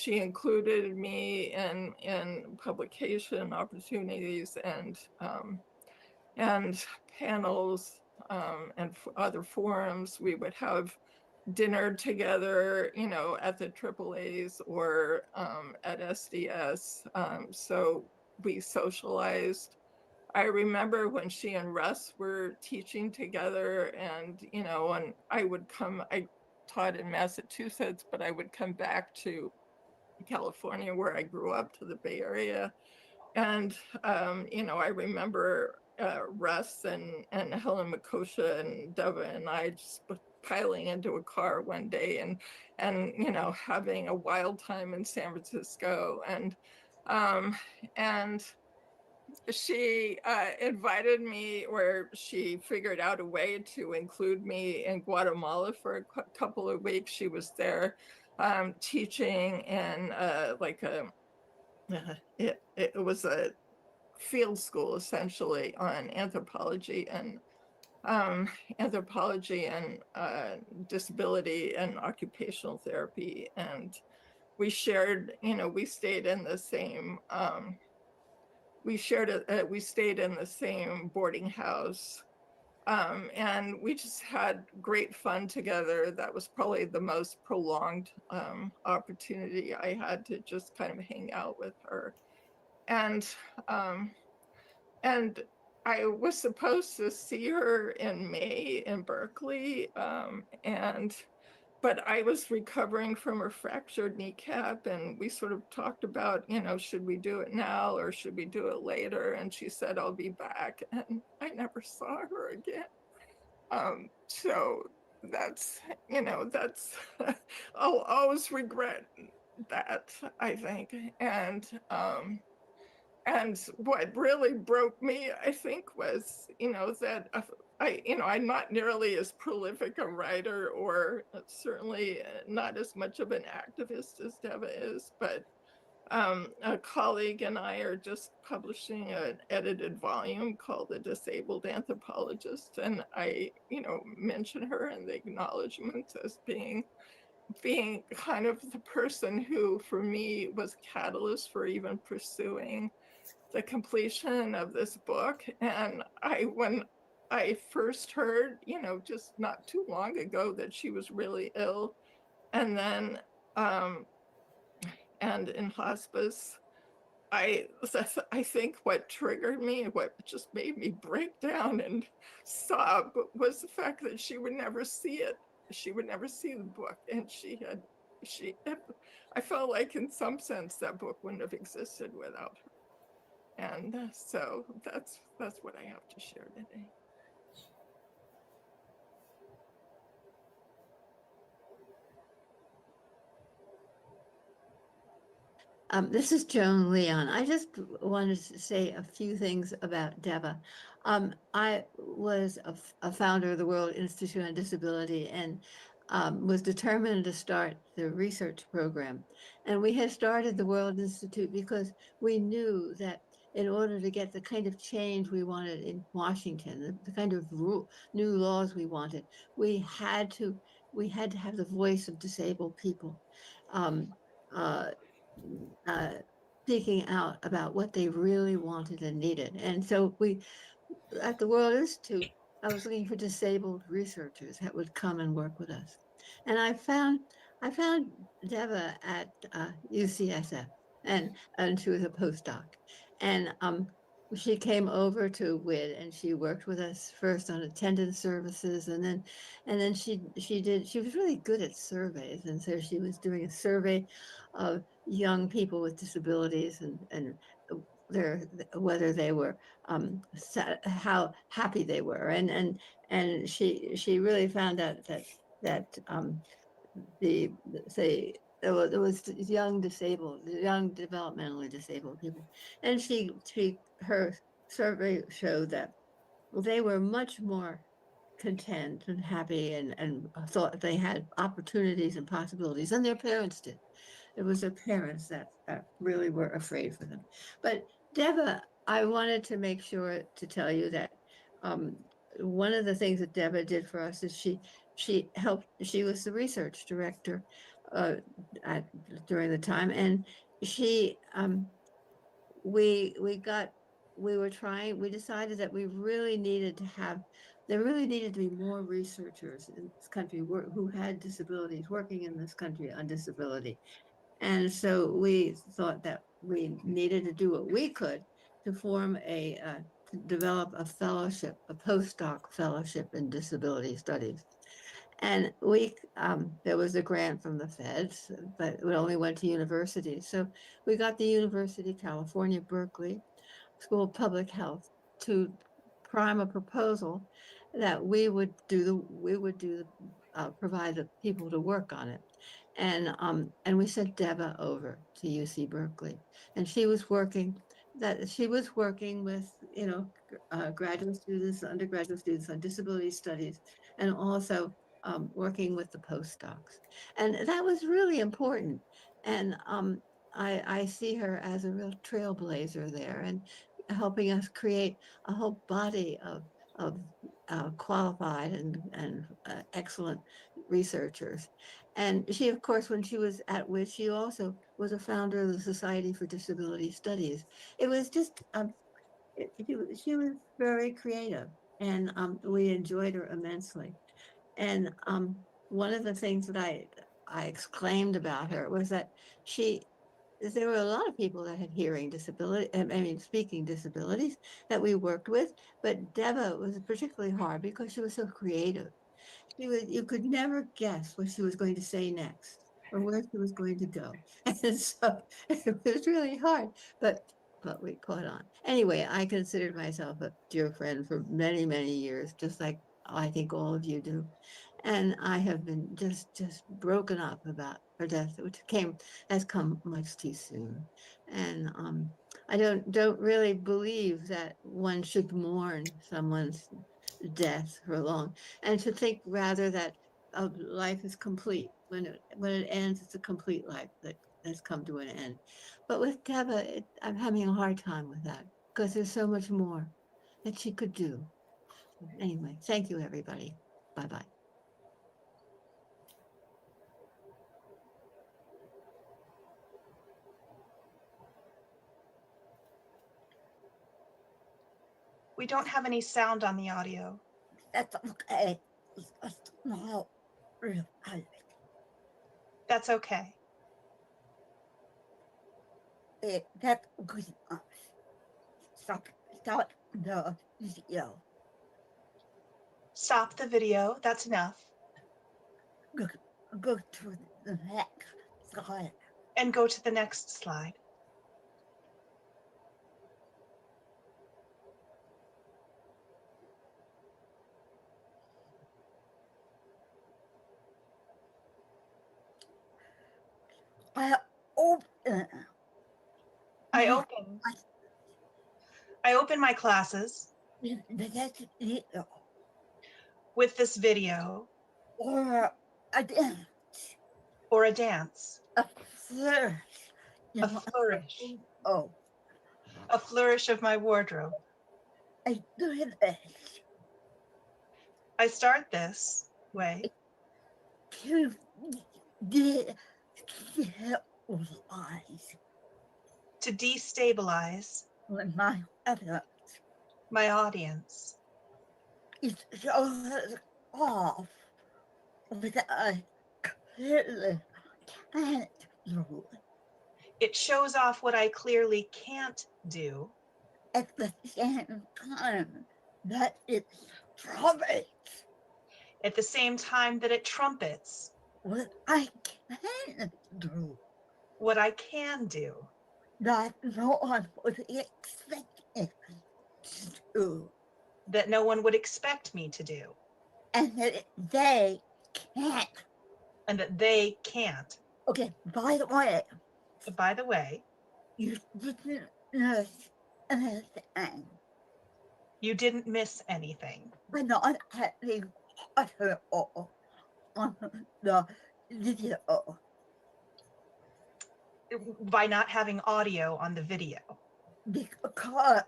included me in publication opportunities and panels and other forums. We would have dinner together, at the AAAs or at SDS. So we socialized. I remember when she and Russ were teaching together, and I taught in Massachusetts, but I would come back to California, where I grew up, to the Bay Area. And I remember Russ and Helen Makosha and Devva and I just piling into a car one day and having a wild time in San Francisco. And she invited me, or she figured out a way to include me in Guatemala for a couple of weeks. She was there teaching in it was a field school essentially on anthropology and disability and occupational therapy. And we shared, we stayed in the same we stayed in the same boarding house, and we just had great fun together. That was probably the most prolonged opportunity I had to just kind of hang out with her. And I was supposed to see her in May in Berkeley, but I was recovering from a fractured kneecap, and we sort of talked about, should we do it now or should we do it later? And she said, I'll be back. And I never saw her again. So that's I'll always regret that, I think. And what really broke me, I think, was, that I'm not nearly as prolific a writer, or certainly not as much of an activist as Devva is, but a colleague and I are just publishing an edited volume called The Disabled Anthropologist. And I, mention her in the acknowledgements as being kind of the person who, for me, was catalyst for even pursuing the completion of this book. And when I first heard, just not too long ago, that she was really ill, and then and in hospice, I think what triggered me, what just made me break down and sob, was the fact that she would never see it. She would never see the book, and I felt like in some sense that book wouldn't have existed without her. And so that's what I have to share today. This is Joan Leon. I just wanted to say a few things about Devva. I was a founder of the World Institute on Disability and was determined to start the research program. And we had started the World Institute because we knew that in order to get the kind of change we wanted in Washington, the kind of new laws we wanted, we had to have the voice of disabled people. Speaking out about what they really wanted and needed. And so at the World Institute, I was looking for disabled researchers that would come and work with us. And I found Devva at UCSF, and she was a postdoc. And she came over to WID and she worked with us first on attendance services, and then she was really good at surveys, and so she was doing a survey of young people with disabilities and whether they were how happy they were, and she really found out that there was young developmentally disabled people, and her survey showed that they were much more content and happy and thought they had opportunities and possibilities than their parents did. It was their parents that really were afraid for them. But Devva, I wanted to make sure to tell you that one of the things that Devva did for us is she was the research director during the time, and we decided that there really needed to be more researchers in this country who had disabilities working in this country on disability. And so we thought that we needed to do what we could to to develop a fellowship, a postdoc fellowship in disability studies. And there was a grant from the feds, but it only went to universities. So we got the University of California, Berkeley School of Public Health to prime a proposal that we would provide the people to work on it. And we sent Devva over to UC Berkeley, and she was working with graduate students, undergraduate students on disability studies, and also working with the postdocs, and that was really important. And I see her as a real trailblazer there, and helping us create a whole body of qualified and excellent researchers. And she, of course, when she was at WIT, she also was a founder of the Society for Disability Studies. It was just, she was very creative, and we enjoyed her immensely. And one of the things that I exclaimed about her was that there were a lot of people that had speaking disabilities that we worked with, but Devva was particularly hard because she was so creative. You could never guess what she was going to say next or where she was going to go. And so it was really hard, but we caught on. Anyway, I considered myself a dear friend for many, many years, just like I think all of you do. And I have been just broken up about her death, which has come much too soon. And I don't really believe that one should mourn someone's death for long, and to think rather that life is complete. When it ends, it's a complete life that has come to an end. But with Devva, I'm having a hard time with that because there's so much more that she could do. Anyway, thank you, everybody. Bye-bye. We don't have any sound on the audio. That's okay. That's okay. That's good enough. Stop the video. Stop the video. That's enough. Go to the next slide. And go to the next slide. I open. I open my classes with this video or a dance. Or a dance. A flourish. A flourish. Oh. A flourish of my wardrobe. I do this. I start this way. To destabilize. To destabilize. My audience. My audience. It shows off what I clearly can't do. It shows off what I clearly can't do. At the same time that it trumpets. At the same time that it trumpets. What I can do. What I can do. That no one would expect me to do. That no one would expect me to do. And that they can't. And that they can't. Okay, by the way. You didn't miss anything. You didn't miss anything. By not having audio on the video. By not having audio on the video. Because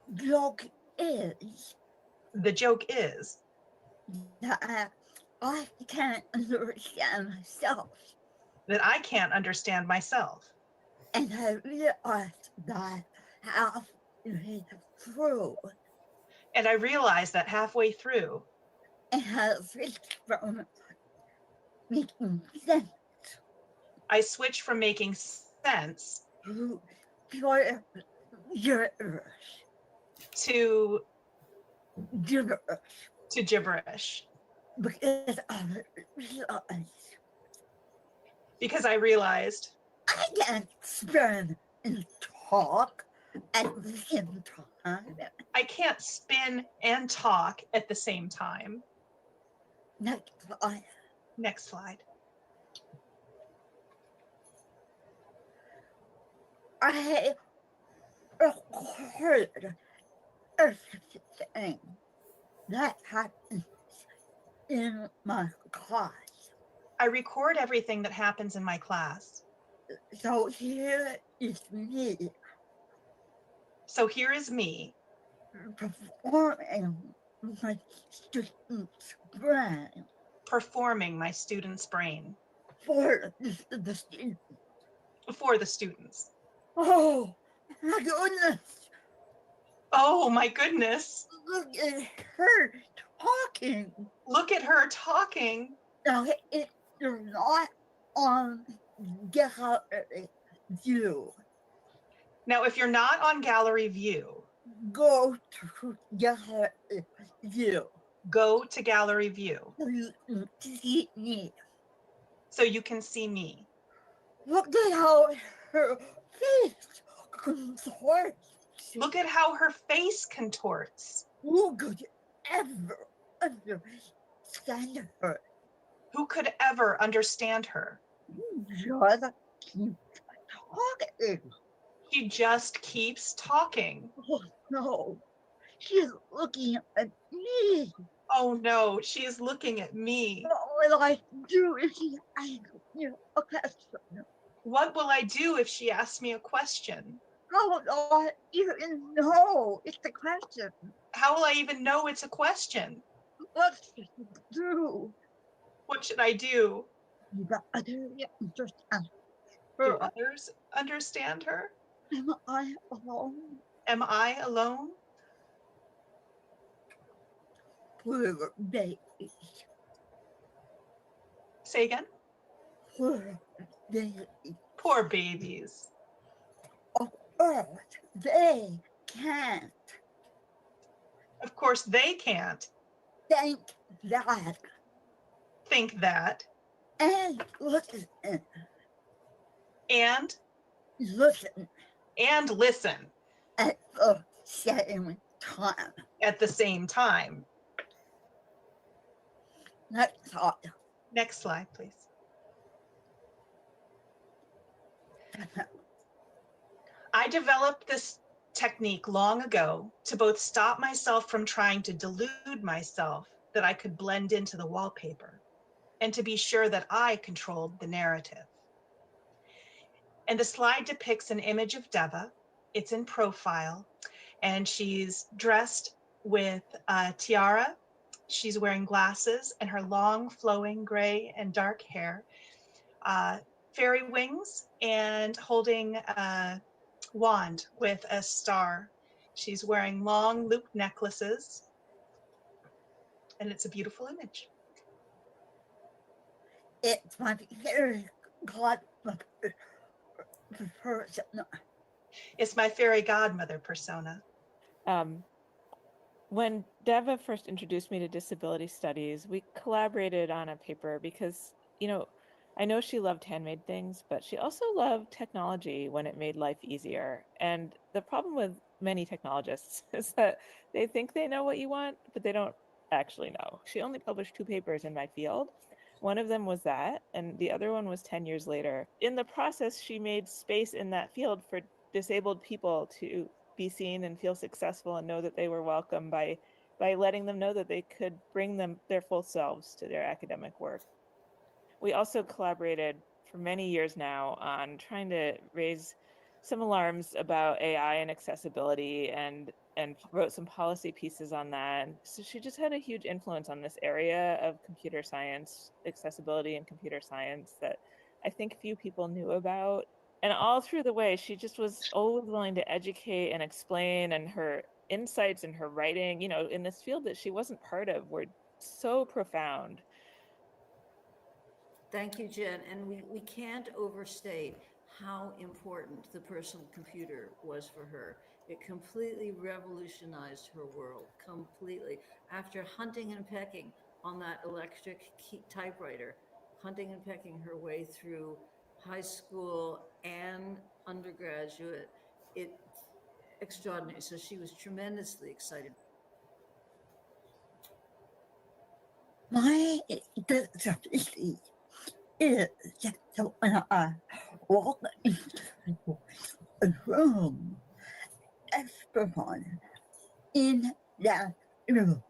the joke is that I can't understand myself. That I can't understand myself. And I realized that halfway through. And I realized that halfway through. And I switched from making sense. I switched from making sense to gibberish. To gibberish. Because I realized I can't spin and talk at the same time. I can't spin and talk at the same time. Next slide. Next slide. I heard everything that happens in my class. I record everything that happens in my class. So here is me. Performing my student's brain. Performing my student's brain. For the students. For the students. Oh, my goodness. Oh, my goodness. Look at her talking. Look at her talking. Now, if you're not on gallery view. Now, if you're not on gallery view. Go to gallery view. Go to gallery view. So you can see me. So you can see me. Look at how her face contorts. Look at how her face contorts. Who could ever understand her? Who could ever understand her? Just keep talking. She just keeps talking. Oh no, she's looking at me. Oh no, she is looking at me. What will I do if she asks me a question? What will I do if she asks me a question? How will I even know it's a question? How will I even know it's a question? What should I do? What should I do? Do others understand her? Do others understand her? Am I alone? Am I alone? Poor babies. Say again? Poor babies. Poor babies. Of course, they can't. Of course, they can't. Think that. Think that. And listen. And listen. And listen. At the same time. At the same time. Next slide. Next slide, please. I developed this technique long ago to both stop myself from trying to delude myself that I could blend into the wallpaper, and to be sure that I controlled the narrative. And the slide depicts an image of Devva. It's in profile, and she's dressed with a tiara. She's wearing glasses, and her long flowing gray and dark hair, fairy wings, and holding a wand with a star. She's wearing long loop necklaces, and it's a beautiful image. It's my fairy godmother persona. It's my fairy godmother persona. When Devva first introduced me to disability studies, we collaborated on a paper because, I know she loved handmade things, but she also loved technology when it made life easier. And the problem with many technologists is that they think they know what you want, but they don't actually know. She only published 2 papers in my field. One of them was that, and the other one was 10 years later. In the process, she made space in that field for disabled people to be seen and feel successful and know that they were welcome by letting them know that they could bring their full selves to their academic work. We also collaborated for many years now on trying to raise some alarms about AI and accessibility, and wrote some policy pieces on that. So she just had a huge influence on this area of computer science, accessibility and computer science, that I think few people knew about. And all through the way, she just was always willing to educate and explain, and her insights and her writing, in this field that she wasn't part of, were so profound. Thank you, Jen. And we can't overstate how important the personal computer was for her. It completely revolutionized her world, completely. After hunting and pecking on that electric typewriter, hunting and pecking her way through high school and undergraduate, extraordinary. So she was tremendously excited. My disability is that when I walk into a room, everyone in that room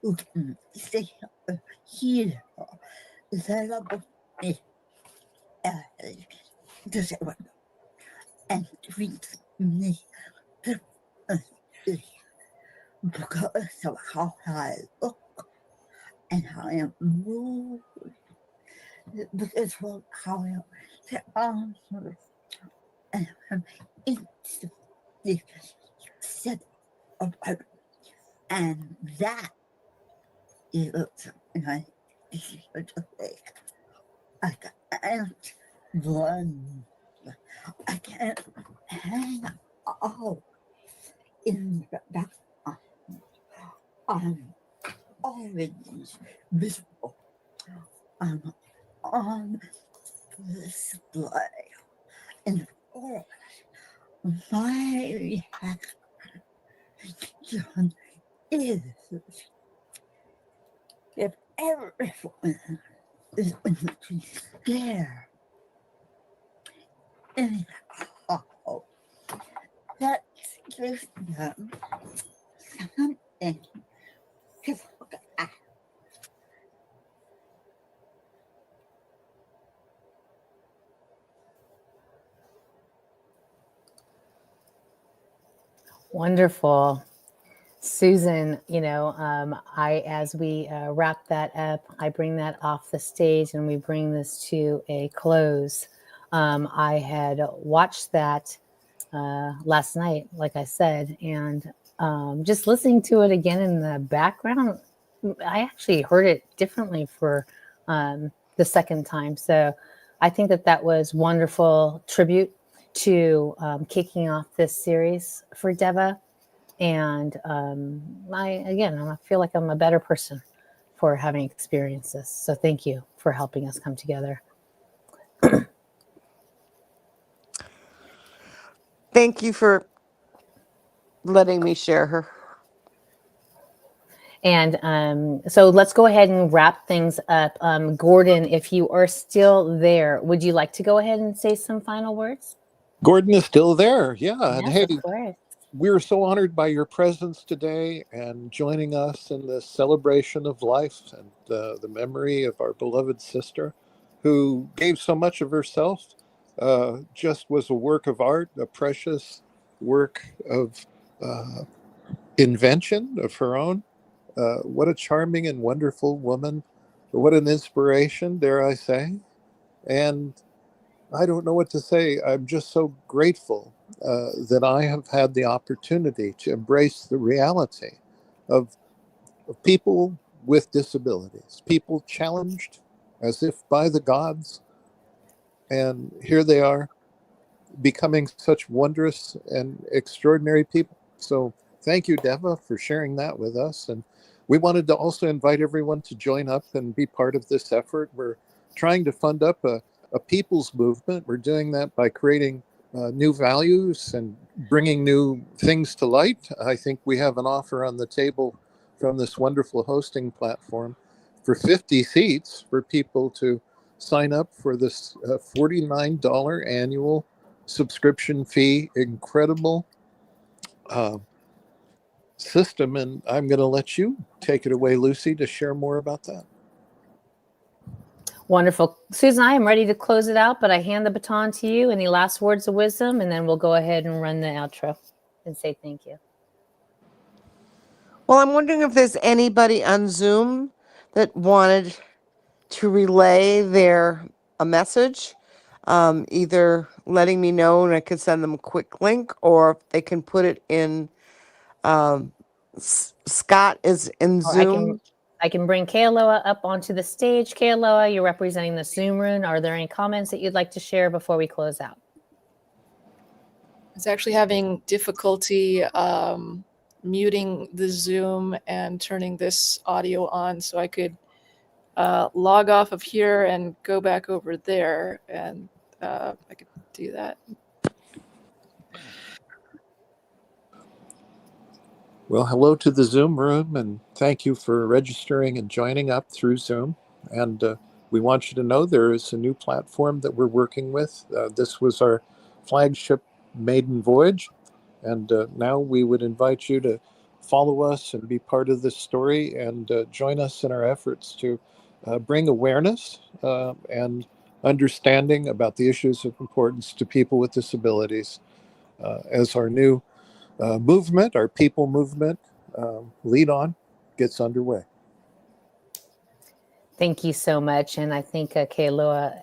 who can see or hear label me as disabled and treats me differently because of how I look and how I am moved, because of how I am and I'm instantly set apart. And that is something I can't run. I can't hang out in the background. I'm always visible. I'm on display. And of course, my reaction is if everyone is going to stare anyhow, that gives them something to look at. Wonderful. Susan, as we wrap that up, I bring that off the stage and we bring this to a close. I had watched that last night, like I said, and just listening to it again in the background, I actually heard it differently for the second time. So I think that was wonderful tribute to kicking off this series for Devva. And I feel like I'm a better person for having experienced this. So thank you for helping us come together. Thank you for letting me share her. And so let's go ahead and wrap things up. Gordon, if you are still there, would you like to go ahead and say some final words? Gordon is still there. Yeah. And Yes, hey, of course. we're so honored by your presence today and joining us in this celebration of life and the memory of our beloved sister who gave so much of herself, just was a work of art, a precious work of invention of her own. What a charming and wonderful woman. What an inspiration, dare I say. And I don't know what to say. I'm just so grateful that I have had the opportunity to embrace the reality of people with disabilities, people challenged as if by the gods. And here they are becoming such wondrous and extraordinary people. So thank you, Devva, for sharing that with us. And we wanted to also invite everyone to join up and be part of this effort. We're trying to fund up a people's movement. We're doing that by creating new values and bringing new things to light. I think we have an offer on the table from this wonderful hosting platform for 50 seats for people to sign up for this $49 annual subscription fee, incredible system. And I'm going to let you take it away, Lucy, to share more about that. Wonderful. Susan, I am ready to close it out, but I hand the baton to you. Any last words of wisdom? And then we'll go ahead and run the outro and say thank you. Well, I'm wondering if there's anybody on Zoom that wanted to relay a message, either letting me know and I could send them a quick link, or if they can put it in. Scott is in Zoom. I can bring Kealoha up onto the stage. Kealoha, you're representing the Zoom room. Are there any comments that you'd like to share before we close out? I was actually having difficulty muting the Zoom and turning this audio on so I could log off of here and go back over there, and I could do that. Well, hello to the Zoom room, and thank you for registering and joining up through Zoom. And we want you to know there is a new platform that we're working with. This was our flagship maiden voyage, and now we would invite you to follow us and be part of this story and join us in our efforts to bring awareness and understanding about the issues of importance to people with disabilities as our new movement, our people movement, Lead On, gets underway. Thank you so much. And I think Kealoha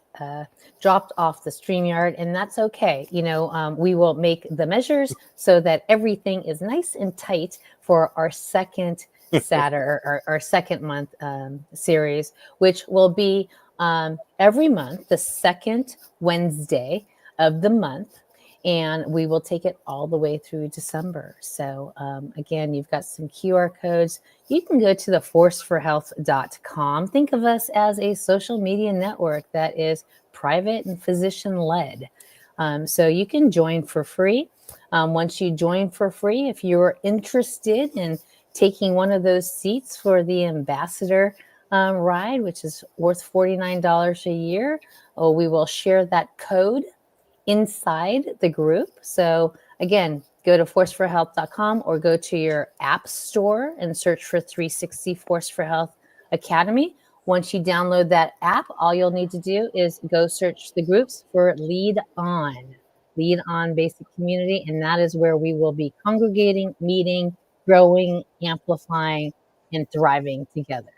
dropped off the StreamYard, and that's okay. You know, we will make the measures so that everything is nice and tight for our second Saturday, our second month series, which will be every month, the second Wednesday of the month. And we will take it all the way through December. So again, you've got some QR codes. You can go to the forceforhealth.com. Think of us as a social media network that is private and physician-led. So you can join for free. Once you join for free, if you're interested in taking one of those seats for the ambassador ride, which is worth $49 a year, we will share that code inside the group. So again, go to forceforhealth.com or go to your app store and search for 360 Force for Health Academy. Once you download that app, all you'll need to do is go search the groups for Lead On Basic Community. And that is where we will be congregating, meeting, growing, amplifying, and thriving together.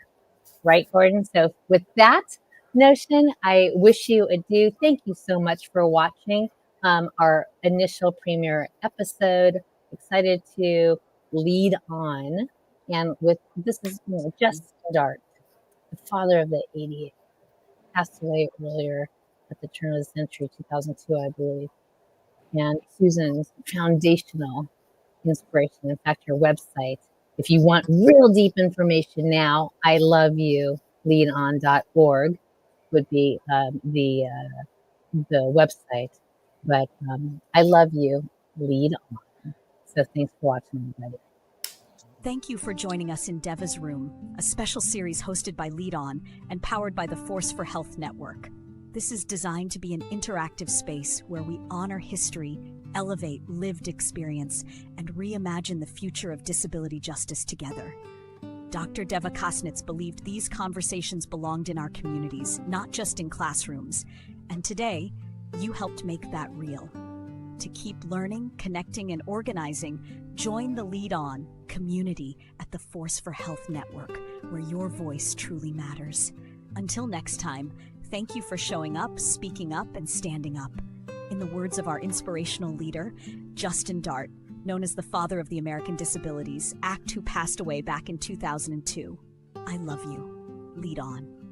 Right, Gordon? So with that notion, I wish you adieu. Thank you so much for watching our initial premiere episode. Excited to lead on. And with this is just Dart, the father of the 88, passed away earlier at the turn of the century, 2002, I believe. And Susan's foundational inspiration. In fact, her website, if you want real deep information now, I love you, leadon.org. would be the website, but I love you, Lead On. So thanks for watching, everybody. Thank you for joining us in Devva's Room, a special series hosted by Lead On and powered by the Force for Health Network. This is designed to be an interactive space where we honor history, elevate lived experience, and reimagine the future of disability justice together. Dr. Devva Kasnitz believed these conversations belonged in our communities, not just in classrooms. And today, you helped make that real. To keep learning, connecting, and organizing, join the Lead On community at the Force for Health Network, where your voice truly matters. Until next time, thank you for showing up, speaking up, and standing up. In the words of our inspirational leader, Justin Dart, known as the father of the American Disabilities Act, who passed away back in 2002, I love you. Lead on.